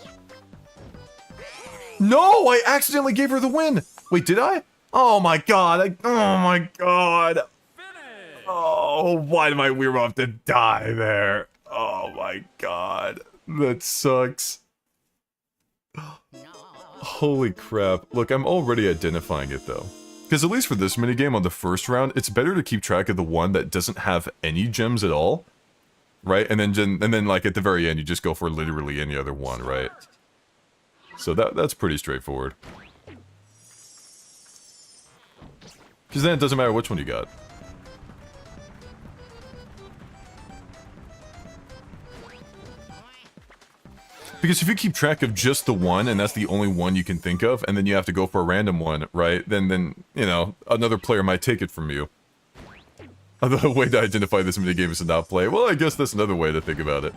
No! I accidentally gave her the win! Wait, did I? Oh my god, oh my god! Oh, why did my Wii Remote have to die there? Oh my god. That sucks. Holy crap. Look, I'm already identifying it, though. Because at least for this minigame on the first round, it's better to keep track of the one that doesn't have any gems at all. Right? And then like, at the very end, you just go for literally any other one, right? So that's pretty straightforward. Because then it doesn't matter which one you got. Because if you keep track of just the one, and that's the only one you can think of, and then you have to go for a random one, right? Then you know, another player might take it from you. Another way to identify this minigame is to not play. Well, I guess that's another way to think about it.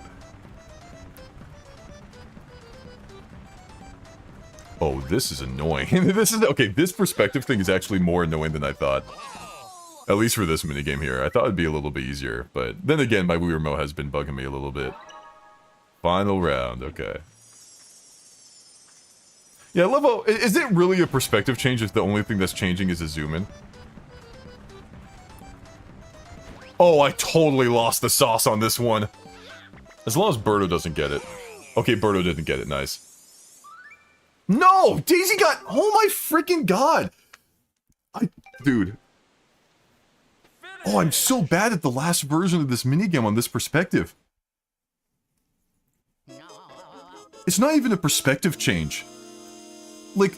Oh, this is annoying. This is... Okay, this perspective thing is actually more annoying than I thought. At least for this minigame here. I thought it'd be a little bit easier, but then again, my Wii Remote has been bugging me a little bit. Final round, okay. Yeah, I love how... Is it really a perspective change if the only thing that's changing is a zoom in? Oh, I totally lost the sauce on this one. As long as Birdo doesn't get it. Okay, Birdo didn't get it, nice. No! Daisy got... Oh my freaking god! Dude. Oh, I'm so bad at the last version of this minigame on this perspective. It's not even a perspective change. Like,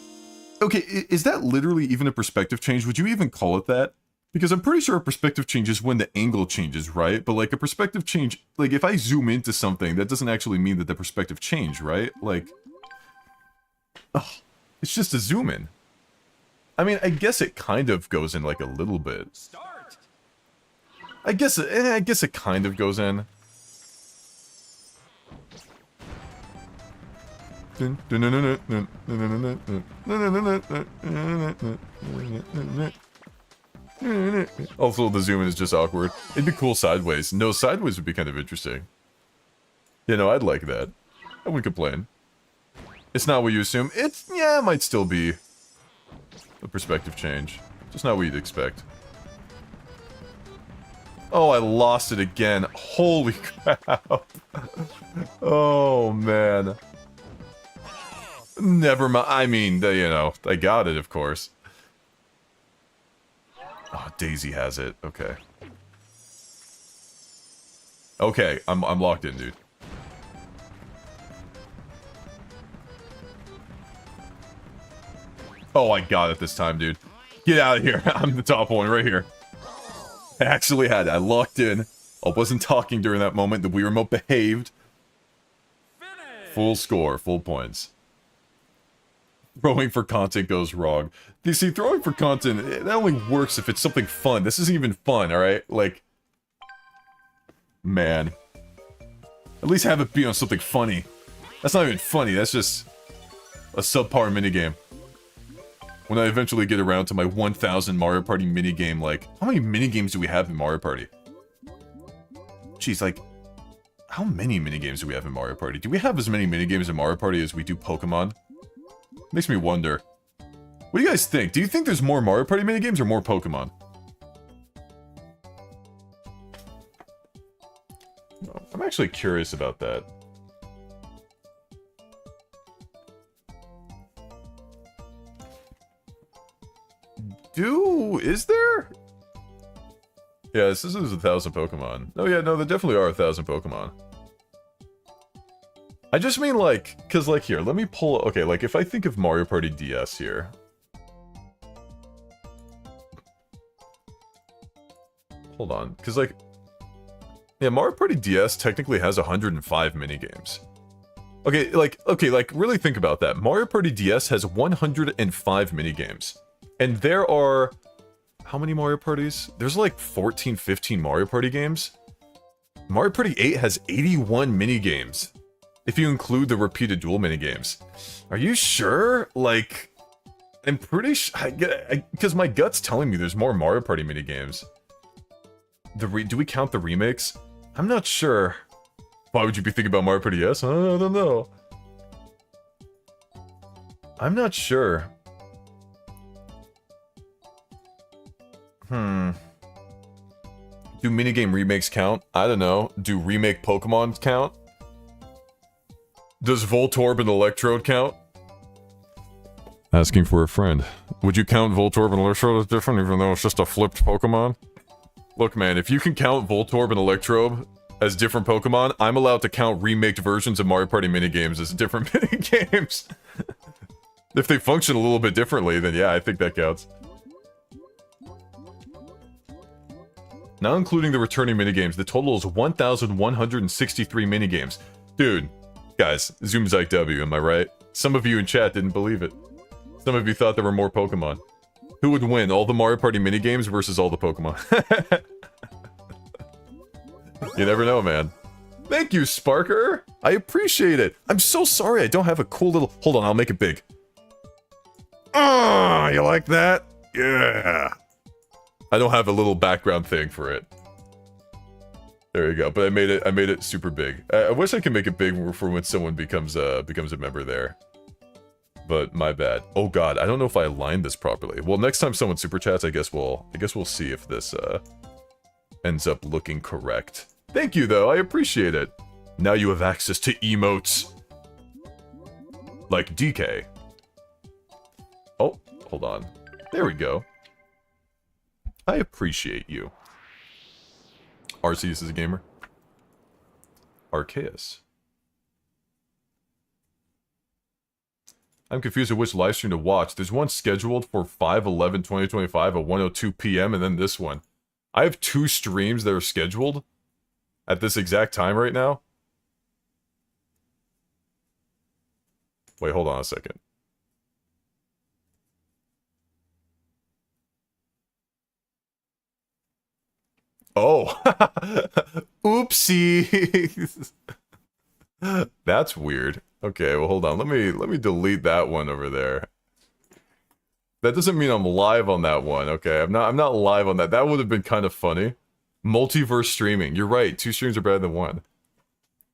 okay, is that literally even a perspective change? Would you even call it that? Because I'm pretty sure a perspective change is when the angle changes, right? But like a perspective change, like if I zoom into something, that doesn't actually mean that the perspective changed, right? Like, oh, it's just a zoom in. I mean, I guess it kind of goes in like a little bit. Start. I guess it kind of goes in. Also, the zoom in is just awkward. It'd be cool sideways. No, sideways would be kind of interesting. You know, I'd like that. I wouldn't complain. It's not what you assume. It's, yeah, it might still be a perspective change. Just not what you'd expect. Oh, I lost it again. Holy crap. Oh, man. Never mind. I mean, you know, I got it, of course. Oh, Daisy has it. Okay. Okay, I'm locked in, dude. Oh, I got it this time, dude. Get out of here. I'm the top one right here. I actually had it. I locked in. I wasn't talking during that moment. The Wii Remote behaved. Full score, full points. Throwing for content goes wrong. You see, throwing for content, that only works if it's something fun. This isn't even fun, alright? Like, man. At least have it be on something funny. That's not even funny, that's just a subpar minigame. When I eventually get around to my 1000 Mario Party minigame, like, how many minigames do we have in Mario Party? Jeez, like, how many minigames do we have in Mario Party? Do we have as many minigames in Mario Party as we do Pokemon? Makes me wonder. What do you guys think? Do you think there's more Mario Party minigames or more Pokemon? I'm actually curious about that. Is there? Yeah, this is 1000 Pokemon. Oh yeah, no, there definitely are 1000 Pokemon. I just mean like, cause like here, let me pull, okay, like if I think of Mario Party DS here. Hold on, cause like, yeah, Mario Party DS technically has 105 minigames. Okay, like really think about that. Mario Party DS has 105 minigames. And there are, how many Mario Parties? There's like 14, 15 Mario Party games. Mario Party 8 has 81 minigames. If you include the repeated duel minigames. Are you sure? Like, I'm pretty sure, because my gut's telling me there's more Mario Party minigames. Do we count the remakes? I'm not sure. Why would you be thinking about Mario Party DS? I don't know. I'm not sure. Do minigame remakes count? I don't know. Do remake Pokemon count? Does Voltorb and Electrode count? Asking for a friend. Would you count Voltorb and Electrode as different even though it's just a flipped Pokemon? Look man, if you can count Voltorb and Electrode as different Pokemon, I'm allowed to count remaked versions of Mario Party minigames as different minigames. If they function a little bit differently, then yeah, I think that counts. Now including the returning minigames, the total is 1,163 minigames. Dude, guys, ZoomZike W, am I right? Some of you in chat didn't believe it. Some of you thought there were more Pokemon. Who would win, all the Mario Party minigames versus all the Pokemon? You never know, man. Thank you, Sparker! I appreciate it! I'm so sorry I don't have a cool little... Hold on, I'll make it big. Ah, you like that? Yeah! I don't have a little background thing for it. There you go, but I made it super big. I wish I could make it big for when someone becomes a member there. But my bad. Oh god, I don't know if I aligned this properly. Well, next time someone super chats, I guess we'll see if this ends up looking correct. Thank you though, I appreciate it. Now you have access to emotes. Like DK. Oh, hold on. There we go. I appreciate you. Arceus is a gamer. Arceus. I'm confused at which livestream to watch. There's one scheduled for 5/11/2025 at 1:02 p.m. and then this one. I have 2 streams that are scheduled at this exact time right now. Wait, hold on a second. Oh, oopsie. That's weird. Okay, well hold on. Let me delete that one over there. That doesn't mean I'm live on that one. Okay, I'm not live on that. That would have been kind of funny. Multiverse streaming. You're right. 2 streams are better than 1.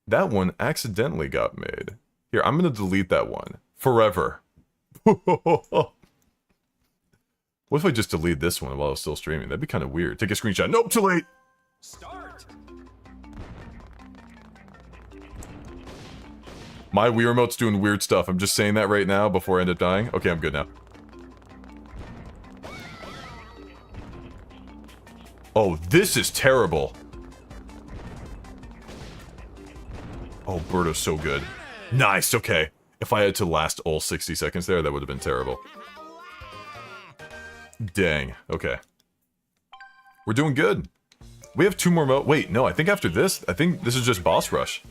That one accidentally got made. Here, I'm gonna delete that one forever. What if I just delete this one while I was still streaming? That'd be kind of weird. Take a screenshot. Nope, too late. Start. My Wii Remote's doing weird stuff. I'm just saying that right now before I end up dying. Okay, I'm good now. Oh, this is terrible. Oh, Birdo's so good. Nice, okay. If I had to last all 60 seconds there, that would have been terrible. Dang, okay. We're doing good. We have 2 more wait, no, I think after this, I think this is just boss rush.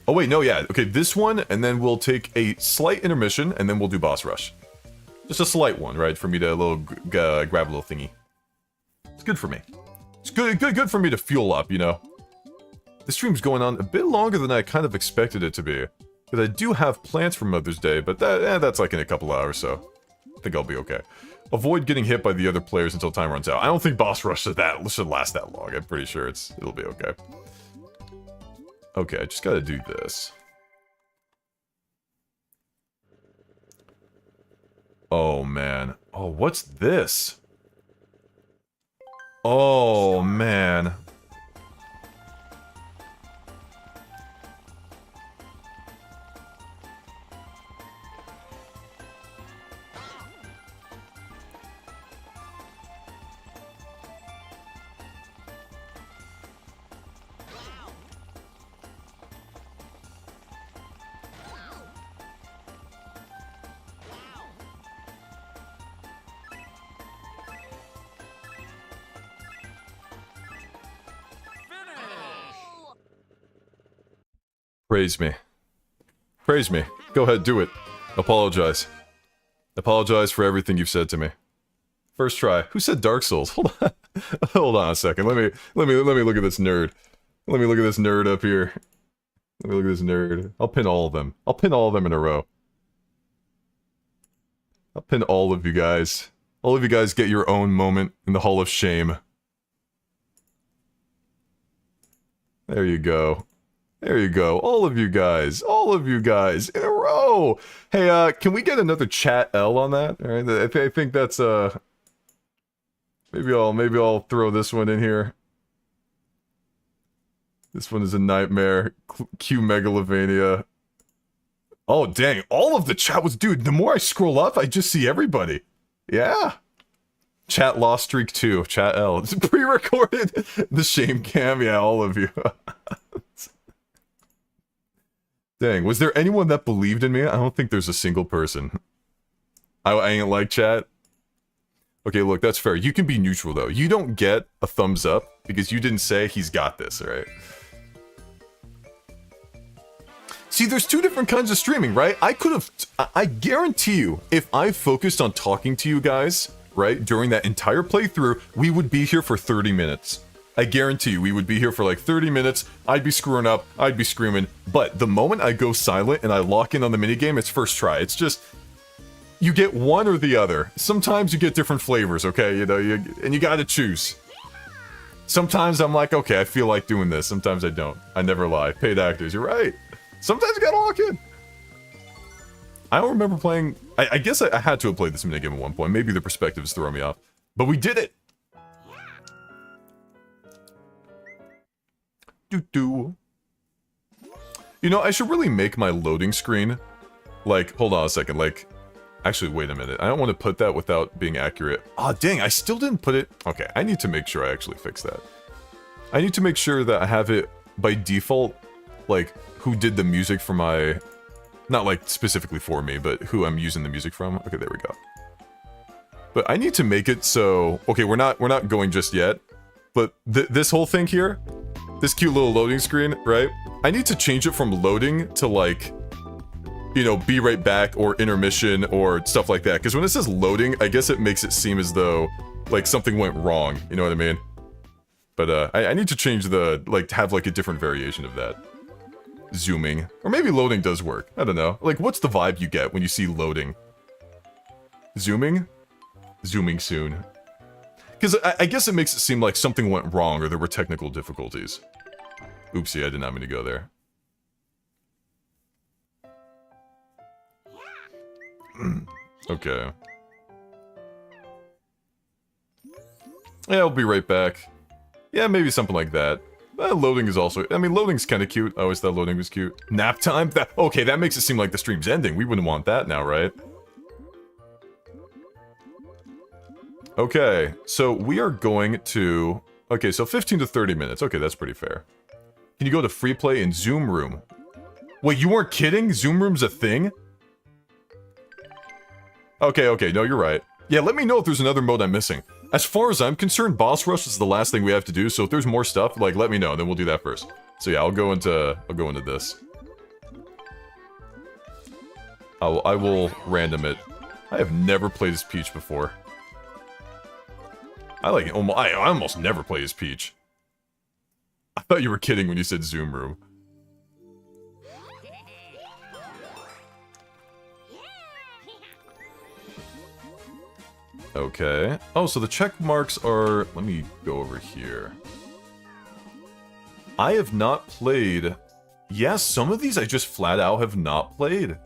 Oh wait, no, yeah, okay, this one, and then we'll take a slight intermission, and then we'll do boss rush. Just a slight one, right, for me to grab a little thingy. It's good for me. It's good for me to fuel up, you know? The stream's going on a bit longer than I kind of expected it to be. Because I do have plans for Mother's Day, but that's like in a couple hours, so I think I'll be okay. Avoid getting hit by the other players until time runs out. I don't think boss rush should last that long. I'm pretty sure it'll be okay. Okay, I just gotta do this. Oh, man. Oh, what's this? Oh, man. Praise me. Praise me. Go ahead, do it. Apologize. Apologize for everything you've said to me. First try. Who said Dark Souls? Hold on. Hold on a second. Let me look at this nerd. Let me look at this nerd up here. Let me look at this nerd. I'll pin all of them. I'll pin all of them in a row. I'll pin all of you guys. All of you guys get your own moment in the Hall of Shame. There you go. There you go. All of you guys in a row. Hey, can we get another chat L on that? All right, I think that's maybe I'll throw this one in here. This one is a nightmare. Q Megalovania. Oh dang! All of the chat was, dude. The more I scroll up, I just see everybody. Yeah. Chat Lost Streak 2. Chat L. It's pre-recorded. The shame cam. Yeah, all of you. Dang, was there anyone that believed in me? I don't think there's a single person. I ain't like chat. Okay, look, that's fair. You can be neutral, though. You don't get a thumbs up because you didn't say he's got this, alright? See, there's 2 different kinds of streaming, right? I guarantee you, if I focused on talking to you guys, right, during that entire playthrough, we would be here for 30 minutes. I guarantee you, we would be here for like 30 minutes, I'd be screwing up, I'd be screaming, but the moment I go silent and I lock in on the minigame, it's first try. It's just, you get one or the other. Sometimes you get different flavors, okay? You know, and you gotta choose. Sometimes I'm like, okay, I feel like doing this. Sometimes I don't. I never lie. Paid actors, you're right. Sometimes you gotta lock in. I don't remember playing... I guess I had to have played this minigame at one point. Maybe the perspective is throwing me off. But we did it! Doo-doo. You know, I should really make my loading screen... Like, hold on a second, like... Actually, wait a minute. I don't want to put that without being accurate. Ah, dang, I still didn't put it... Okay, I need to make sure I actually fix that. I need to make sure that I have it by default, like, who did the music for my... Not, like, specifically for me, but who I'm using the music from. Okay, there we go. But I need to make it so... Okay, we're not going just yet. But this whole thing here, this cute little loading screen, right? I need to change it from loading to, like... You know, be right back, or intermission, or stuff like that. Because when it says loading, I guess it makes it seem as though, like, something went wrong. You know what I mean? But, I need to change the, like, to have, like, a different variation of that. Zooming. Or maybe loading does work. I don't know. Like, what's the vibe you get when you see loading? Zooming? Zooming soon. Because I guess it makes it seem like something went wrong, or there were technical difficulties. Oopsie, I did not mean to go there. Okay. Yeah, I'll be right back. Yeah, maybe something like that. Loading is also... I mean, loading's kind of cute. I always thought loading was cute. Nap time? Okay, that makes it seem like the stream's ending. We wouldn't want that now, right? Okay, so we are going to... Okay, so 15 to 30 minutes. Okay, that's pretty fair. Can you go to free play in Zoom Room? Wait, you weren't kidding? Zoom Room's a thing? Okay, no, you're right. Yeah, let me know if there's another mode I'm missing. As far as I'm concerned, Boss Rush is the last thing we have to do, so if there's more stuff, like, let me know, then we'll do that first. So yeah, I'll go into this. I will random it. I have never played as Peach before. I almost never play as Peach. I thought you were kidding when you said Zoom Room. Okay. Oh, so the check marks are... Let me go over here. I have not played... Yes, some of these I just flat out have not played.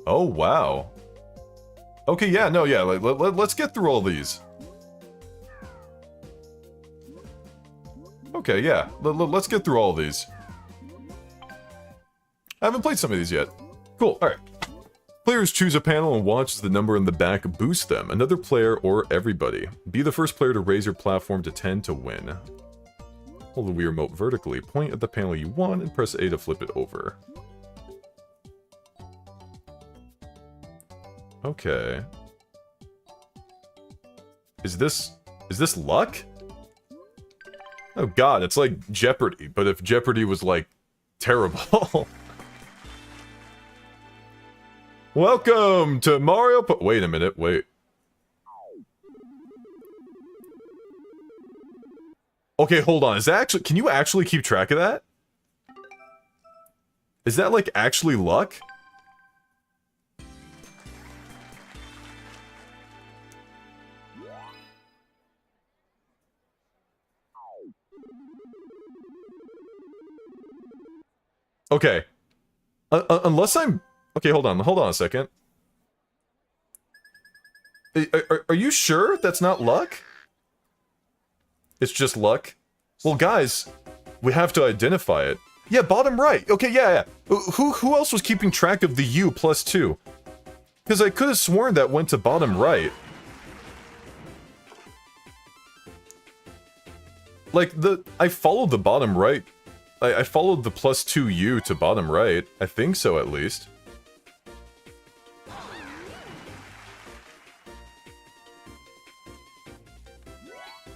Oh, wow. Okay, yeah, no, yeah, let's get through all these. Okay, yeah, let's get through all these. I haven't played some of these yet. Cool, alright. Players choose a panel and watch as the number in the back boost them. Another player or everybody. Be the first player to raise your platform to 10 to win. Hold the Wii Remote vertically, point at the panel you want, and press A to flip it over. Okay. Is this luck? Oh god, it's like Jeopardy, but if Jeopardy was like terrible. Welcome to Mario wait a minute, wait. Okay, hold on. Is that actually... Can you actually keep track of that? Is that, like, actually luck? Okay. Unless I'm... Okay, hold on a second. Are you sure that's not luck? It's just luck? Well, guys, we have to identify it. Yeah, bottom right. Okay, yeah. Who else was keeping track of the U +2? Because I could have sworn that went to bottom right. Like, I followed the bottom right. I followed the +2U to bottom right. I think so, at least.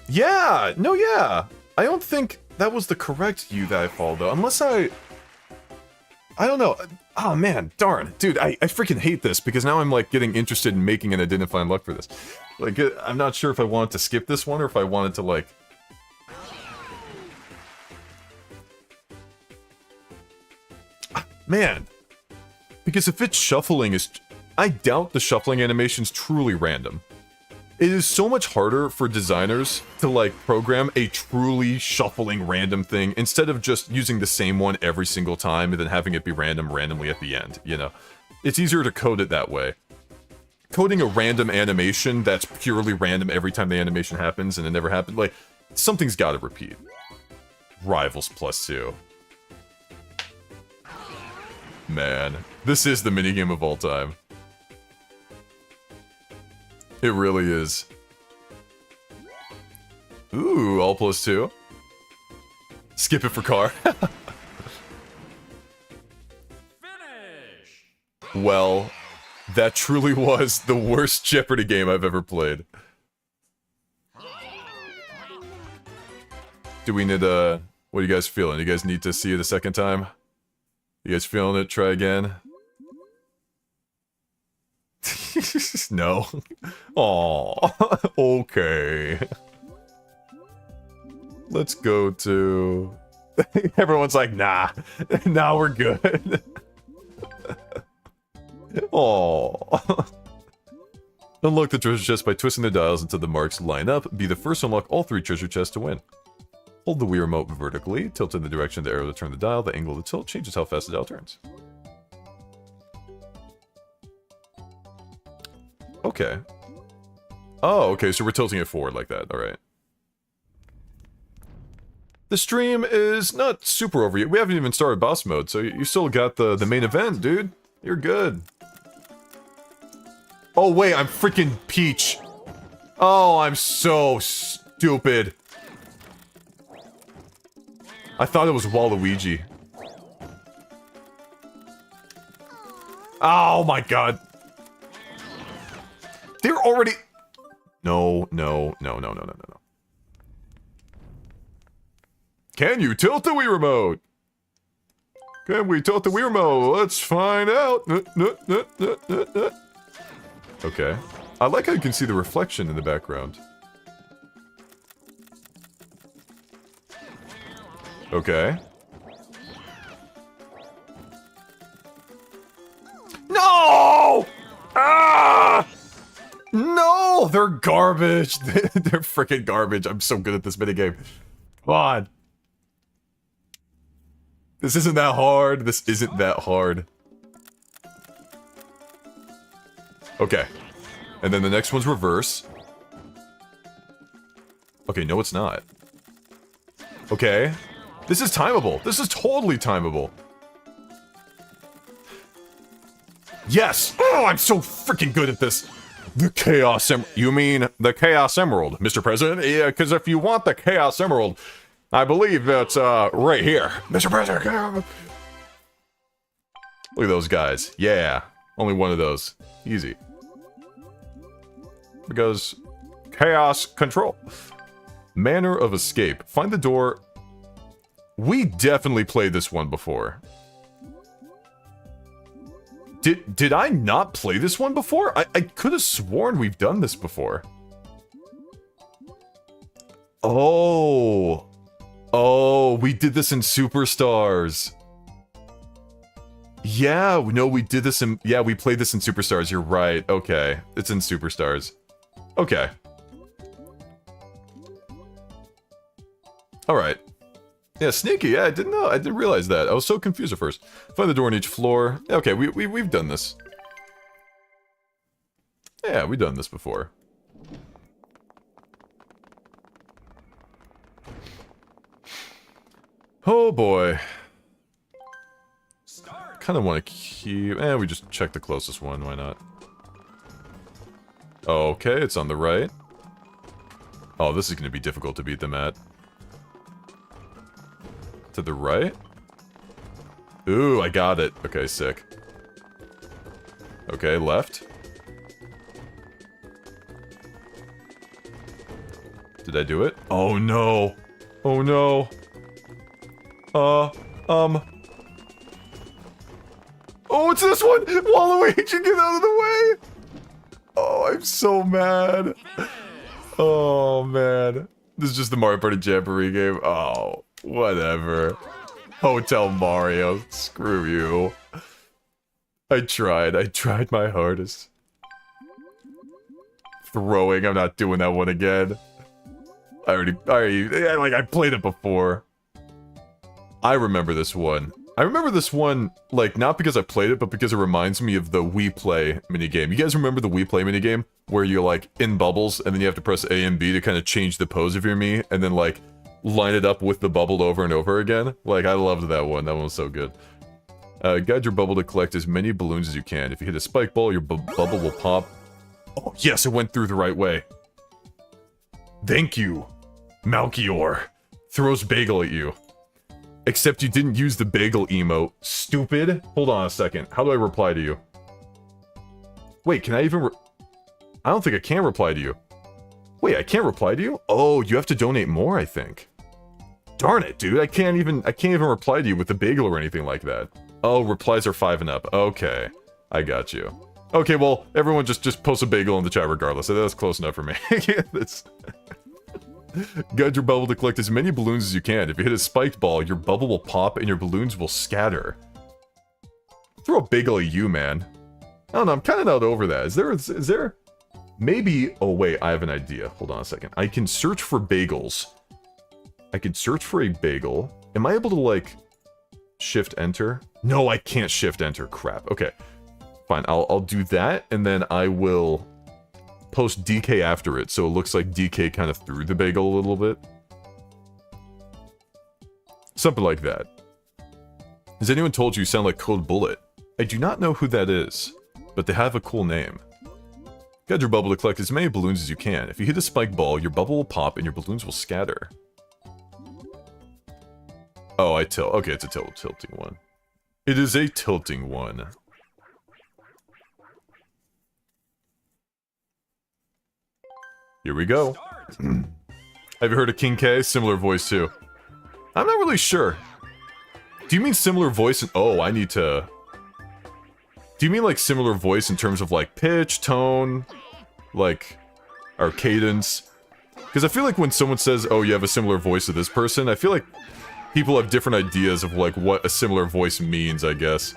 Yeah! No, yeah! I don't think that was the correct U that I followed, though. Unless I don't know. Oh, man. Darn. Dude, I freaking hate this, because now I'm, like, getting interested in making an identifying luck for this. Like, I'm not sure if I wanted to skip this one, or if I wanted to, like... Man. Because if it's shuffling is... I doubt the shuffling animation's truly random. It is so much harder for designers to, like, program a truly shuffling random thing instead of just using the same one every single time and then having it be randomly at the end, you know? It's easier to code it that way. Coding a random animation that's purely random every time the animation happens and it never happened, like, something's gotta repeat. Rivals +2. Man, this is the minigame of all time. It really is. Ooh, all +2. Skip it for car. Finish. Well, that truly was the worst Jeopardy game I've ever played. Do we need what are you guys feeling? You guys need to see it a second time? You guys feeling it? Try again? No. Aww. Okay. Let's go to... Everyone's like, nah. Nah, we're good. Aww. Unlock the treasure chest by twisting the dials until the marks line up. Be the first to unlock all 3 treasure chests to win. Hold the Wii Remote vertically. Tilt in the direction of the arrow to turn the dial. The angle of the tilt changes how fast the dial turns. Okay. Oh, okay, so we're tilting it forward like that. Alright. The stream is not super over yet. We haven't even started boss mode, so you still got the main event, dude. You're good. Oh, wait, I'm freaking Peach. Oh, I'm so stupid. I thought it was Waluigi. Oh my god. They're already... No. Can you tilt the Wii remote? Can we tilt the Wii remote? Let's find out. Okay. I like how you can see the reflection in the background. Okay. No! Ah! No! They're garbage. They're freaking garbage. I'm so good at this minigame. Come on. This isn't that hard. This isn't that hard. Okay. And then the next one's reverse. Okay, no it's not. Okay. This is timeable. This is totally timeable. Yes! Oh, I'm so freaking good at this. The Chaos You mean the Chaos Emerald, Mr. President? Yeah, because if you want the Chaos Emerald, I believe that's, right here. Mr. President! Look at those guys. Yeah. Only one of those. Easy. Because Chaos Control. Manner of Escape. Find the door. We definitely played this one before. Did I not play this one before? I could have sworn we've done this before. Oh. Oh, we did this in Superstars. Yeah, no, we did this in... Yeah, we played this in Superstars, you're right. Okay, it's in Superstars. Okay. Alright. Yeah, sneaky, yeah, I didn't know. I didn't realize that. I was so confused at first. Find the door on each floor. Okay, we've done this. Yeah, we've done this before. Oh boy. Kind of want to keep... we just check the closest one, why not? Okay, it's on the right. Oh, this is going to be difficult to beat them at. To the right? Ooh, I got it. Okay, sick. Okay, left. Did I do it? Oh no! Oh no! Oh, it's this one! Waluigi, get out of the way! Oh, I'm so mad. Oh, man. This is just the Mario Party Jamboree game. Oh, whatever. Hotel Mario. Screw you. I tried my hardest. Throwing, I'm not doing that one again. I played it before. I remember this one. I remember this one, like, not because I played it, but because it reminds me of the Wii Play minigame. You guys remember the Wii Play minigame? Where you're, like, in bubbles, and then you have to press A and B to kind of change the pose of your Mii, and then, like, line it up with the bubble over and over again? Like, I loved that one. That one was so good. Guide your bubble to collect as many balloons as you can. If you hit a spike ball, your bubble will pop. Oh, yes, it went through the right way. Thank you, Malchior. Throws bagel at you. Except you didn't use the bagel emote. Stupid. Hold on a second. How do I reply to you? Wait, can I even I don't think I can reply to you. Wait, I can't reply to you? Oh, you have to donate more, I think. Darn it, dude. I can't even reply to you with the bagel or anything like that. Oh, replies are 5 and up. Okay. I got you. Okay, well, everyone just post a bagel in the chat regardless. That's close enough for me. That's... Guide your bubble to collect as many balloons as you can. If you hit a spiked ball, your bubble will pop and your balloons will scatter. Throw a bagel at you, man. I don't know, I'm kind of not over that. Is there... Maybe... Oh, wait, I have an idea. Hold on a second. I can search for bagels. I could search for a bagel. Am I able to, like, shift-enter? No, I can't shift-enter. Crap. Okay. Fine, I'll do that, and then I will post DK after it, so it looks like DK kind of threw the bagel a little bit. Something like that. Has anyone told you sound like Code Bullet? I do not know who that is, but they have a cool name. Get your bubble to collect as many balloons as you can. If you hit a spike ball, your bubble will pop and your balloons will scatter. Oh, I tilt. Okay, it's a tilting one. It is a tilting one. Here we go. Have you heard of King K? Similar voice too. I'm not really sure. Do you mean similar voice? Oh, I need to... Do you mean like similar voice in terms of like pitch, tone, like, or cadence? Because I feel like when someone says, oh, you have a similar voice to this person, I feel like people have different ideas of like what a similar voice means, I guess.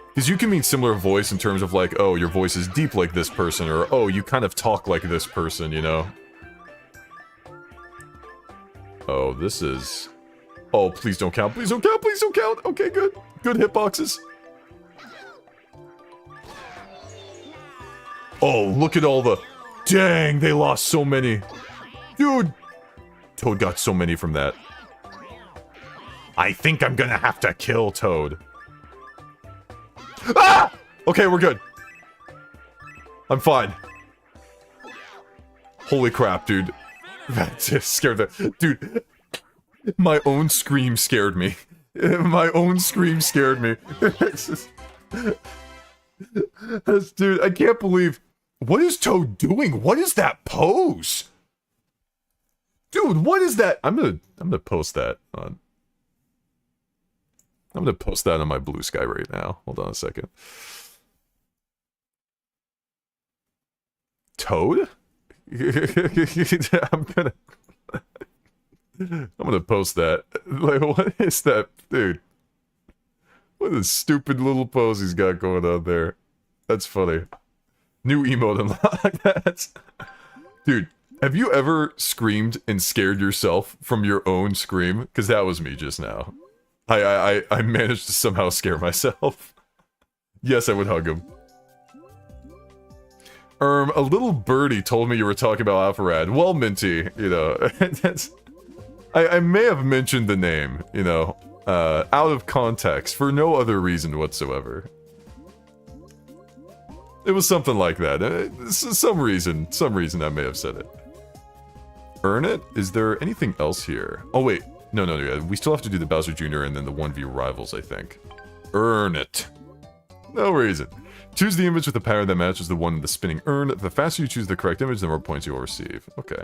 Because you can mean similar voice in terms of like, oh, your voice is deep like this person, or oh, you kind of talk like this person, you know? Oh, this is... Oh, please don't count, please don't count, please don't count! Okay, good. Good hitboxes. Oh, look at all the... Dang, they lost so many. Dude! Toad got so many from that. I think I'm gonna have to kill Toad. Ah! Okay, we're good. I'm fine. Holy crap, dude. That just scared the... Dude. My own scream scared me. My own scream scared me. Dude, I can't believe... What is Toad doing? What is that pose? Dude, what is that? I'm gonna post that on... I'm gonna post that on my Blue Sky right now. Hold on a second. Toad? I'm gonna post that. Like, what is that? Dude. What a stupid little pose he's got going on there. That's funny. New emote unlock. That's... Dude, have you ever screamed and scared yourself from your own scream? Because that was me just now. I managed to somehow scare myself. Yes, I would hug him. A little birdie told me you were talking about Alpharad. Well, Minty, you know, that's... I may have mentioned the name, you know, out of context, for no other reason whatsoever. It was something like that. Some reason I may have said it. Earn it? Is there anything else here? Oh, wait. No, we still have to do the Bowser Jr. and then the 1v rivals, I think. Earn it. No reason. Choose the image with the pattern that matches the one in the spinning urn. The faster you choose the correct image, the more points you will receive. Okay.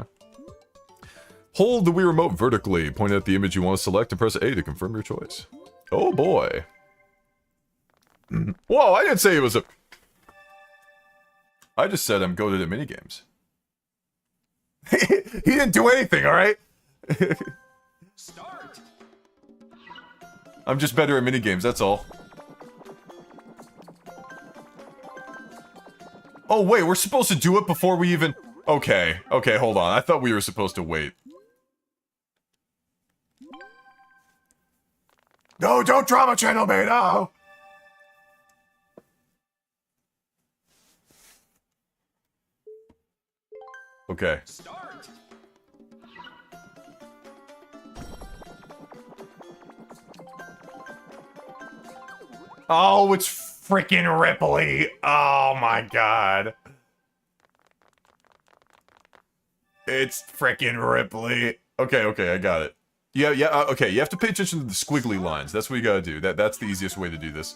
Hold the Wii Remote vertically, point at the image you want to select, and press A to confirm your choice. Oh boy. Whoa, I didn't say it was a... I just said I'm goated at minigames. He didn't do anything, alright? Start. I'm just better at minigames, that's all. Oh wait, we're supposed to do it before we even... Okay, hold on. I thought we were supposed to wait. No, don't drama channel me, no! Okay. Start. Oh, it's freaking Ripley. Oh my god. It's freaking Ripley. Okay, I got it. Yeah, okay, you have to pay attention to the squiggly lines. That's what you gotta do. That's the easiest way to do this.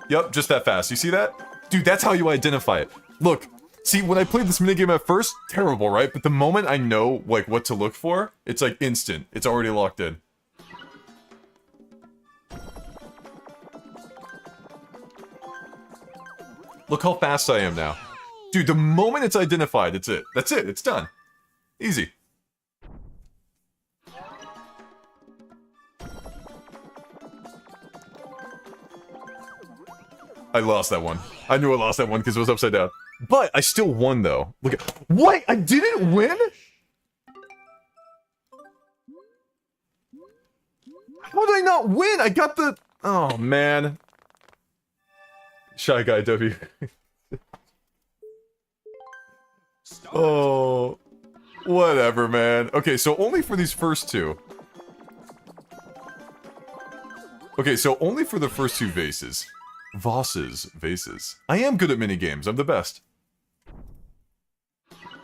Yep, just that fast. You see that? Dude, that's how you identify it. Look, see, when I played this minigame at first, terrible, right? But the moment I know, like, what to look for, it's like instant. It's already locked in. Look how fast I am now. Dude, the moment it's identified, it's it. That's it, it's done. Easy. I lost that one. I knew I lost that one because it was upside down. But I still won, though. Look at... What? I didn't win? How did I not win? I got the... Oh, man. Shy Guy W. Start. Oh, whatever, man. Okay, so only for these first two. Okay, so only for the first two vases. Vases. I am good at minigames. I'm the best.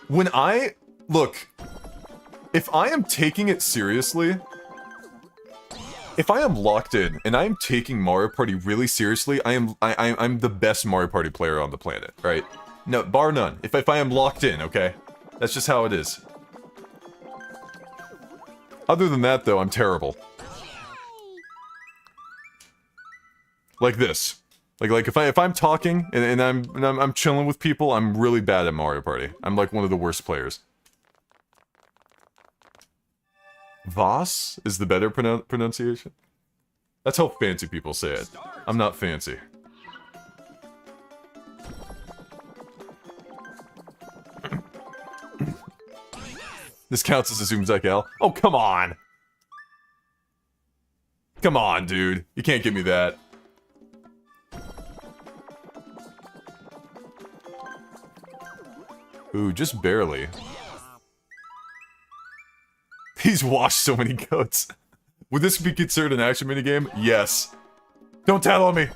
When I... Look. If I am taking it seriously... If I am locked in, and I am taking Mario Party really seriously, I'm the best Mario Party player on the planet, right? No, bar none. If I am locked in, okay? That's just how it is. Other than that, though, I'm terrible. Like this. Like if I'm talking and I'm chilling with people, I'm really bad at Mario Party. I'm like one of the worst players. Voss is the better pronunciation? That's how fancy people say it. I'm not fancy. This counts as a ZoomZike L? Oh, come on! Come on, dude. You can't give me that. Ooh, just barely. He's washed so many goats. Would this be considered an action minigame? Yes. Don't tell on me!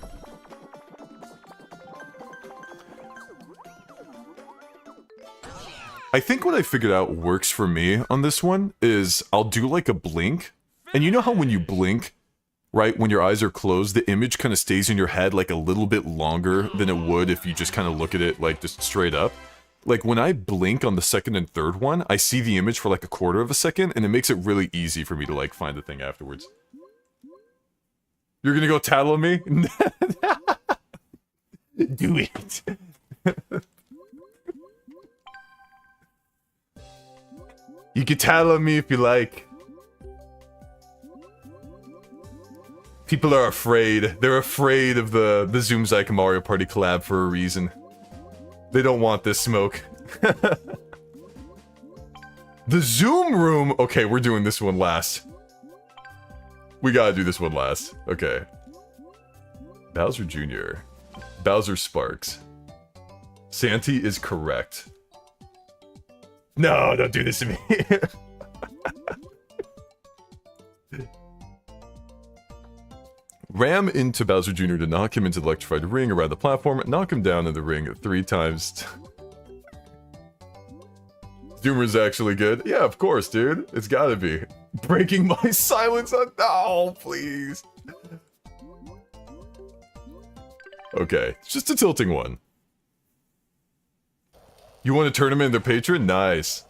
I think what I figured out works for me on this one is I'll do like a blink. And you know how when you blink, right, when your eyes are closed, the image kind of stays in your head like a little bit longer than it would if you just kind of look at it like just straight up? Like, when I blink on the second and third one, I see the image for like a quarter of a second, and it makes it really easy for me to, like, find the thing afterwards. You're gonna go tattle on me? Do it. You can tattle on me if you like. People are afraid. They're afraid of the ZoomZike Mario Party collab for a reason. They don't want this smoke. The Zoom room! Okay, we're doing this one last. We gotta do this one last. Okay. Bowser Jr. Bowser Sparks. Santi is correct. No, don't do this to me. Ram into Bowser Jr. to knock him into the electrified ring around the platform, knock him down in the ring 3 times. Doomer's actually good. Yeah, of course, dude. It's gotta be. Breaking my silence on... Oh, please. Okay, it's just a tilting one. You want to turn him in their patron? Nice.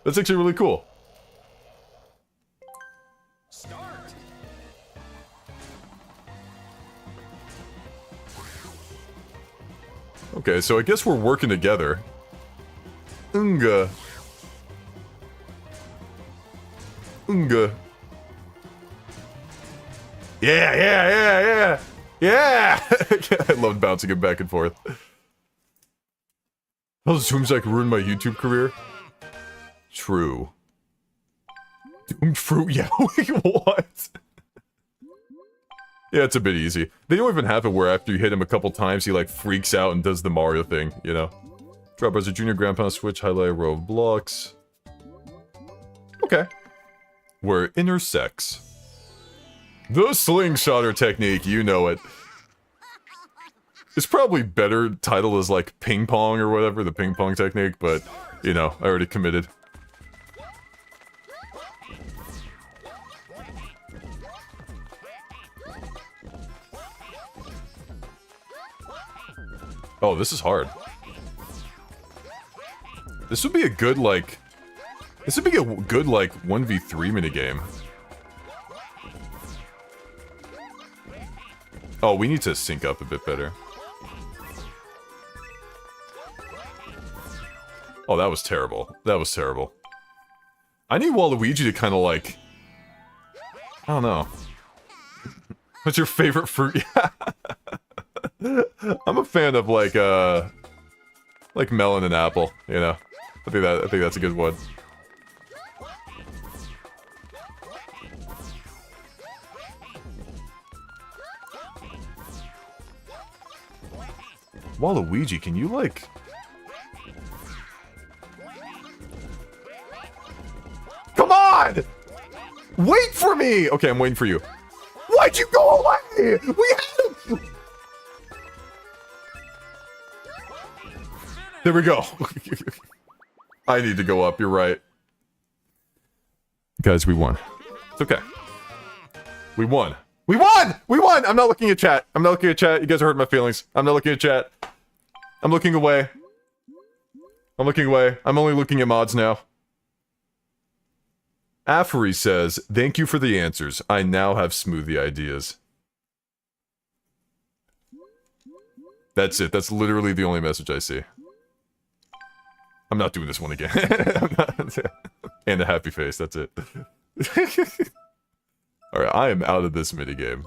That's actually really cool. Start. Okay, so I guess we're working together. Unga. Unga. Yeah! I loved bouncing it back and forth. How does ZoomZike ruin my YouTube career? True. Doomed fruit? Yeah, wait, what? Yeah, it's a bit easy. They don't even have it where after you hit him a couple times, he like freaks out and does the Mario thing, you know? Drop as a junior ground pound switch, highlight a row of blocks. Okay. Where intersects. The slingshotter technique, you know it. It's probably better titled as like ping pong or whatever, the ping pong technique, but, you know, I already committed. Oh, this is hard. This would be a good, like... This would be a good, like, 1v3 minigame. Oh, we need to sync up a bit better. Oh, that was terrible. That was terrible. I need Waluigi to kind of, like... I don't know. What's your favorite fruit? I'm a fan of, like melon and apple, you know? I think that's a good one. Waluigi, can you, like... on! Wait for me! Okay, I'm waiting for you. Why'd you go away? We had him! There we go. I need to go up, you're right. Guys, we won. It's okay. We won. We won! We won! I'm not looking at chat. I'm not looking at chat. You guys are hurting my feelings. I'm not looking at chat. I'm looking away. I'm looking away. I'm only looking at mods now. Afery says, thank you for the answers. I now have smoothie ideas. That's it. That's literally the only message I see. I'm not doing this one again. And a happy face. That's it. Alright, I am out of this minigame.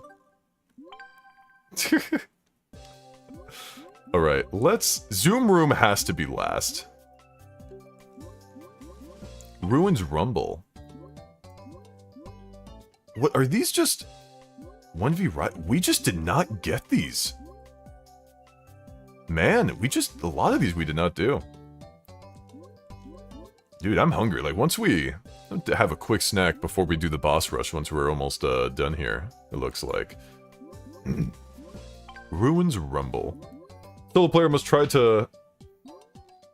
Alright, let's... Zoom Room has to be last. Ruins Rumble. What, are these just... 1v right? We just did not get these. Man, we just... A lot of these we did not do. Dude, I'm hungry. Like, once we... have a quick snack before we do the boss rush once we're almost done here, it looks like. Ruins Rumble. Solo player must try to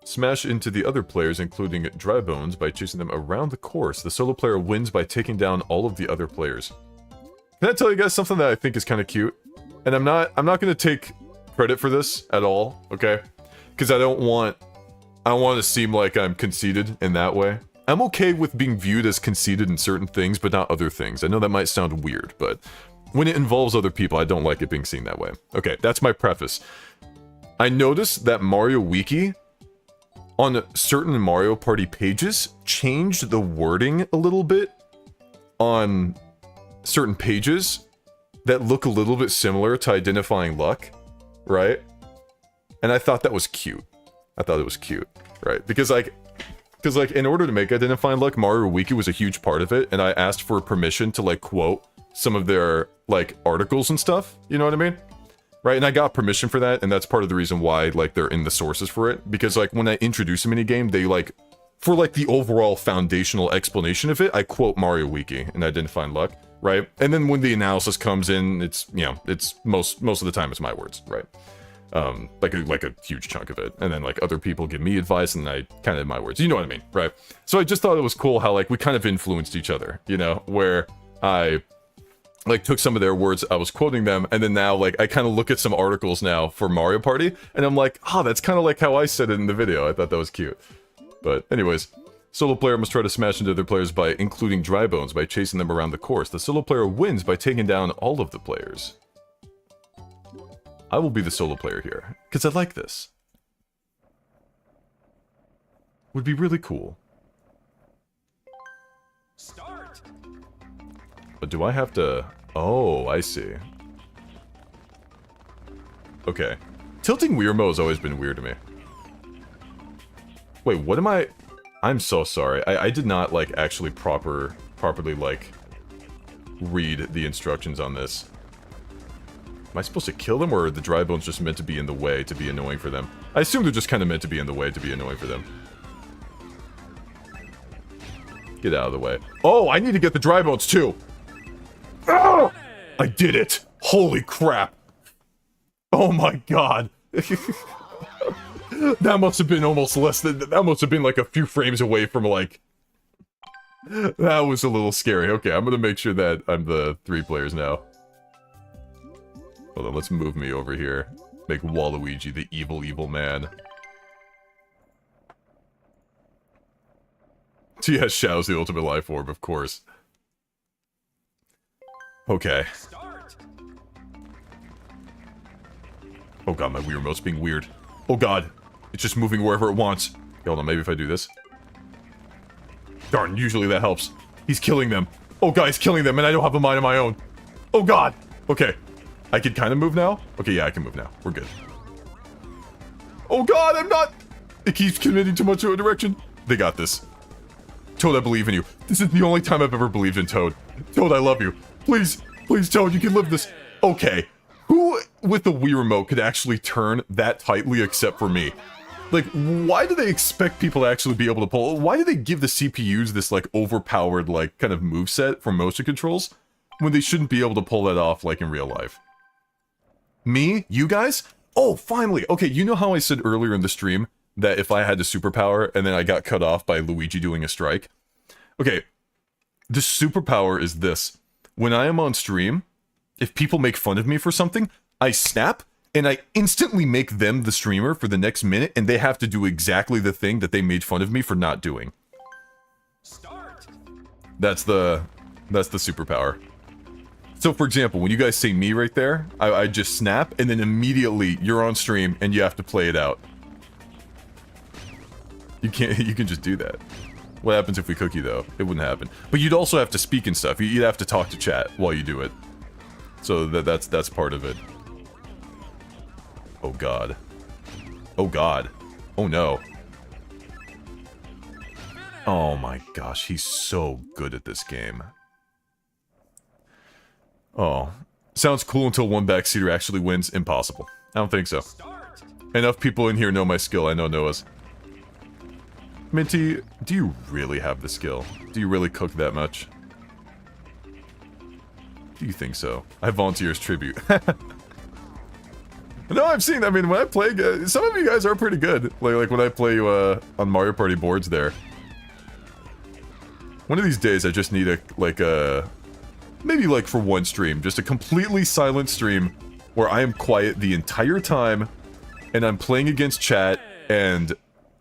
smash into the other players, including Dry Bones, by chasing them around the course. The solo player wins by taking down all of the other players. Can I tell you guys something that I think is kind of cute? And I'm not going to take credit for this at all, okay? Because I don't want to seem like I'm conceited in that way. I'm okay with being viewed as conceited in certain things, but not other things. I know that might sound weird, but when it involves other people, I don't like it being seen that way. Okay, that's my preface. I noticed that Mario Wiki, on certain Mario Party pages, changed the wording a little bit on certain pages that look a little bit similar to identifying luck, right? And I thought that was cute. I thought it was cute, right? Because like, in order to make Identifying Luck, Mario Wiki was a huge part of it, and I asked for permission to, like, quote some of their, like, articles and stuff, you know what I mean? Right, and I got permission for that, and that's part of the reason why, like, they're in the sources for it, because, like, when I introduce a minigame, they, like, for, like, the overall foundational explanation of it, I quote Mario Wiki in Identifying Luck, right? And then when the analysis comes in, it's, you know, it's most of the time it's my words, right? Like a huge chunk of it, and then like other people give me advice, and I kind of my words. You know what I mean, right? So I just thought it was cool how like we kind of influenced each other, you know, where I like took some of their words, I was quoting them, and then now like I kind of look at some articles now for Mario Party, and I'm like, oh, that's kind of like how I said it in the video. I thought that was cute. But anyways, solo player must try to smash into other players by including Dry Bones by chasing them around the course. The solo player wins by taking down all of the players. I will be the solo player here, because I like this. Would be really cool. Start. But do I have to... Oh, I see. Okay. Tilting Weirmo has always been weird to me. Wait, what am I... I'm so sorry. I did not, like, actually properly, like, read the instructions on this. Am I supposed to kill them, or are the Dry Bones just meant to be in the way to be annoying for them? I assume they're just kind of meant to be in the way to be annoying for them. Get out of the way. Oh, I need to get the Dry Bones too! Oh! I did it! Holy crap! Oh my god! That must have been almost less than... That must have been like a few frames away from like... That was a little scary. Okay, I'm gonna make sure that I'm the 3 players now. Hold on, let's move me over here. Make Waluigi the evil, evil man. Yes, Shadow's the ultimate life orb, of course. Okay. Start. Oh god, my Wii Remote's being weird. Oh god, it's just moving wherever it wants. Hold on, maybe if I do this. Darn, usually that helps. He's killing them. Oh god, he's killing them, and I don't have a mind of my own. Oh god! Okay. I can kind of move now? Okay, yeah, I can move now. We're good. Oh god, I'm not... It keeps committing too much to a direction. They got this. Toad, I believe in you. This is the only time I've ever believed in Toad. Toad, I love you. Please, please, Toad, you can live this. Okay. Who with the Wii Remote could actually turn that tightly except for me? Like, why do they expect people to actually be able to pull? Why do they give the CPUs this, like, overpowered, like, kind of moveset for motion controls when they shouldn't be able to pull that off, like, in real life? Me? You guys? Oh, finally! Okay, you know how I said earlier in the stream that if I had a superpower and then I got cut off by Luigi doing a strike? Okay, the superpower is this. When I am on stream, if people make fun of me for something, I snap, and I instantly make them the streamer for the next minute, and they have to do exactly the thing that they made fun of me for not doing. Start. That's the superpower. So, for example, when you guys say me right there, I just snap, and then immediately you're on stream, and you have to play it out. You can just do that. What happens if we cook you, though? It wouldn't happen. But you'd also have to speak and stuff. You'd have to talk to chat while you do it. So that's part of it. Oh god. Oh god. Oh no. Oh my gosh, he's so good at this game. Oh. Sounds cool until one backseater actually wins. Impossible. I don't think so. Start. Enough people in here know my skill. I know Noah's. Minty, do you really have the skill? Do you really cook that much? Do you think so? I volunteer as tribute. No, I've seen, I mean, when I play, some of you guys are pretty good. Like when I play on Mario Party boards there. One of these days, I just need maybe like for one stream, just a completely silent stream where I am quiet the entire time, and I'm playing against chat, and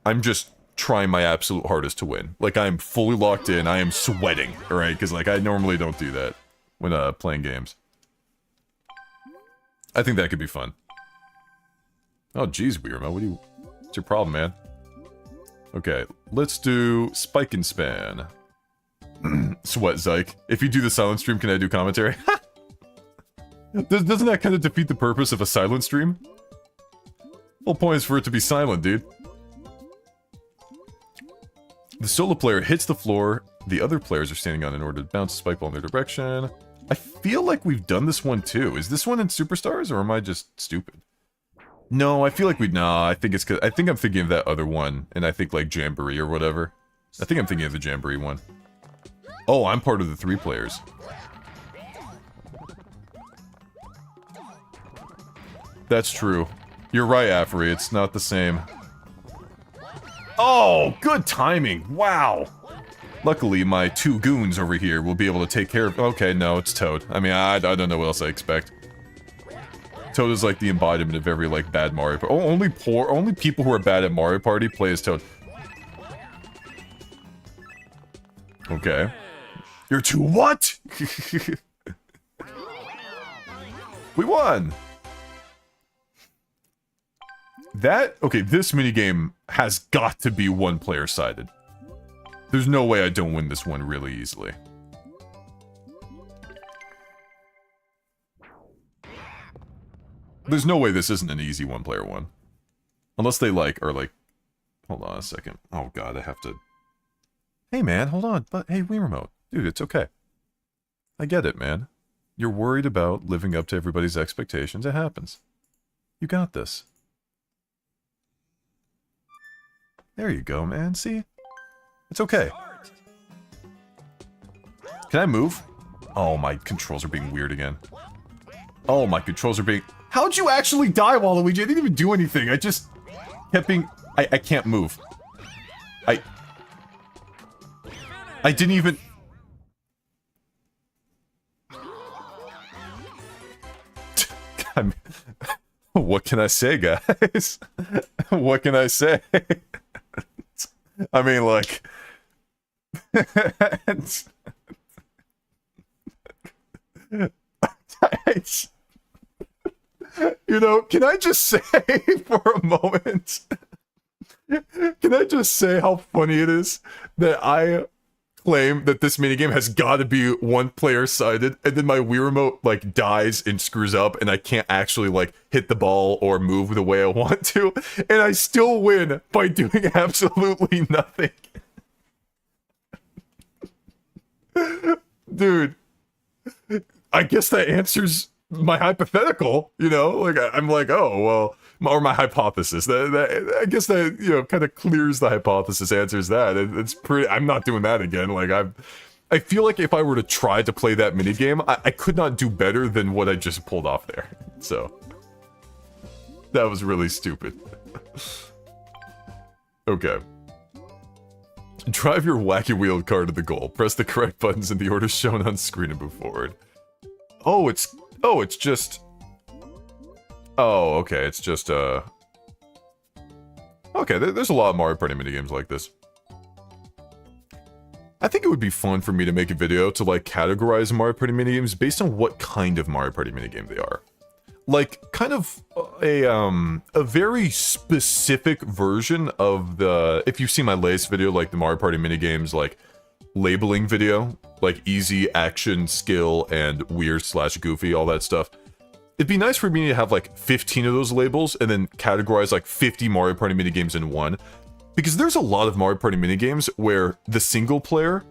I'm just trying my absolute hardest to win. Like, I'm fully locked in, I am sweating, alright? Because, like, I normally don't do that when playing games. I think that could be fun. Oh, jeez, Weirma, what's your problem, man? Okay, let's do Spike and Span. Sweat Zyke. If you do the silent stream, can I do commentary? Doesn't that kind of defeat the purpose of a silent stream? Whole point is for it to be silent, dude. The solo player hits the floor, the other players are standing on in order to bounce a spike ball in their direction. I feel like we've done this one too. Is this one in Superstars, or am I just stupid? No, I feel like I think it's 'cause I think I'm thinking of that other one, and I think like Jamboree or whatever. I think I'm thinking of the Jamboree one. Oh, I'm part of the 3 players. That's true. You're right, Afri, it's not the same. Oh, good timing! Wow! Luckily, my 2 goons over here will be able to take care of- Okay, no, it's Toad. I mean, I don't know what else I expect. Toad is like the embodiment of every, like, bad Mario Party. Oh, only people who are bad at Mario Party play as Toad. Okay. You're too what? We won! Okay, this minigame has got to be one-player sided. There's no way I don't win this one really easily. There's no way this isn't an easy one-player one. Unless they are like... Hold on a second. Oh god, I have to... Hey man, hold on. But hey, Wii Remote. Dude, it's okay. I get it, man. You're worried about living up to everybody's expectations. It happens. You got this. There you go, man. See? It's okay. Can I move? Oh, my controls are being weird again. Oh, my controls are being... How'd you actually die, Waluigi? I didn't even do anything. I just kept being... I can't move. I didn't even... I mean, what can I say, guys? What can I say? I mean, like... You know, can I just say for a moment... Can I just say how funny it is that I claim that this minigame has got to be one-player sided, and then my Wii Remote, like, dies and screws up, and I can't actually, like, hit the ball or move the way I want to, and I still win by doing absolutely nothing. Dude, I guess that answers my hypothetical, you know? Like, I'm like, oh, well, or my hypothesis. I guess that, you know, kind of clears the hypothesis, answers that. It's pretty. I'm not doing that again. Like I feel like if I were to try to play that minigame, I could not do better than what I just pulled off there. So that was really stupid. Okay. Drive your wacky wheeled car to the goal. Press the correct buttons in the order shown on screen and move forward. Oh, it's just... Oh, okay, it's just, Okay, there's a lot of Mario Party minigames like this. I think it would be fun for me to make a video to, like, categorize Mario Party minigames based on what kind of Mario Party minigame they are. Like, kind of a very specific version of the... If you've seen my latest video, like the Mario Party minigames, like, labeling video, like easy, action, skill, and weird/goofy, all that stuff. It'd be nice for me to have like 15 of those labels and then categorize like 50 Mario Party minigames in one. Because there's a lot of Mario Party minigames where the single player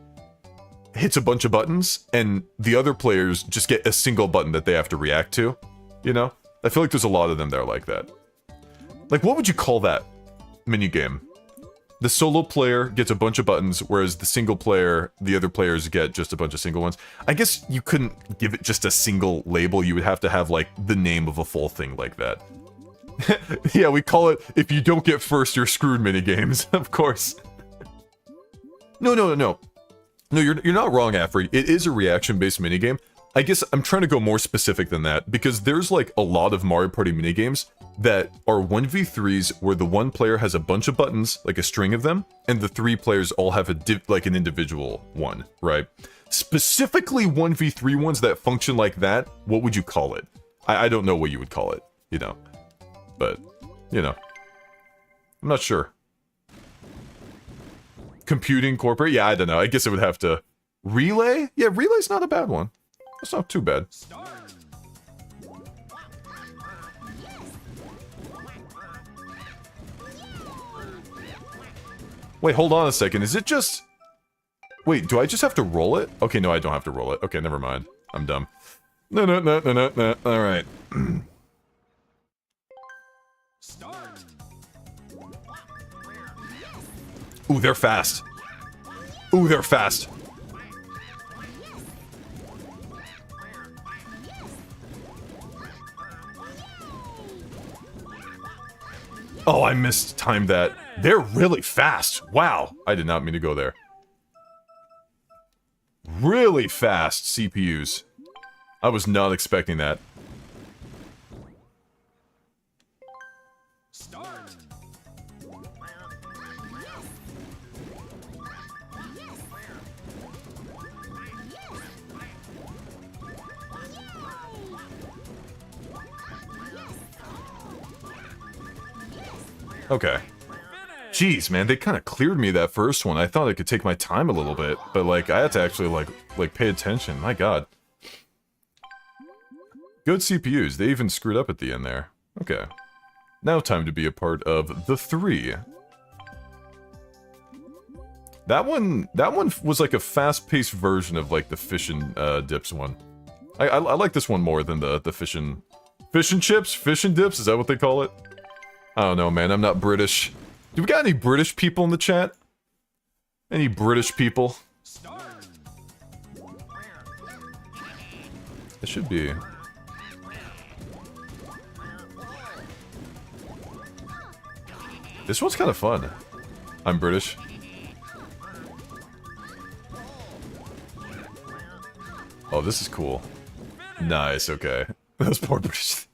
hits a bunch of buttons and the other players just get a single button that they have to react to. You know? I feel like there's a lot of them that are like that. Like, what would you call that minigame? The solo player gets a bunch of buttons, whereas the single player, the other players get just a bunch of single ones. I guess you couldn't give it just a single label. You would have to have, like, the name of a full thing like that. Yeah, we call it, if you don't get first, you're screwed minigames, of course. No, you're not wrong, Afri. It is a reaction-based minigame. I guess I'm trying to go more specific than that, because there's, like, a lot of Mario Party minigames that are 1v3s where the one player has a bunch of buttons, like a string of them, and the three players all have like an individual one, right? Specifically 1v3 ones that function like that, what would you call it? I don't know what you would call it, you know. But, you know. I'm not sure. Computing corporate? Yeah, I don't know. I guess it would have to... Relay? Yeah, Relay's not a bad one. That's not too bad. Wait, hold on a second. Is it just... Wait, do I just have to roll it? Okay, no, I don't have to roll it. Okay, never mind. I'm dumb. No. Alright. Ooh, they're fast. Ooh, they're fast. Oh, I mistimed that. They're really fast. Wow. I did not mean to go there. Really fast CPUs. I was not expecting that. Start. Okay. Jeez, man, they kind of cleared me that first one. I thought I could take my time a little bit, but, like, I had to actually, like pay attention. My god. Good CPUs. They even screwed up at the end there. Okay. Now time to be a part of the 3. That one was like a fast-paced version of, like, the fish and dips one. I like this one more than the fish and chips? Fish and dips? Is that what they call it? I don't know, man. I'm not British. Do we got any British people in the chat? Any British people? It should be. This one's kind of fun. I'm British. Oh, this is cool. Nice, okay. That's poor British.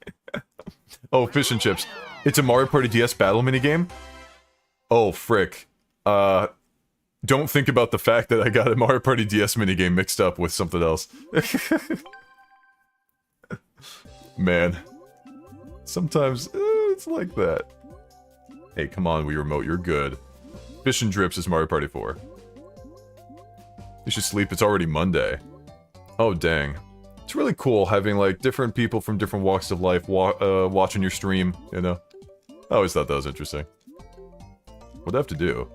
Oh, fish and chips. It's a Mario Party DS battle minigame? Oh, frick. Don't think about the fact that I got a Mario Party DS minigame mixed up with something else. Man. Sometimes, it's like that. Hey, come on, Wii Remote, you're good. Fish and Drips is Mario Party 4. You should sleep, it's already Monday. Oh, dang. It's really cool having, like, different people from different walks of life watching your stream, you know? I always thought that was interesting. What do I have to do?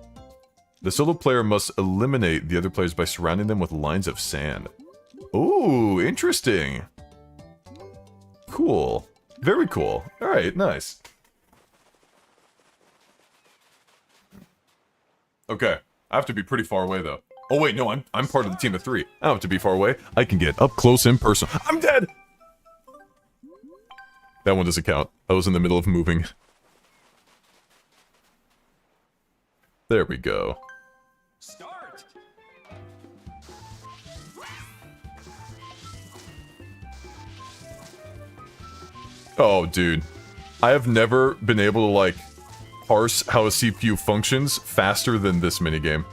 The solo player must eliminate the other players by surrounding them with lines of sand. Ooh, interesting. Cool. Very cool. Alright, nice. Okay. I have to be pretty far away, though. Oh, wait, no, I'm part of the team of 3. I don't have to be far away. I can get up close and personal. I'm dead! That one doesn't count. I was in the middle of moving. There we go. Start. Oh, dude. I have never been able to, like, parse how a CPU functions faster than this minigame.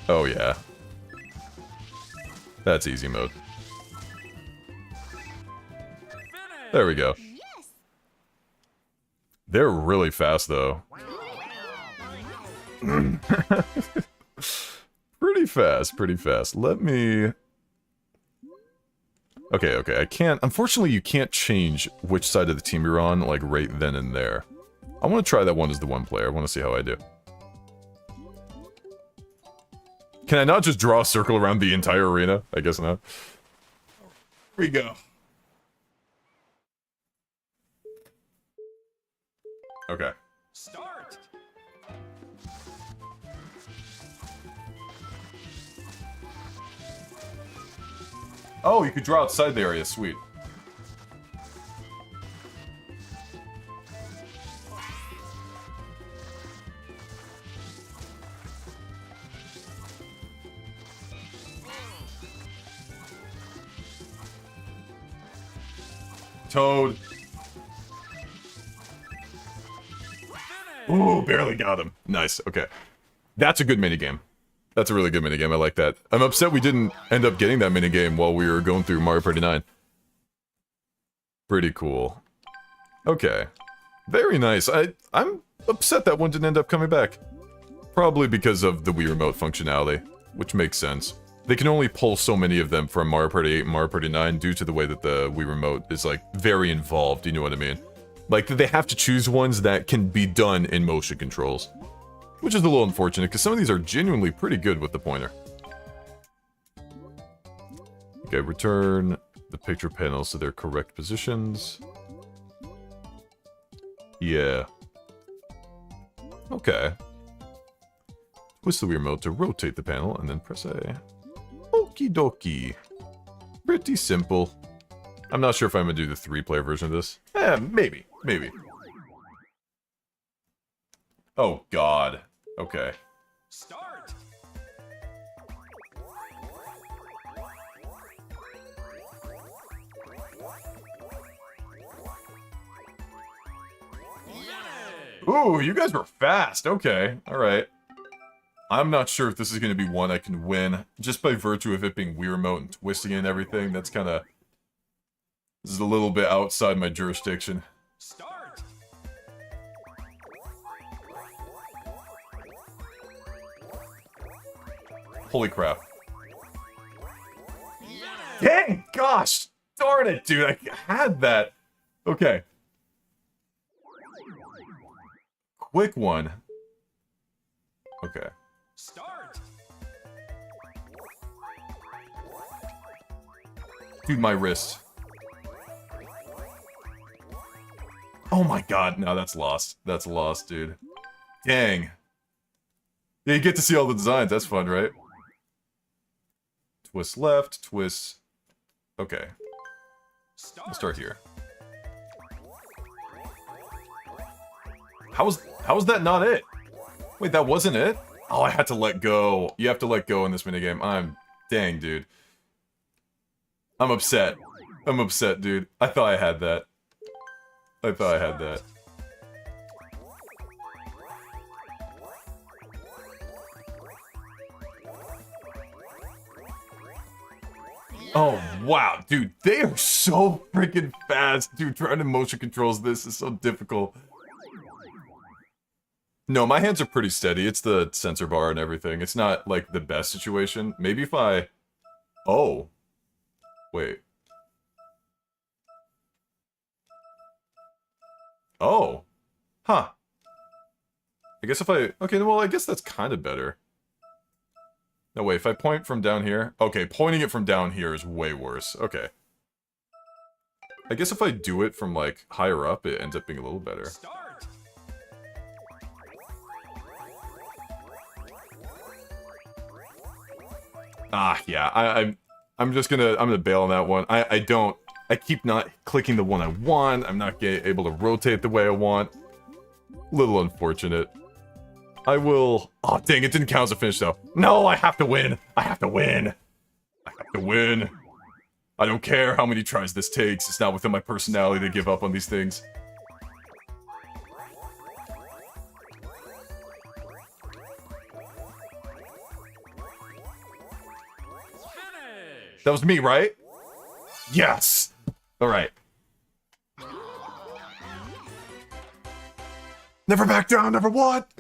Oh, yeah. That's easy mode. There we go. They're really fast, though. Pretty fast, pretty fast. Let me... Okay, I can't... Unfortunately, you can't change which side of the team you're on, like, right then and there. I want to try that one as the one player. I want to see how I do. Can I not just draw a circle around the entire arena? I guess not. Here we go. Okay. Start. Oh, you could draw outside the area. Sweet. Toad. Ooh, barely got him. Nice, okay. That's a good minigame. That's a really good minigame, I like that. I'm upset we didn't end up getting that minigame while we were going through Mario Party 9. Pretty cool. Okay. Very nice. I'm upset that one didn't end up coming back. Probably because of the Wii Remote functionality, which makes sense. They can only pull so many of them from Mario Party 8 and Mario Party 9 due to the way that the Wii Remote is, like, very involved, you know what I mean? Like, they have to choose ones that can be done in motion controls. Which is a little unfortunate, because some of these are genuinely pretty good with the pointer. Okay, return the picture panels to their correct positions. Yeah. Okay. Twist the Wii Remote to rotate the panel, and then press A. Okie dokie. Pretty simple. I'm not sure if I'm gonna do the 3-player version of this. Maybe. Maybe. Oh, God. Okay. Start. Ooh, you guys were fast. Okay. Alright. I'm not sure if this is going to be one I can win, just by virtue of it being Wii Remote and twisting it and everything. That's kind of... This is a little bit outside my jurisdiction. Start. Holy crap. Dang, gosh! Darn it, dude, I had that! Okay. Quick one. Okay. Start. Dude, my wrist. Oh my god, no, that's lost. That's lost, dude. Dang. Yeah, you get to see all the designs, that's fun, right? Twist left, twist... Okay. We'll start here. How was that not it? Wait, that wasn't it? Oh, I had to let go. You have to let go in this minigame. Dang, dude. I'm upset. I'm upset, dude. I thought I had that. I thought I had that. Oh, wow, dude. They are so freaking fast. Dude, trying to motion controls this is so difficult. No, my hands are pretty steady. It's the sensor bar and everything. It's not, like, the best situation. Maybe if I... Oh. Wait. Oh. Huh. I guess if I... Okay, well, I guess that's kind of better. No, wait, if I point from down here... Okay, pointing it from down here is way worse. Okay. I guess if I do it from, like, higher up, it ends up being a little better. Start. Ah, yeah, I'm just gonna bail on that one. I keep not clicking the one I want. I'm not able to rotate the way I want. Little unfortunate. I will... Oh, dang, it didn't count as a finish, though. No, I have to win! I have to win! I have to win! I don't care how many tries this takes. It's not within my personality to give up on these things. Finish. That was me, right? Yes! Alright. Never back down, never what?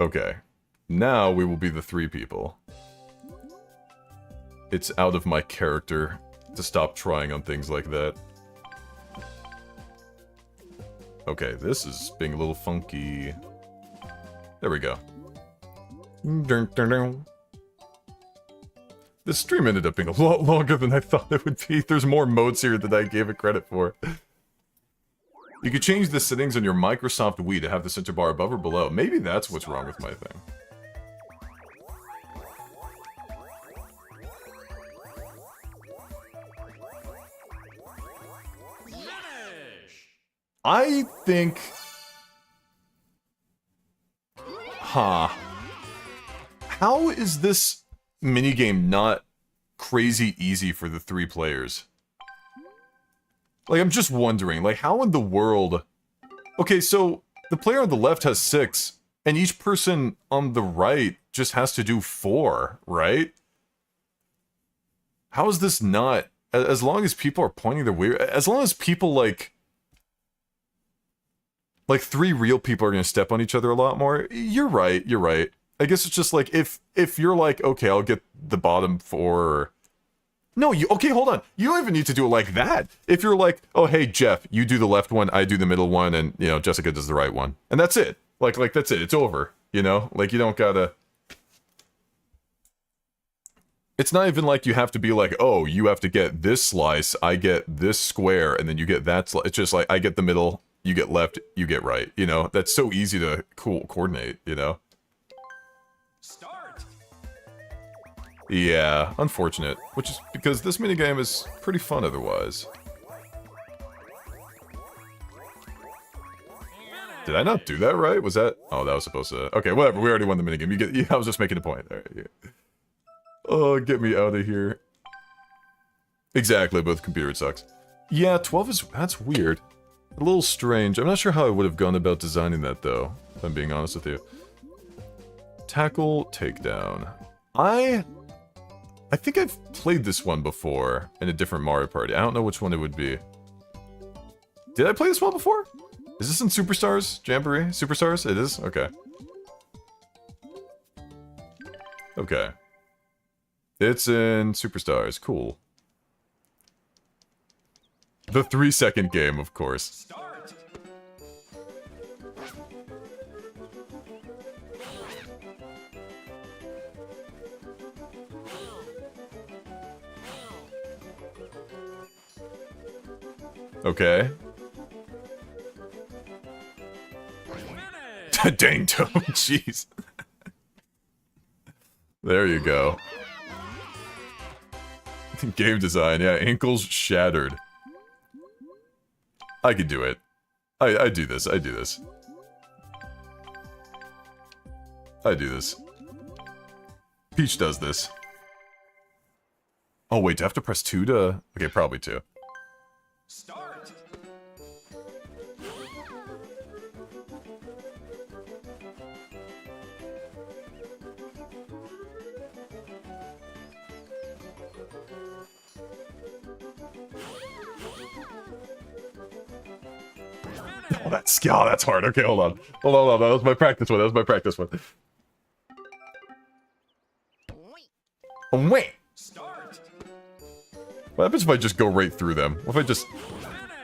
Okay. Now we will be the 3 people. It's out of my character to stop trying on things like that. Okay, this is being a little funky. There we go. This stream ended up being a lot longer than I thought it would be. There's more modes here than I gave it credit for. You could change the settings on your Microsoft Wii to have the center bar above or below. Maybe that's what's wrong with my thing. Finish. I think... Huh. How is this minigame not crazy easy for the 3 players? Like, I'm just wondering, like, how in the world... Okay, so, the player on the left has 6, and each person on the right just has to do 4, right? How is this not... As long as people are pointing their way... As long as people, like... Like, 3 real people are gonna step on each other a lot more. You're right, you're right. I guess it's just like, if you're like, okay, I'll get the bottom 4... No, okay, hold on. You don't even need to do it like that. If you're like, oh, hey, Jeff, you do the left one, I do the middle one, and, you know, Jessica does the right one. And that's it. Like, that's it. It's over, you know? Like, you don't gotta... It's not even like you have to be like, oh, you have to get this slice, I get this square, and then you get that slice. It's just like, I get the middle, you get left, you get right, you know? That's so easy to coordinate, you know? Start. Yeah, unfortunate. Which is because this minigame is pretty fun otherwise. Did I not do that right? Was that... Oh, that was supposed to... Okay, whatever, we already won the minigame. You get... Yeah, I was just making a point. Alright, yeah. Oh, get me out of here. Exactly, but with computer it sucks. Yeah, 12 is... That's weird. A little strange. I'm not sure how I would have gone about designing that, though, if I'm being honest with you. Tackle, takedown. I think I've played this one before in a different Mario Party. I don't know which one it would be. Did I play this one before? Is this in Superstars? Jamboree? Superstars? It is? Okay. Okay. It's in Superstars. Cool. The 3-second game, of course. Start. Okay. Dang Toad, jeez. There you go. Game design, yeah, ankles shattered. I can do it. I do this, I do this. I do this. Peach does this. Oh wait, do I have to press 2 to... Okay, probably 2. Start. Oh, that's skill. Oh, that's hard. Okay, hold on. Hold on. That was my practice one. That was my practice one. Oh, wait. Start. What happens if I just go right through them? What if I just...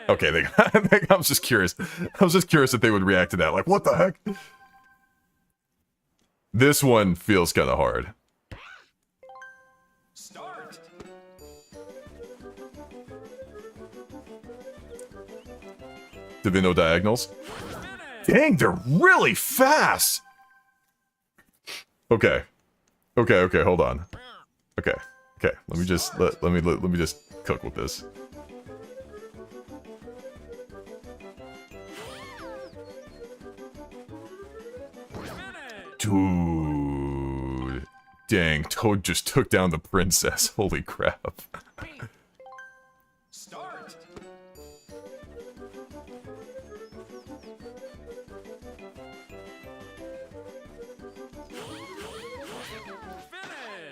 Okay, I was just curious. I was just curious if they would react to that. Like, what the heck? This one feels kind of hard. Start. Did they know diagonals? Dang, they're really fast! Okay. Okay, hold on. Okay. Let me just let me just cook with this. Dude. Dang, Toad just took down the princess. Holy crap. Start.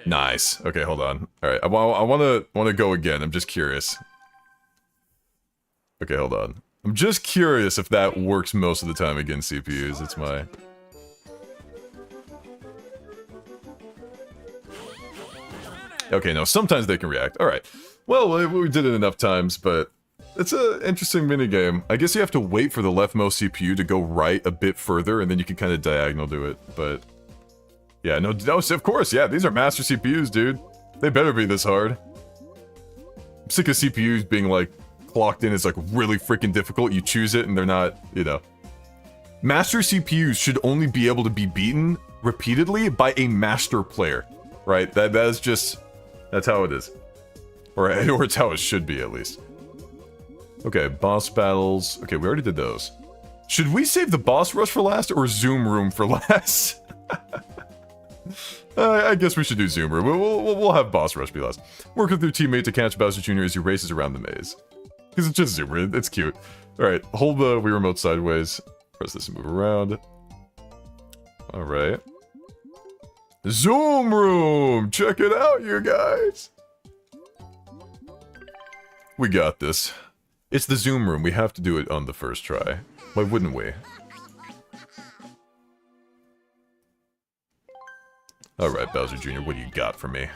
Nice. Okay, hold on. All right, I want to go again. I'm just curious. Okay, hold on. I'm just curious if that works most of the time against CPUs. It's my... Okay, no, sometimes they can react. All right. Well, we did it enough times, but it's an interesting minigame. I guess you have to wait for the leftmost CPU to go right a bit further, and then you can kind of diagonal do it, but... Yeah, no, of course, yeah, these are master CPUs, dude. They better be this hard. I'm sick of CPUs being, like, clocked in as, like, really freaking difficult. You choose it, and they're not, you know. Master CPUs should only be able to be beaten repeatedly by a master player, right? That's just... That's how it is. Or it's how it should be, at least. Okay, boss battles. Okay, we already did those. Should we save the boss rush for last, or Zoom Room for last? I guess we should do Zoom Room. We'll have boss rush be last. Work with your teammate to catch Bowser Jr. as he races around the maze. Because it's just Zoom Room. It's cute. Alright, hold the Wii Remote sideways. Press this and move around. Alright. Zoom Room! Check it out, you guys! We got this. It's the Zoom Room. We have to do it on the first try. Why wouldn't we? Alright, Bowser Jr., what do you got for me?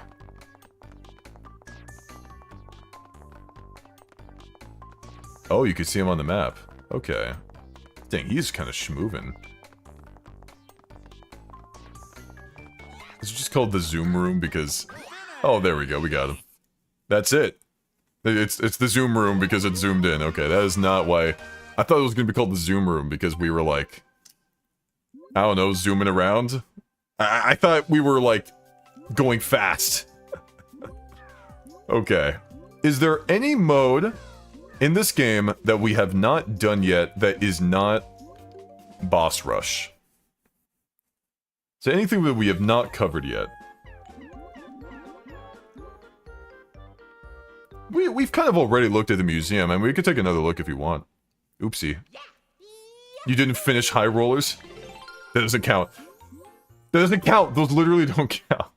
Oh, you can see him on the map. Okay. Dang, he's kind of schmoovin'. It's just called the Zoom Room because... Oh, there we go, we got him. That's it. It's the Zoom Room because it's zoomed in. Okay, that is not why... I thought it was gonna be called the Zoom Room because we were like... I don't know, zooming around? I thought we were, like, going fast. Okay. Is there any mode in this game that we have not done yet that is not boss rush? Is there anything that we have not covered yet? We've kind of already looked at the museum, and we could take another look if you want. Oopsie. You didn't finish High Rollers? That doesn't count. That doesn't count. Those literally don't count.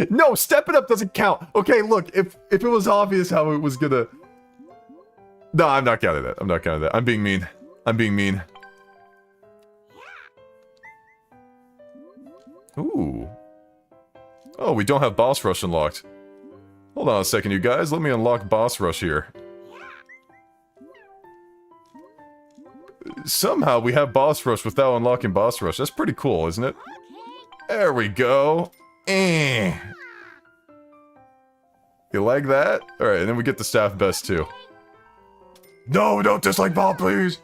No, Step It Up doesn't count. Okay, look, if it was obvious how it was gonna... No, I'm not counting that. I'm not counting that. I'm being mean. I'm being mean. Ooh. Oh, we don't have Boss Rush unlocked. Hold on a second, you guys. Let me unlock Boss Rush here. Somehow we have Boss Rush without unlocking Boss Rush. That's pretty cool, isn't it? There we go. You like that? Alright, and then we get the Staff Best too. No, don't dislike ball, please!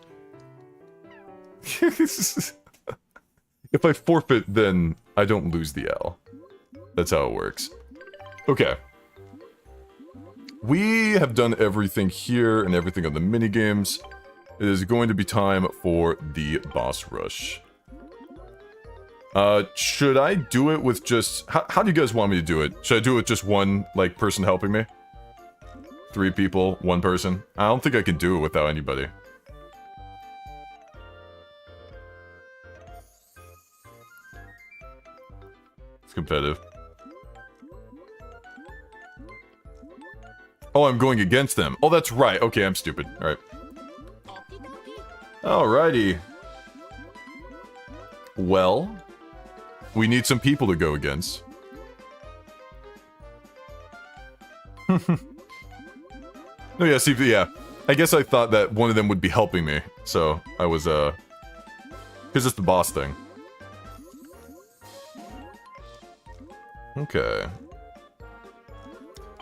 If I forfeit, then I don't lose the L. That's how it works. Okay. We have done everything here and everything on the minigames. It is going to be time for the boss rush. Should I do it with just... How do you guys want me to do it? Should I do it with just one, like, person helping me? 3 people, 1 person? I don't think I can do it without anybody. It's competitive. Oh, I'm going against them. Oh, that's right. Okay, I'm stupid. Alright. Alrighty. Well, we need some people to go against. No, yeah, see, yeah. I guess I thought that one of them would be helping me, so I was, because it's the boss thing. Okay.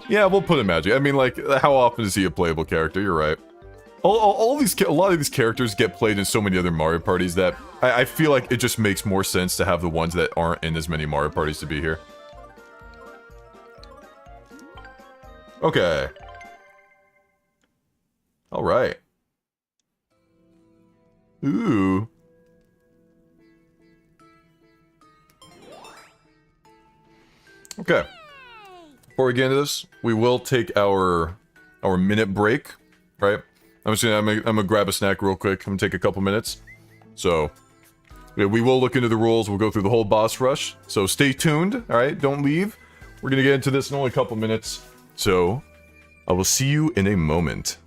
Yeah, we'll put in Magic. I mean, like, how often is he a playable character? You're right. A lot of these characters get played in so many other Mario parties that I feel like it just makes more sense to have the ones that aren't in as many Mario parties to be here. Okay. Alright. Ooh. Okay. Before we get into this, we will take our minute break, right? I'm gonna grab a snack real quick. I'm gonna take a couple minutes. So, yeah, we will look into the rules. We'll go through the whole boss rush. So stay tuned, all right? Don't leave. We're gonna get into this in only a couple minutes. So, I will see you in a moment.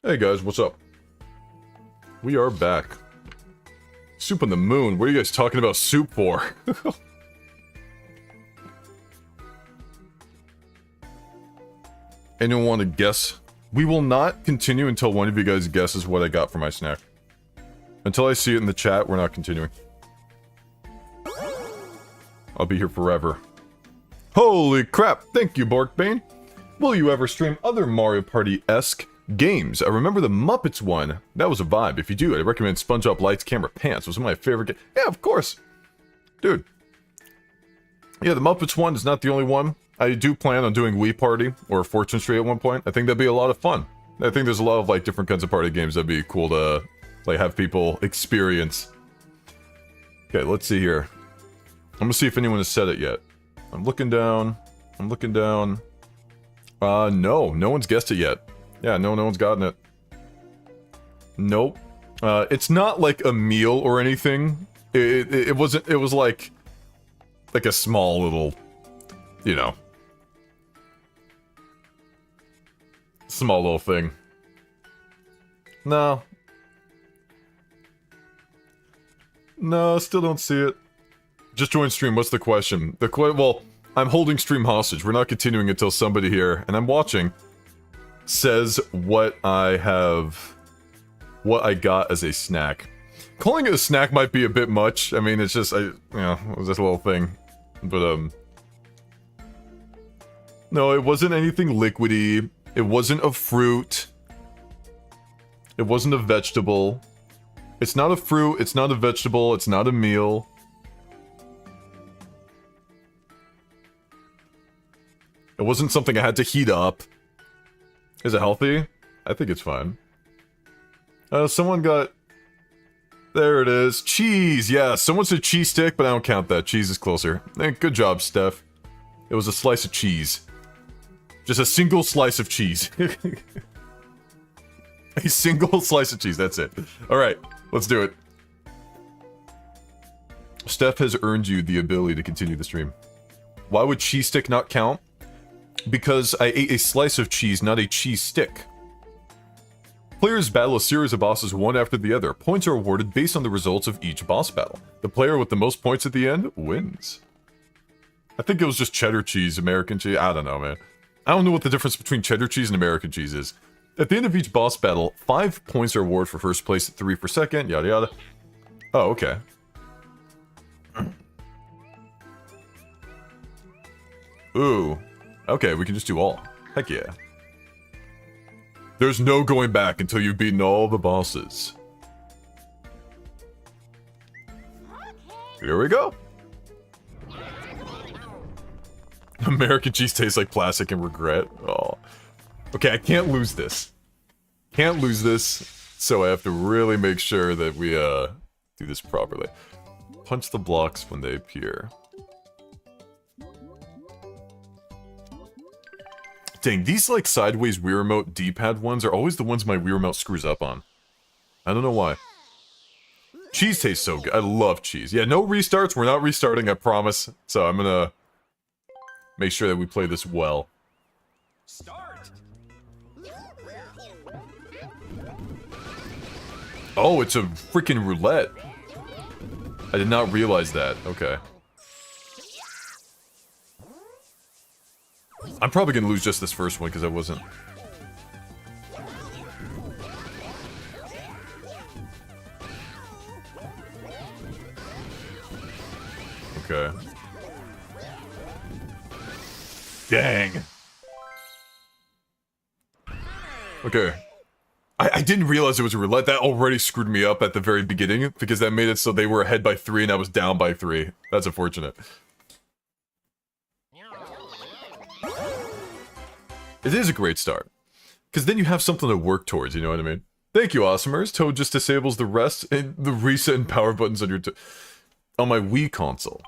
Hey guys, what's up? We are back. Soup on the moon? What are you guys talking about soup for? Anyone want to guess? We will not continue until one of you guys guesses what I got for my snack. Until I see it in the chat, we're not continuing. I'll be here forever. Holy crap! Thank you, Borkbane! Will you ever stream other Mario Party-esque games? I remember the Muppets one. That was a vibe. If you do, I recommend SpongeBob Lights Camera Pants. It was one of my favorite games. Yeah, of course. Dude. Yeah, the Muppets one is not the only one. I do plan on doing Wii Party or Fortune Street at one point. I think that'd be a lot of fun. I think there's a lot of like different kinds of party games that'd be cool to like have people experience. Okay, let's see here. I'm gonna see if anyone has said it yet. I'm looking down. I'm looking down. No one's guessed it yet. Yeah, no one's gotten it. Nope. It's not like a meal or anything. It wasn't, it was like a small little, you know, small little thing. No. No, still don't see it. Just join stream, what's the question? Well, I'm holding stream hostage. We're not continuing until somebody here, and I'm watching. says what I got as a snack. Calling it a snack might be a bit much. I mean, it's just, it was just a little thing. But, no, it wasn't anything liquidy. It wasn't a fruit. It wasn't a vegetable. It's not a fruit, it's not a vegetable, it's not a meal. It wasn't something I had to heat up. Is it healthy? I think it's fine. Someone got... There it is. Cheese, yeah. Someone said cheese stick, but I don't count that. Cheese is closer. Good job, Steph. It was a slice of cheese. Just a single slice of cheese. A single slice of cheese, that's it. Alright, let's do it. Steph has earned you the ability to continue the stream. Why would cheese stick not count? Because I ate a slice of cheese, not a cheese stick. Players battle a series of bosses one after the other. Points are awarded based on the results of each boss battle. The player with the most points at the end wins. I think it was just cheddar cheese, American cheese. I don't know, man. I don't know what the difference between cheddar cheese and American cheese is. At the end of each boss battle, 5 points are awarded for first place, 3 for second, yada yada. Oh, okay. Ooh. Okay, we can just do all. Heck yeah. There's no going back until you've beaten all the bosses. Here we go. American cheese tastes like plastic and regret. Oh. Okay, I can't lose this. Can't lose this, so I have to really make sure that we, do this properly. Punch the blocks when they appear. Dang, these, like, sideways Wii Remote D-pad ones are always the ones my Wii Remote screws up on. I don't know why. Cheese tastes so good. I love cheese. Yeah, no restarts. We're not restarting, I promise. So I'm gonna make sure that we play this well. Start. Oh, it's a freaking roulette. I did not realize that. Okay. I'm probably gonna lose just this first one because I wasn't. Okay. Dang. Okay. I didn't realize it was a roulette. That already screwed me up at the very beginning because that made it so they were ahead by 3 and I was down by 3. That's unfortunate. It is a great start. Because then you have something to work towards, you know what I mean? Thank you, Awesomers. Toad just disables the rest and the reset and power buttons on your on my Wii console.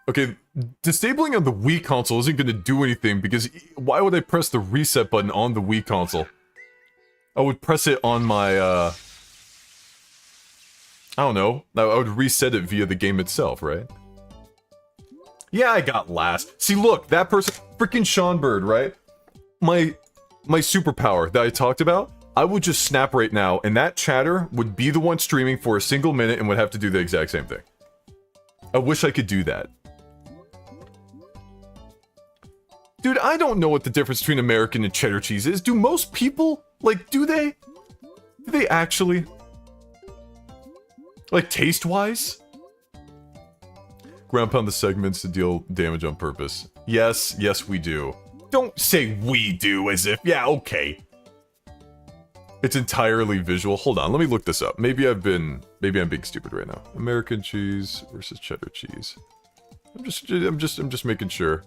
Okay, disabling on the Wii console isn't going to do anything because why would I press the reset button on the Wii console? I would press it on my, I don't know. I would reset it via the game itself, right? Yeah, I got last. See, look, that person, freaking Sean Bird, right? My superpower that I talked about, I would just snap right now, and that chatter would be the one streaming for a single minute and would have to do the exact same thing. I wish I could do that. Dude, I don't know what the difference between American and cheddar cheese is. Do most people, like, do they? Do they actually? Like, taste-wise? Ground pound the segments to deal damage on purpose. Yes, yes we do. Don't say we do as if, yeah, okay. It's entirely visual. Hold on, let me look this up. Maybe I'm being stupid right now. American cheese versus cheddar cheese. I'm just making sure.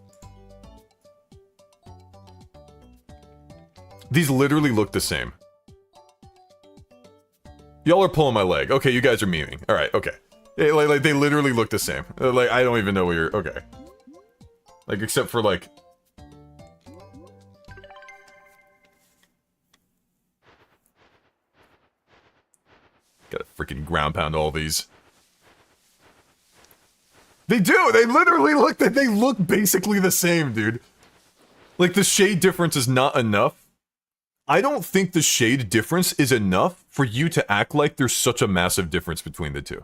These literally look the same. Y'all are pulling my leg. Okay, you guys are memeing. Alright, okay. Like, they literally look the same. Like, I don't even know where you're... Okay. Like, except for, like... Gotta freaking ground pound all these. They do! They literally look... They look basically the same, dude. Like, the shade difference is not enough. I don't think the shade difference is enough for you to act like there's such a massive difference between the two.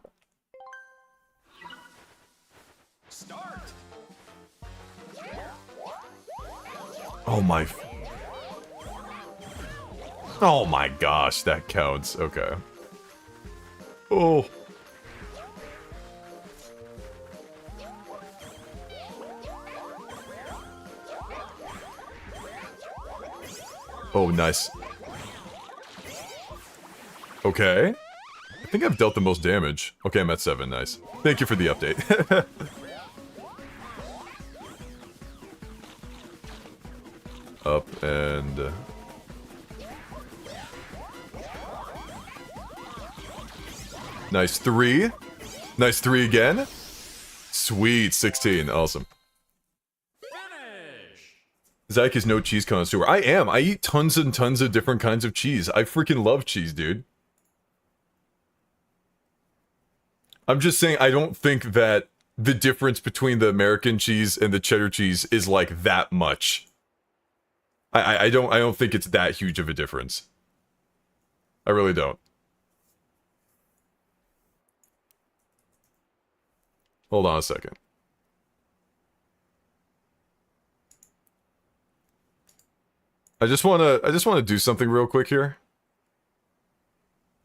Start. Oh my... Oh my gosh, that counts. Okay. Oh. Oh, nice. Okay. I think I've dealt the most damage. Okay, I'm at 7. Nice. Thank you for the update. Up and... Nice 3. Nice 3 again. Sweet, 16. Awesome. Zyke is no cheese connoisseur. I am. I eat tons and tons of different kinds of cheese. I freaking love cheese, dude. I'm just saying I don't think that the difference between the American cheese and the cheddar cheese is like that much. I don't think it's that huge of a difference. I really don't. Hold on a second. I just wanna do something real quick here.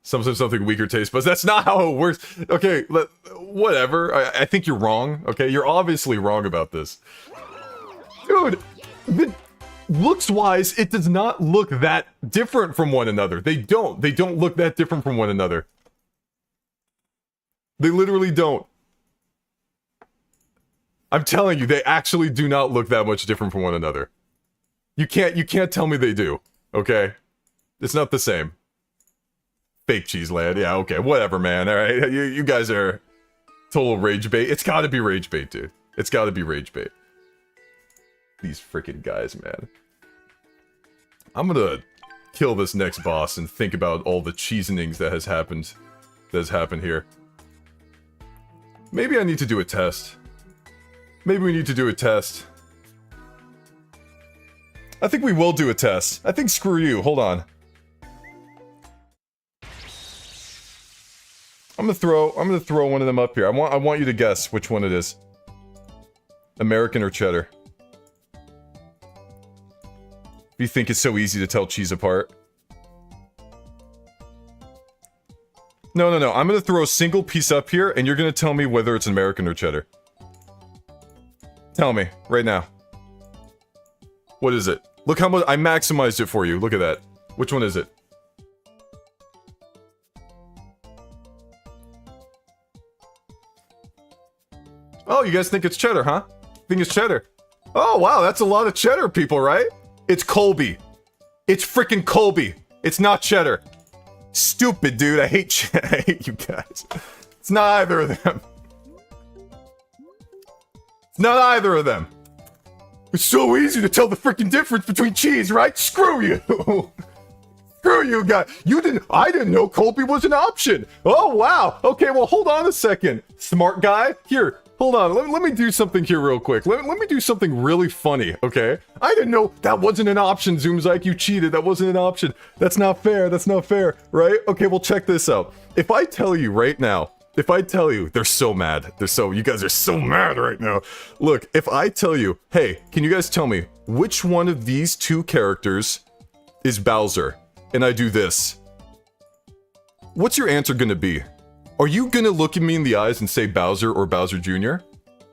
Something weaker taste buds. That's not how it works. Okay, whatever. I think you're wrong. Okay, you're obviously wrong about this, dude. Looks-wise, it does not look that different from one another. They don't look that different from one another. They literally don't. I'm telling you, they actually do not look that much different from one another. You can't tell me they do, okay? It's not the same. Fake cheese land, yeah, okay, whatever, man, alright? You guys are total rage bait. It's gotta be rage bait, dude. It's gotta be rage bait. These freaking guys, man. I'm gonna kill this next boss and think about all the cheesenings that has happened here. Maybe I need to do a test. Maybe we need to do a test. I think we will do a test. I think screw you. Hold on. I'm gonna throw one of them up here. I want you to guess which one it is. American or cheddar. You think it's so easy to tell cheese apart? No. I'm gonna throw a single piece up here, and you're gonna tell me whether it's American or cheddar. Tell me, right now. What is it? Look how much- I maximized it for you, look at that. Which one is it? Oh, you guys think it's cheddar, huh? Think it's cheddar. Oh, wow, that's a lot of cheddar, people, right? It's Colby. It's freaking Colby. It's not cheddar. Stupid, dude. I hate you guys. It's not either of them. It's not either of them. It's so easy to tell the freaking difference between cheese, right? Screw you. Screw you guys. I didn't know Colby was an option. Oh, wow. Okay, well, hold on a second. Smart guy. Here. Hold on, let me do something here real quick. Let me do something really funny, okay? I didn't know that wasn't an option, ZoomZike. You cheated. That wasn't an option. That's not fair. That's not fair, right? Okay, well, check this out. If I tell you right now, they're so mad. You guys are so mad right now. Look, if I tell you, hey, can you guys tell me which one of these two characters is Bowser? And I do this. What's your answer gonna be? Are you gonna look at me in the eyes and say Bowser or Bowser Jr.?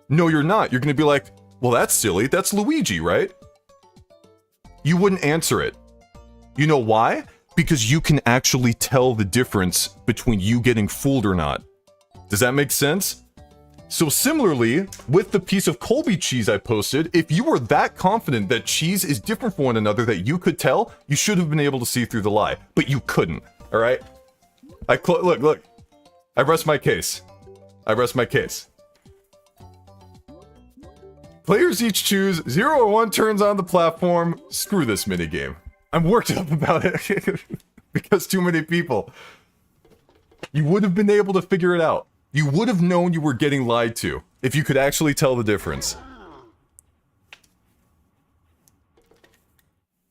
No, you're not. You're gonna be like, well, that's silly. That's Luigi, right? You wouldn't answer it. You know why? Because you can actually tell the difference between you getting fooled or not. Does that make sense? So similarly, with the piece of Colby cheese I posted, if you were that confident that cheese is different from one another that you could tell, you should have been able to see through the lie. But you couldn't, alright? Look. I rest my case. Players each choose 0 or 1 turns on the platform. Screw this minigame. I'm worked up about it. Because too many people. You would have been able to figure it out. You would have known you were getting lied to. If you could actually tell the difference.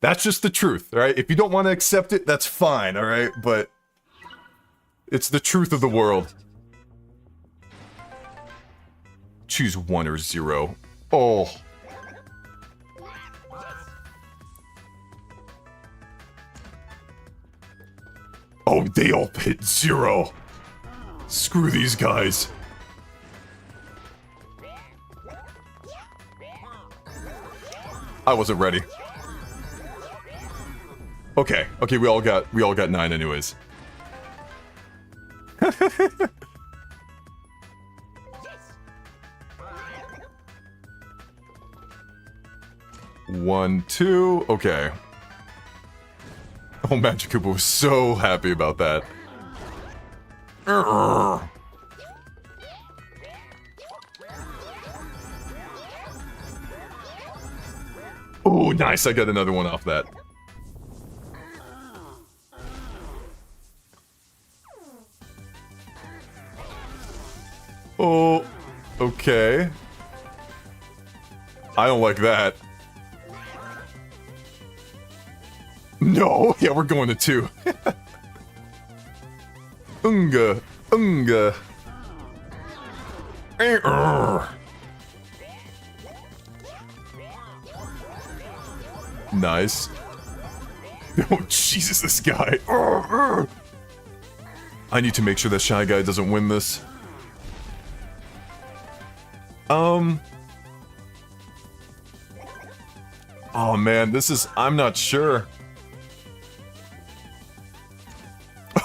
That's just the truth, alright? If you don't want to accept it, that's fine, alright? But it's the truth of the world. Choose 1 or 0. Oh. Oh, they all hit 0. Screw these guys. I wasn't ready. Okay, we all got 9 anyways. One, two, okay. Oh, Magic Koopa was so happy about that. Oh, nice, I got another one off that. Oh, okay. I don't like that. No, yeah, we're going to 2. Unga, unga. Nice. Oh, Jesus, this guy. I need to make sure that Shy Guy doesn't win this. Oh man, this is... I'm not sure.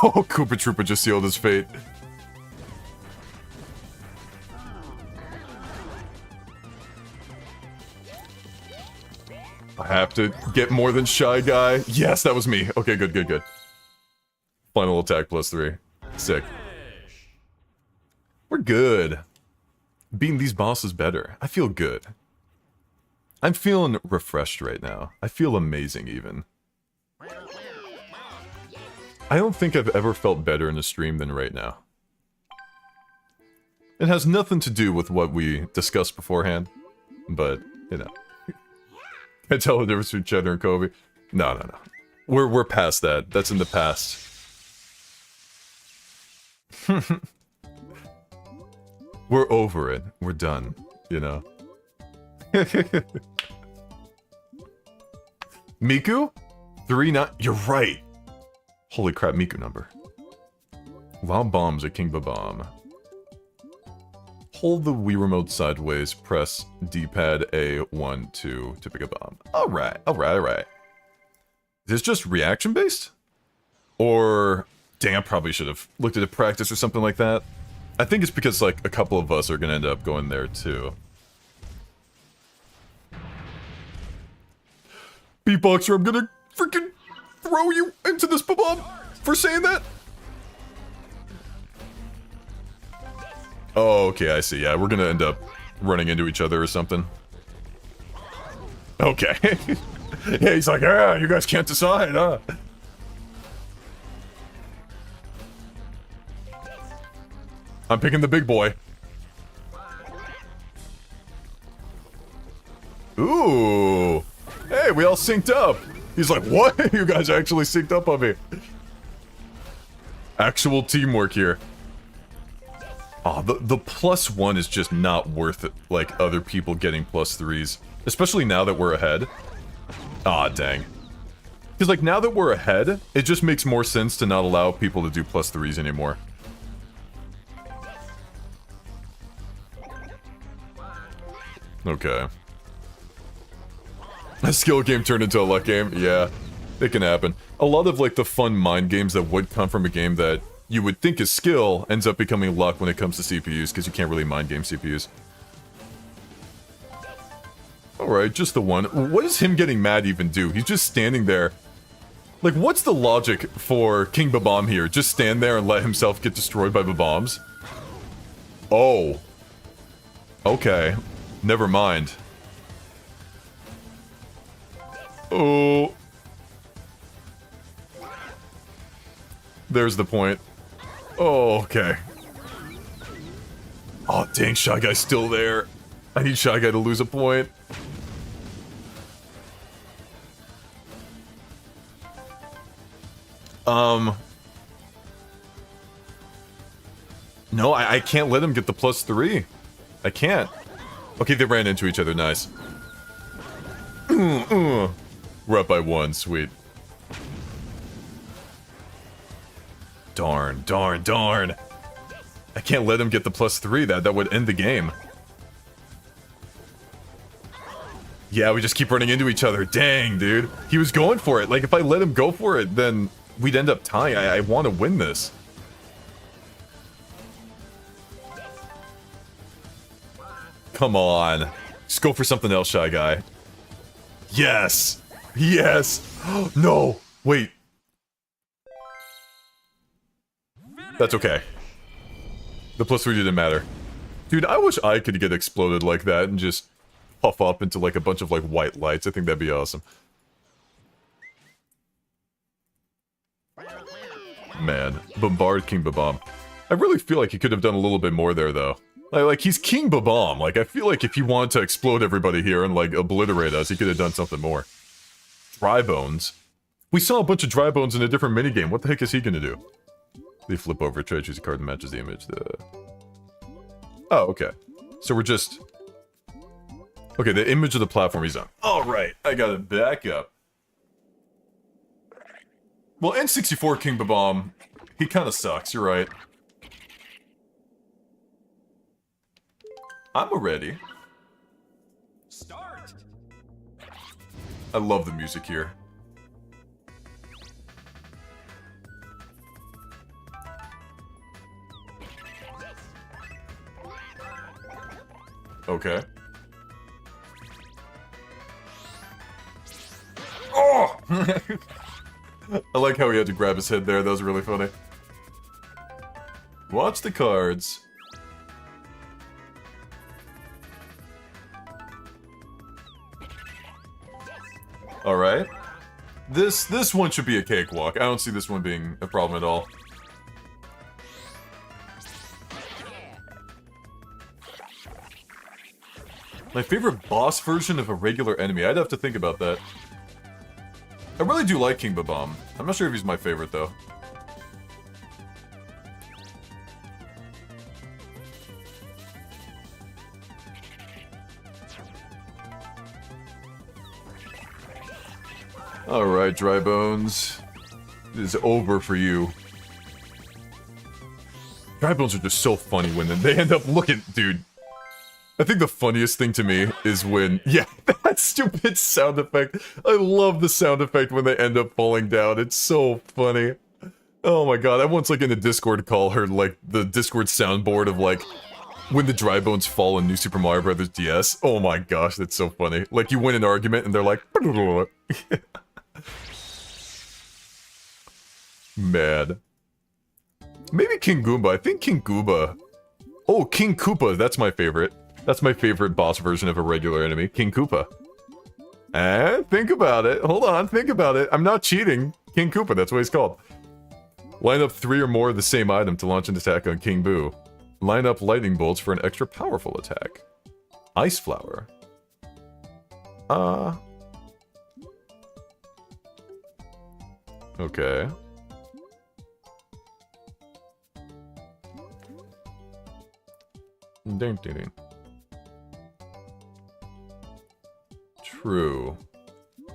Oh, Koopa Troopa just sealed his fate. I have to get more than Shy Guy. Yes, that was me. Okay, good, good, good. Final attack +3. Sick. We're good. Beating these bosses better. I feel good. I'm feeling refreshed right now. I feel amazing, even. I don't think I've ever felt better in a stream than right now. It has nothing to do with what we discussed beforehand, but, you know. Can I tell the difference between Cheddar and Kobe? No, no, no. We're past that. That's in the past. We're over it. We're done, you know. Miku? 3-9. You're right. Holy crap, Miku number. While bombs are King Babam. Hold the Wii remote sideways, press D-pad A1, 2 to pick a bomb. Alright, alright, alright. Is this just reaction based? Or... Dang, I probably should have looked at a practice or something like that. I think it's because, like, a couple of us are gonna end up going there, too. Beatboxer, I'm gonna freaking throw you into this bomb for saying that. Oh, okay, I see. Yeah, we're gonna end up running into each other or something. Okay. Yeah, he's like, ah, you guys can't decide, huh? I'm picking the big boy. Ooh. Hey, we all synced up. He's like, what? You guys actually synced up on me. Actual teamwork here. Oh, the +1 is just not worth it, like other people getting +3s. Especially now that we're ahead. Aw, dang. Because, like, now that we're ahead, it just makes more sense to not allow people to do +3s anymore. Okay. A skill game turned into a luck game? Yeah, it can happen. A lot of, like, the fun mind games that would come from a game that you would think is skill ends up becoming luck when it comes to CPUs, because you can't really mind game CPUs. Alright, just the one. What does him getting mad even do? He's just standing there. Like, what's the logic for King Babam here? Just stand there and let himself get destroyed by Babams? Oh. Okay. Never mind. Oh. There's the point. Oh, okay. Oh, dang, Shy Guy's still there. I need Shy Guy to lose a point. No, I can't let him get the +3. I can't. Okay, they ran into each other, nice. We're up by 1, sweet. Darn, darn, darn. I can't let him get the +3. That would end the game. Yeah, we just keep running into each other. Dang, dude. He was going for it. Like, if I let him go for it, then we'd end up tying. I want to win this. Come on. Just go for something else, Shy Guy. Yes! Yes! No! Wait. That's okay. The +3 didn't matter. Dude, I wish I could get exploded like that and just puff up into like a bunch of like white lights. I think that'd be awesome. Man, Bombard King Babam. I really feel like he could have done a little bit more there though. Like he's King Babam. Like I feel like if he wanted to explode everybody here and like obliterate us, he could have done something more. Dry Bones. We saw a bunch of Dry Bones in a different minigame. What the heck is he gonna do? They flip over, try to choose a card that matches the image. Oh, okay. So we're just... Okay, the image of the platform he's on. Alright, I got it back up. Well, N64 King Babam, he kind of sucks, you're right. I'm ready. Start. I love the music here. Okay. Oh! I like how he had to grab his head there. That was really funny. Watch the cards. Alright. This one should be a cakewalk. I don't see this one being a problem at all. My favorite boss version of a regular enemy. I'd have to think about that. I really do like King Babam. I'm not sure if he's my favorite, though. Alright, Dry Bones. It is over for you. Dry Bones are just so funny when they end up looking... Dude. I think the funniest thing to me is when... Yeah, that stupid sound effect. I love the sound effect when they end up falling down. It's so funny. Oh my god, I once, like, in a Discord call heard, like, the Discord soundboard of, like, when the Dry Bones fall in New Super Mario Bros. DS. Oh my gosh, that's so funny. Like, you win an argument and they're like... Mad. Maybe King Goomba. I think King Goomba... Oh, King Koopa, that's my favorite. That's my favorite boss version of a regular enemy, King Koopa. Think about it. Hold on, think about it. I'm not cheating. King Koopa, that's what he's called. Line up 3 or more of the same item to launch an attack on King Boo. Line up lightning bolts for an extra powerful attack. Ice Flower. Okay. Ding, ding, ding. True.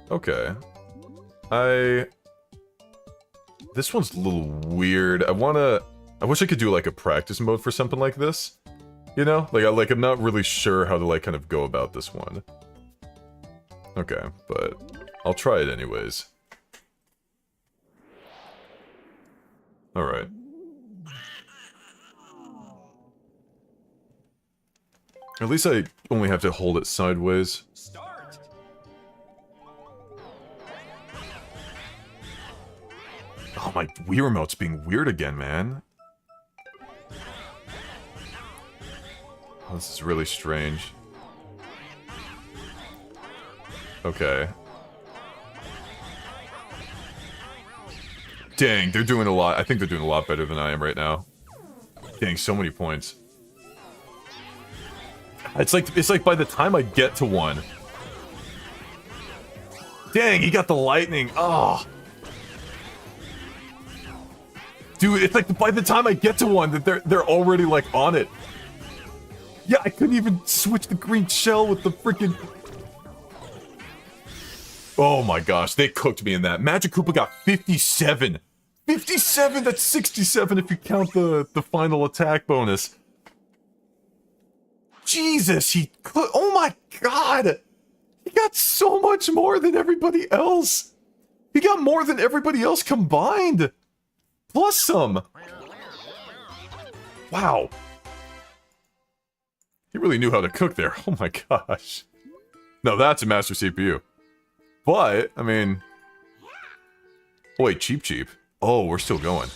Okay. This one's a little weird. I wish I could do like a practice mode for something like this. You know? I'm not really sure how to like kind of go about this one. Okay, but I'll try it anyways. Alright. At least I only have to hold it sideways. Start. Oh, my Wii remote's being weird again, man. Oh, this is really strange. Okay. Dang, they're doing a lot. I think they're doing a lot better than I am right now. Dang, so many points. It's like by the time I get to one. Dang, he got the lightning. Oh. Dude, it's like by the time I get to one that they're already like on it. Yeah, I couldn't even switch the green shell with the freaking... Oh my gosh, they cooked me in that. Magic Koopa got 57. 57, that's 67 if you count the final attack bonus. Jesus, oh my god! He got so much more than everybody else! He got more than everybody else combined! Plus some! Wow. He really knew how to cook there, oh my gosh. No, that's a master CPU. But, I mean... Oh wait, cheap. Oh, we're still going.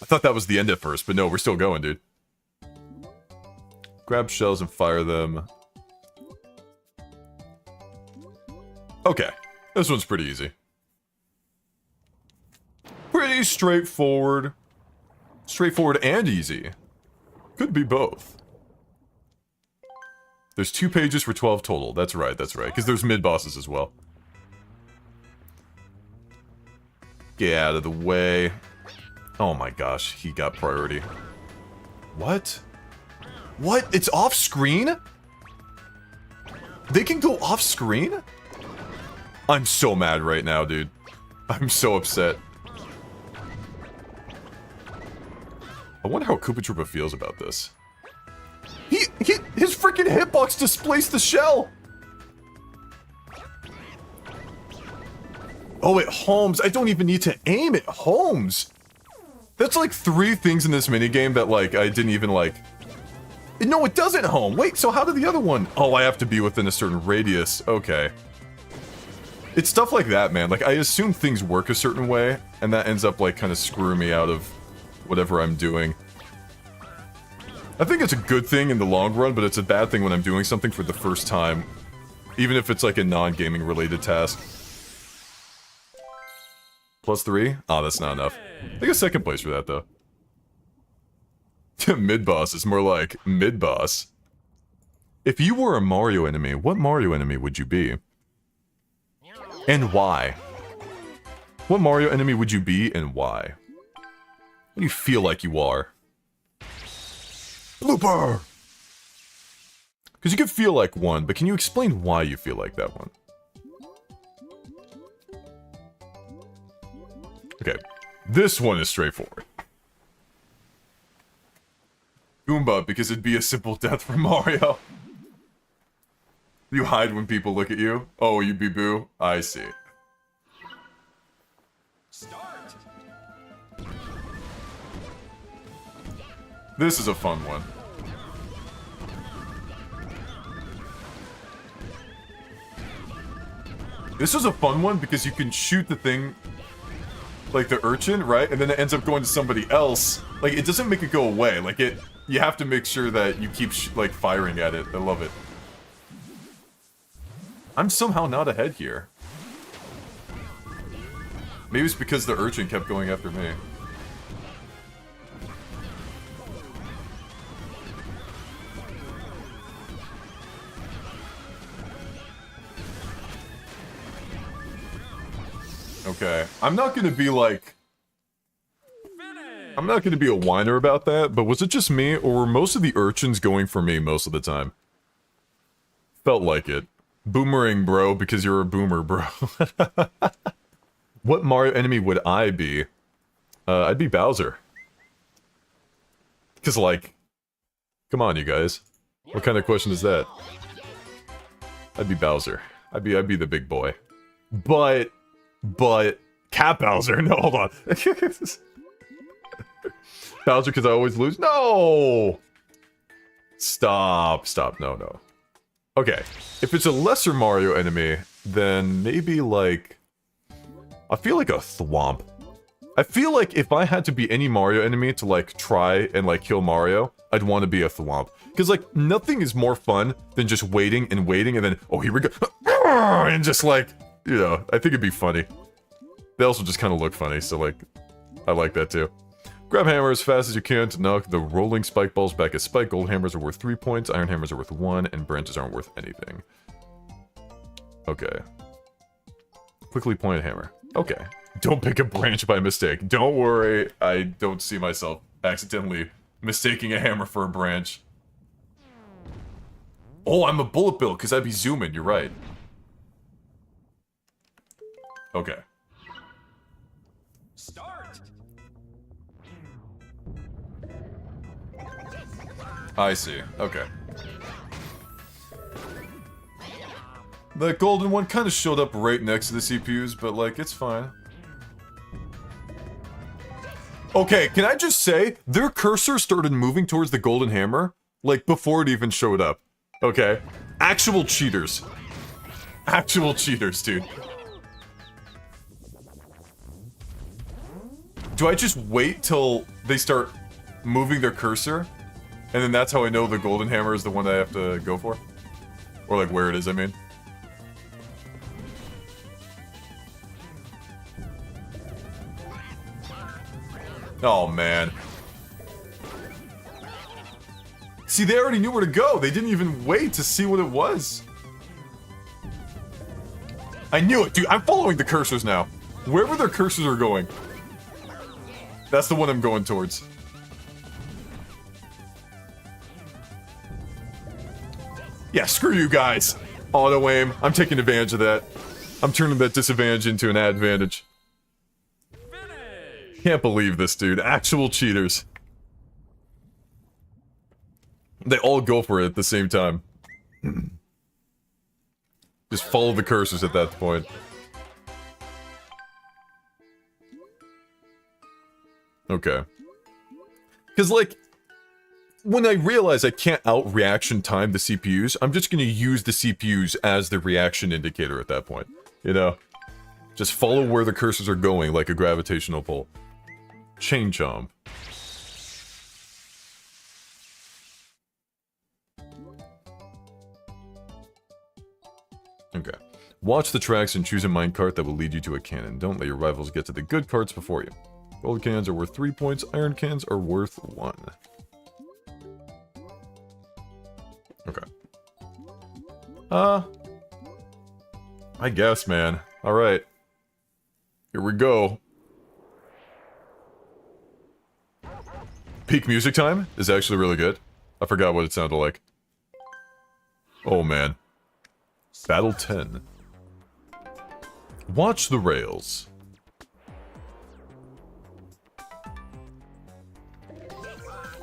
I thought that was the end at first, but no, we're still going, dude. Grab shells and fire them. Okay, this one's pretty easy. Pretty straightforward. Straightforward and easy. Could be both. There's 2 pages for 12 total. That's right, because there's mid-bosses as well. Get out of the way. Oh my gosh, he got priority. What? What? It's off screen? They can go off screen? I'm so mad right now, dude. I'm so upset. I wonder how Koopa Troopa feels about this. His freaking hitbox displaced the shell! Oh, it homes. I don't even need to aim, it homes! That's like 3 things in this minigame that, like, I didn't even, like... No, it doesn't home! Wait, so how did the other one... Oh, I have to be within a certain radius. Okay. It's stuff like that, man. Like, I assume things work a certain way, and that ends up, like, kind of screwing me out of whatever I'm doing. I think it's a good thing in the long run, but it's a bad thing when I'm doing something for the first time. Even if it's, like, a non-gaming related task. +3? Oh, that's not enough. I get second place for that, though. Mid-boss is more like mid-boss. If you were a Mario enemy, what Mario enemy would you be? And why? What Mario enemy would you be, and why? What do you feel like you are? Blooper! Because you can feel like one, but can you explain why you feel like that one? Okay, this one is straightforward. Goomba, because it'd be a simple death for Mario. You hide when people look at you? Oh, you be boo? I see. Start. This is a fun one. This is a fun one because you can shoot the thing, like the urchin, right? And then it ends up going to somebody else. Like, it doesn't make it go away. Like, you have to make sure that you keep, like, firing at it. I love it. I'm somehow not ahead here. Maybe it's because the urchin kept going after me. Okay, I'm not gonna be like... I'm not gonna be a whiner about that, but was it just me, or were most of the urchins going for me most of the time? Felt like it. Boomerang, bro, because you're a boomer, bro. What Mario enemy would I be? I'd be Bowser. Because, like... Come on, you guys. What kind of question is that? I'd be Bowser. I'd be the big boy. But... Cat Bowser? No, hold on. Bowser because I always lose? No! Stop, no. Okay, if it's a lesser Mario enemy, then maybe like... I feel like a Thwomp. I feel like if I had to be any Mario enemy to like try and like kill Mario, I'd want to be a Thwomp. Because like, nothing is more fun than just waiting and then, oh here we go, and just like... You know, I think it'd be funny. They also just kind of look funny, so like, I like that too. Grab hammer as fast as you can to knock the rolling spike balls back as spike. Gold hammers are worth 3 points, iron hammers are worth 1, and branches aren't worth anything. Okay. Quickly point a hammer. Okay. Don't pick a branch by mistake. Don't worry, I don't see myself accidentally mistaking a hammer for a branch. Oh, I'm a bullet bill, because I'd be zooming, you're right. Okay. Start. I see. Okay. The golden one kind of showed up right next to the CPUs, but like, it's fine. Okay, can I just say, their cursor started moving towards the golden hammer, like, before it even showed up. Okay? Actual cheaters. Actual cheaters, dude. Do I just wait till they start moving their cursor? And then that's how I know the golden hammer is the one that I have to go for? Or like where it is, I mean. Oh, man. See, they already knew where to go. They didn't even wait to see what it was. I knew it, dude. I'm following the cursors now. Wherever their cursors are going. That's the one I'm going towards. Yeah, screw you guys. Auto aim. I'm taking advantage of that. I'm turning that disadvantage into an advantage. Can't believe this, dude. Actual cheaters. They all go for it at the same time. Just follow the cursors at that point. Okay. Because, like, when I realize I can't out-reaction time the CPUs, I'm just gonna use the CPUs as the reaction indicator at that point. You know? Just follow where the cursors are going like a gravitational pull. Chain chomp. Okay. Watch the tracks and choose a minecart that will lead you to a cannon. Don't let your rivals get to the good carts before you. Gold cans are worth 3 points, iron cans are worth 1. Okay. I guess, man. Alright. Here we go. Peak music time is actually really good. I forgot what it sounded like. Oh, man. Battle 10. Watch the rails.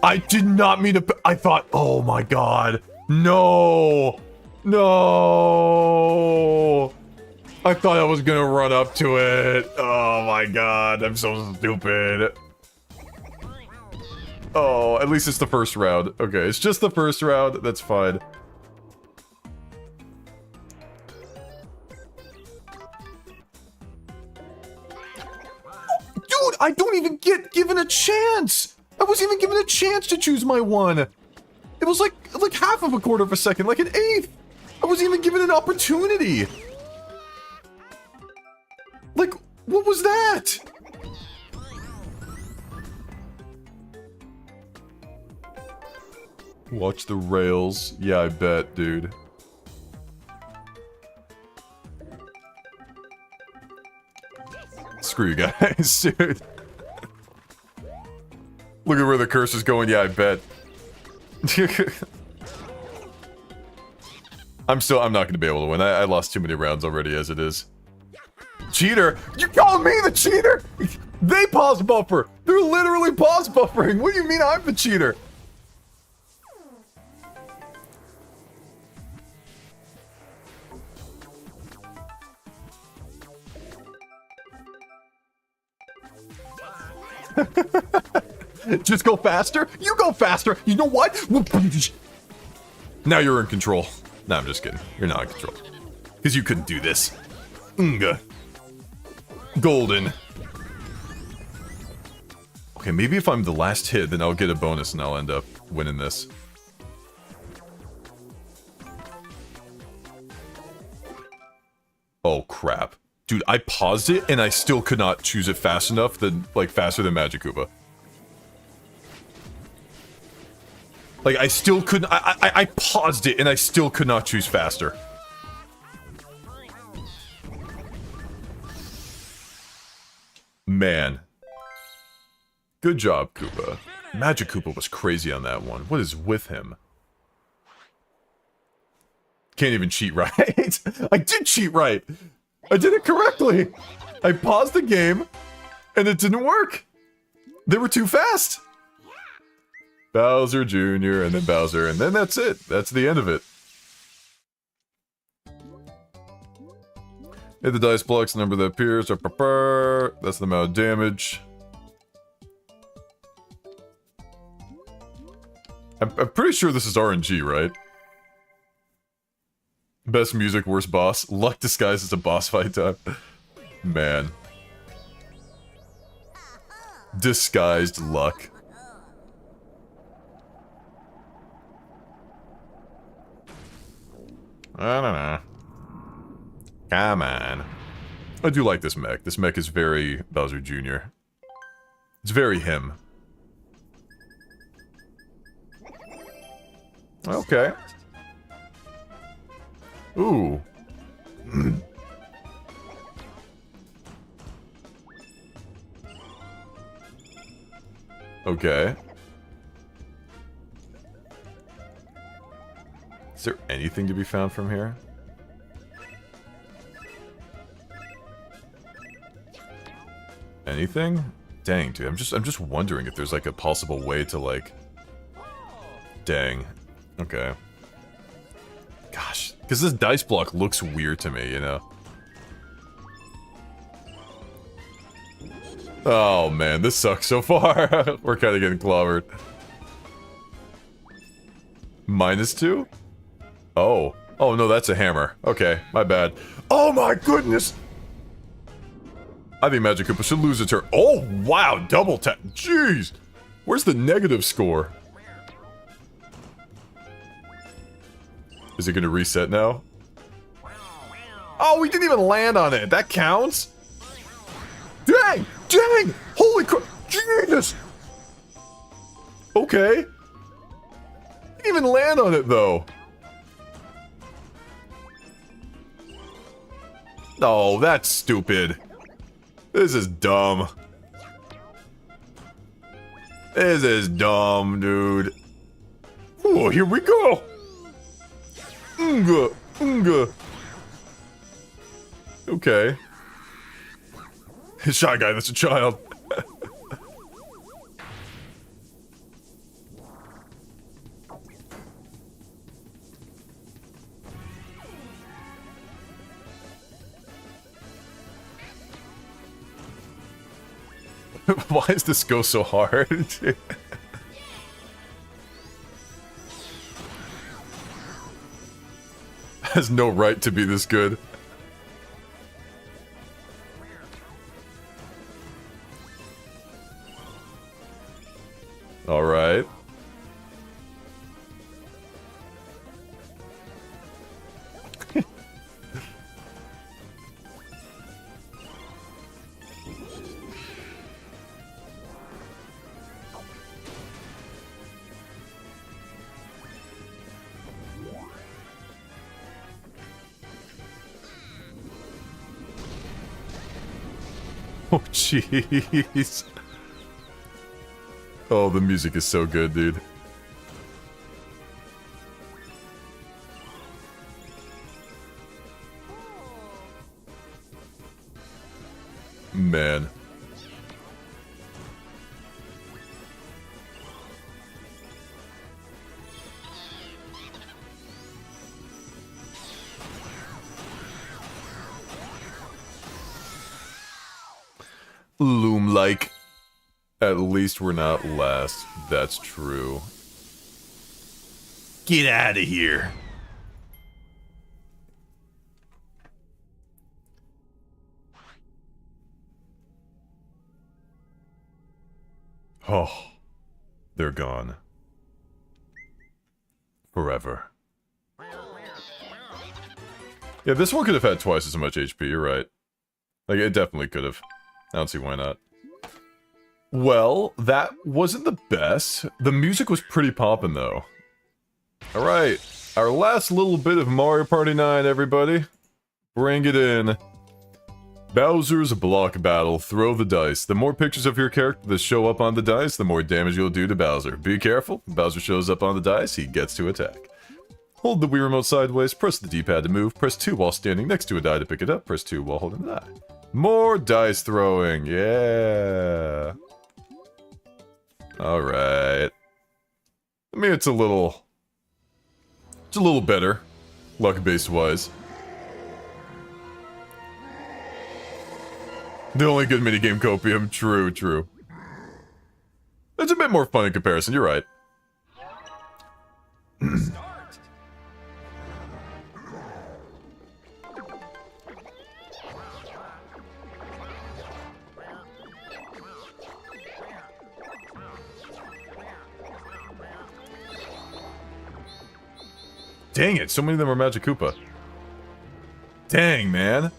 I did not mean to... I thought... Oh my god. No! No! I thought I was gonna run up to it. Oh my god. I'm so stupid. Oh, at least it's the first round. Okay, it's just the first round. That's fine. Dude, I don't even get given a chance! I wasn't even given a chance to choose my one! It was like half of a quarter of a second, like an eighth! I wasn't even given an opportunity! Like, what was that? Watch the rails. Yeah, I bet, dude. Screw you guys, dude. Look at where the cursor's going. Yeah, I bet. I'm not gonna be able to win. I lost too many rounds already as it is. Cheater? You call me the cheater? They pause buffer. They're literally pause buffering. What do you mean I'm the cheater? Just go faster? You go faster! You know what? Now you're in control. No, I'm just kidding. You're not in control. Because you couldn't do this. Unga. Golden. Okay, maybe if I'm the last hit, then I'll get a bonus and I'll end up winning this. Oh, crap. Dude, I paused it and I still could not choose it fast enough, like, faster than Magic Koopa. Like, I still couldn't... I paused it, and I still could not choose faster. Man. Good job, Koopa. Magic Koopa was crazy on that one. What is with him? Can't even cheat right. I did cheat right. I did it correctly. I paused the game, and it didn't work. They were too fast. Bowser Jr. and then Bowser, and then that's it. That's the end of it. Hit the dice blocks, the number that appears. That's the amount of damage. I'm pretty sure this is RNG, right? Best music, worst boss. Luck disguised as a boss fight time. Man. Disguised luck. I don't know. Come on. I do like this mech. This mech is very Bowser Jr. It's very him. Okay. Ooh. Okay. Is there anything to be found from here? Anything? Dang, dude. I'm just wondering if there's like a possible way to like... Dang. Okay. Gosh. Because this dice block looks weird to me, you know? Oh man, this sucks so far. We're kind of getting clobbered. -2? Oh. Oh no, that's a hammer. Okay, my bad. Oh my goodness! I think Magic Koopa should lose a turn. Oh, wow, double tap. Jeez! Where's the negative score? Is it gonna reset now? Oh, we didn't even land on it. That counts? Dang! Dang! Holy crap! Jesus! Okay. Didn't even land on it, though. Oh, that's stupid. This is dumb. This is dumb, dude. Oh, here we go! Unga! Unga! Okay. Shy guy, that's a child. Why does this go so hard? Has no right to be this good. All right. Oh, jeez. Oh, the music is so good, dude. Man. Loom-like. At least we're not last. That's true. Get out of here. Oh. They're gone. Forever. Yeah, this one could have had twice as much HP, you're right. Like, it definitely could have. I don't see why not. Well, that wasn't the best. The music was pretty poppin', though. Alright, our last little bit of Mario Party 9, everybody. Bring it in. Bowser's Block Battle. Throw the dice. The more pictures of your character that show up on the dice, the more damage you'll do to Bowser. Be careful. If Bowser shows up on the dice, he gets to attack. Hold the Wii Remote sideways, press the D-pad to move, press 2 while standing next to a die to pick it up, press 2 while holding the die. More dice throwing, yeah! Alright. I mean, it's a little better, luck-based wise. The only good minigame copium, true, true. It's a bit more fun in comparison, you're right. Start. Dang it, so many of them are Magic Koopa. Dang, man.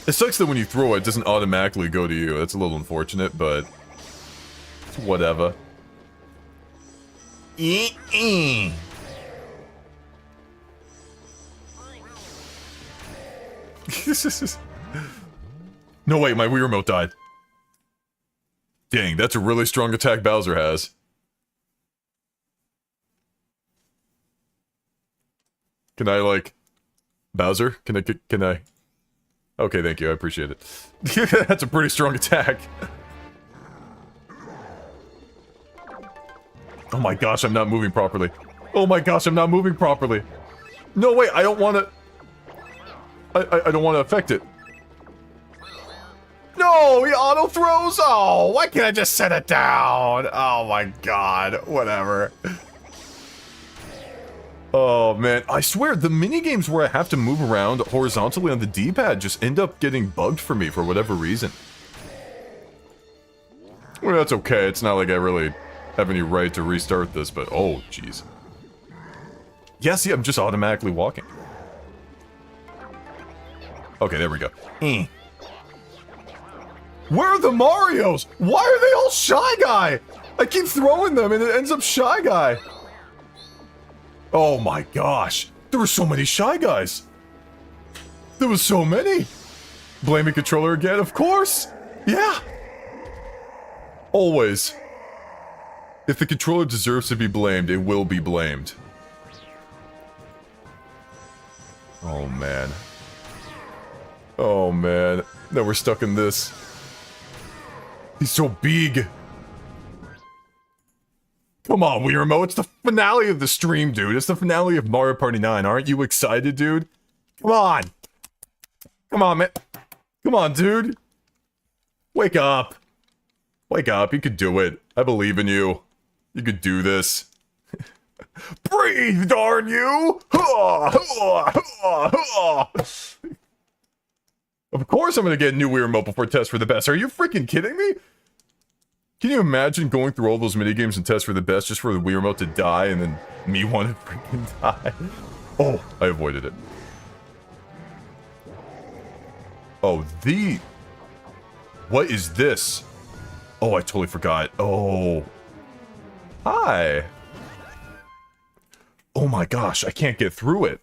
It sucks that when you throw it, it doesn't automatically go to you. That's a little unfortunate, but... whatever. No, wait, my Wii Remote died. Dang, that's a really strong attack Bowser has. Can I, like... Bowser? Can I... Okay, thank you, I appreciate it. That's a pretty strong attack. Oh my gosh, I'm not moving properly. Oh my gosh, I'm not moving properly. No, wait, I don't want to... I don't want to affect it. No, he auto-throws? Oh, why can't I just set it down? Oh my god, whatever. Oh man, I swear, the minigames where I have to move around horizontally on the D-pad just end up getting bugged for me for whatever reason. Well, that's okay, it's not like I really have any right to restart this, but oh, jeez. Yeah, see, I'm just automatically walking. Okay, there we go. Where are the Marios? Why are they all Shy Guy? I keep throwing them and it ends up Shy Guy. Oh my gosh, there were so many Shy Guys. There was so many. Blaming controller again, of course. Yeah. Always. If the controller deserves to be blamed, it will be blamed. Oh man. Oh man. Now we're stuck in this. He's so big. Come on, Wii Remote, it's the finale of the stream, dude. It's the finale of Mario Party 9. Aren't you excited, dude? Come on. Come on, man. Come on, dude. Wake up. Wake up, you could do it. I believe in you. You could do this. Breathe, darn you! Of course I'm gonna get a new Wii Remote before Test for the Best. Are you freaking kidding me? Can you imagine going through all those minigames and Test for the Best just for the Wii Remote to die and then me want to freaking die? Oh, I avoided it. Oh, what is this? Oh, I totally forgot. Oh. Hi. Oh my gosh, I can't get through it.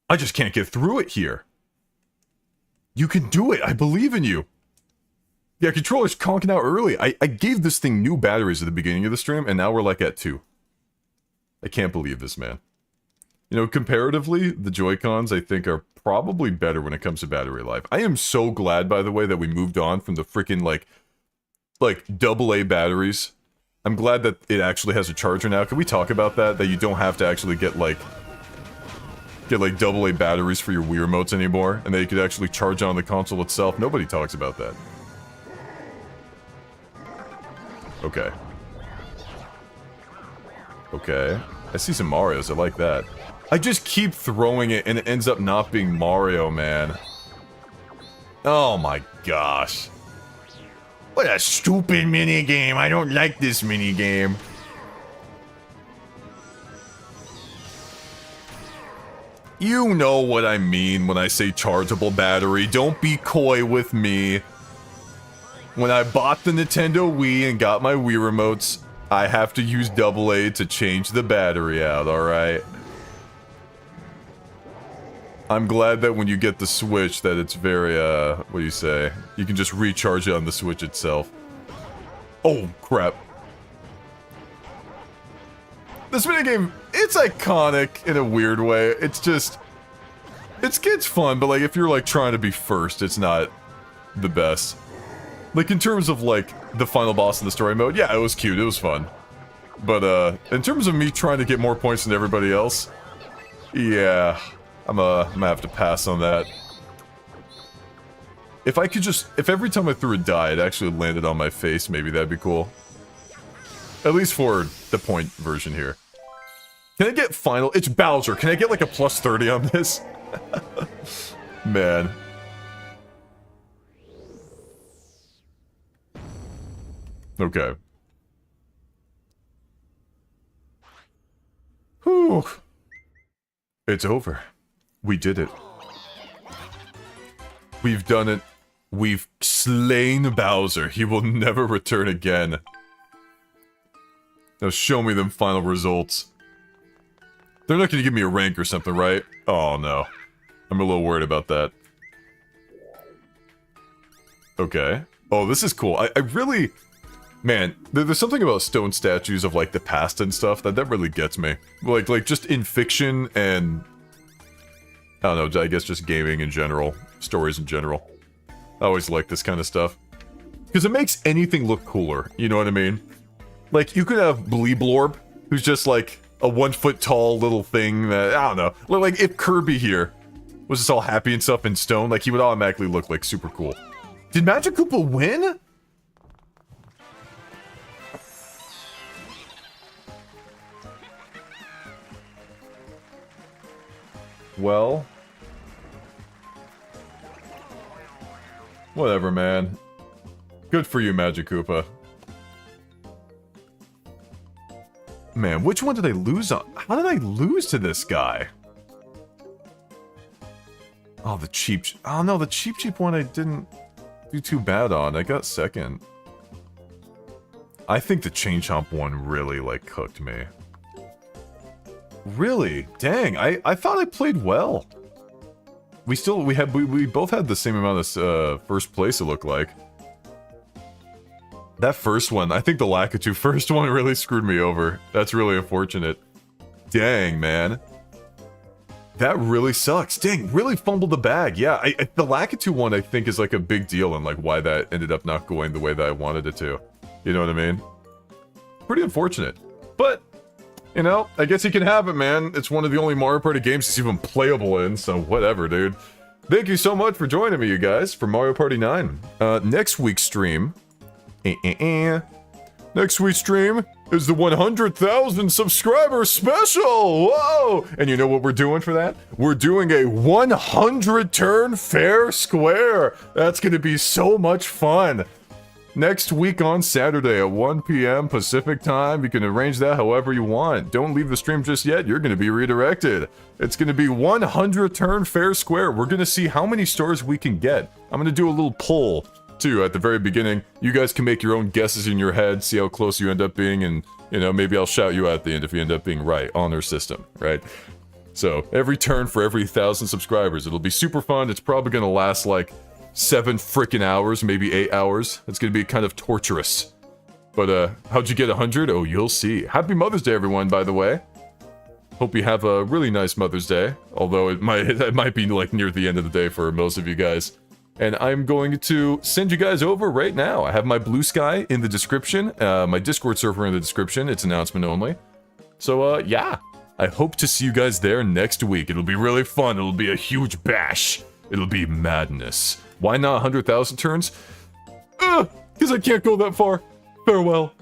I just can't get through it here. You can do it, I believe in you. Yeah, controller's conking out early. I gave this thing new batteries at the beginning of the stream, and now we're like at 2. I can't believe this, man. You know, comparatively, the Joy-Cons, I think, are probably better when it comes to battery life. I am so glad, by the way, that we moved on from the freaking, like AA batteries. I'm glad that it actually has a charger now. Can we talk about that? That you don't have to actually get AA batteries for your Wii remotes anymore, and that you could actually charge on the console itself. Nobody talks about that. Okay. Okay. I see some Marios, I like that. I just keep throwing it and it ends up not being Mario, man. Oh my gosh. What a stupid minigame. I don't like this minigame. You know what I mean when I say chargeable battery. Don't be coy with me. When I bought the Nintendo Wii and got my Wii remotes, I have to use AA to change the battery out, alright? I'm glad that when you get the Switch that it's very, what do you say? You can just recharge it on the Switch itself. Oh, crap. This minigame, it's iconic in a weird way. It's just... It's fun, but like, if you're like trying to be first, it's not the best. Like, in terms of like, the final boss in the story mode, yeah, it was cute, it was fun. But, in terms of me trying to get more points than everybody else, yeah, I'm gonna have to pass on that. If I could just, if every time I threw a die, it actually landed on my face, maybe that'd be cool. At least for the point version here. Can I get final? It's Bowser. Can I get like a plus 30 on this? Man. Okay. Whew. It's over. We did it. We've done it. We've slain Bowser. He will never return again. Now show me them final results. They're not gonna give me a rank or something, right? Oh no. I'm a little worried about that. Okay. Oh, this is cool. I really... Man, there's something about stone statues of, like, the past and stuff that really gets me. Like, just in fiction and... I don't know, I guess just gaming in general. Stories in general. I always like this kind of stuff. Because it makes anything look cooler, you know what I mean? Like, you could have Bleeblorb, who's just, like, a 1 foot tall little thing that... I don't know. Like, if Kirby here was just all happy and stuff in stone, like, he would automatically look, like, super cool. Did Magic Koopa win? Well... Whatever, man. Good for you, Magic Koopa. Man, which one did I lose on? How did I lose to this guy? Oh, the cheap... Oh, no, the cheap one I didn't do too bad on. I got second. I think the Chain Chomp one really, like, cooked me. Really? Dang, I thought I played well. We both had the same amount of, first place, it looked like. That first one, I think the Lakitu first one really screwed me over. That's really unfortunate. Dang, man. That really sucks. Dang, really fumbled the bag. Yeah, the Lakitu one, I think, is like a big deal and like why that ended up not going the way that I wanted it to. You know what I mean? Pretty unfortunate. But, you know, I guess he can have it, man. It's one of the only Mario Party games he's even playable in, so whatever, dude. Thank you so much for joining me, you guys, for Mario Party 9. Next week's stream... Next week's stream is the 100,000 subscriber special! Whoa! And you know what we're doing for that? We're doing a 100 turn fair square! That's gonna be so much fun! Next week on Saturday at 1 p.m. Pacific time. You can arrange that however you want. Don't leave the stream just yet, you're gonna be redirected. It's gonna be 100 turn fair square. We're gonna see how many stars we can get. I'm gonna do a little poll too at the very beginning. You guys can make your own guesses in your head, see how close you end up being, and, you know, maybe I'll shout you out at the end if you end up being right on our system, right? So, every turn for every 1,000 subscribers. It'll be super fun. It's probably gonna last, like, 7 freaking hours, maybe 8 hours. It's gonna be kind of torturous. But, how'd you get 100? Oh, you'll see. Happy Mother's Day, everyone, by the way. Hope you have a really nice Mother's Day. Although, it might be, like, near the end of the day for most of you guys. And I'm going to send you guys over right now. I have my Blue Sky in the description, my Discord server in the description. It's announcement only. So, yeah. I hope to see you guys there next week. It'll be really fun. It'll be a huge bash. It'll be madness. Why not 100,000 turns? Because I can't go that far. Farewell.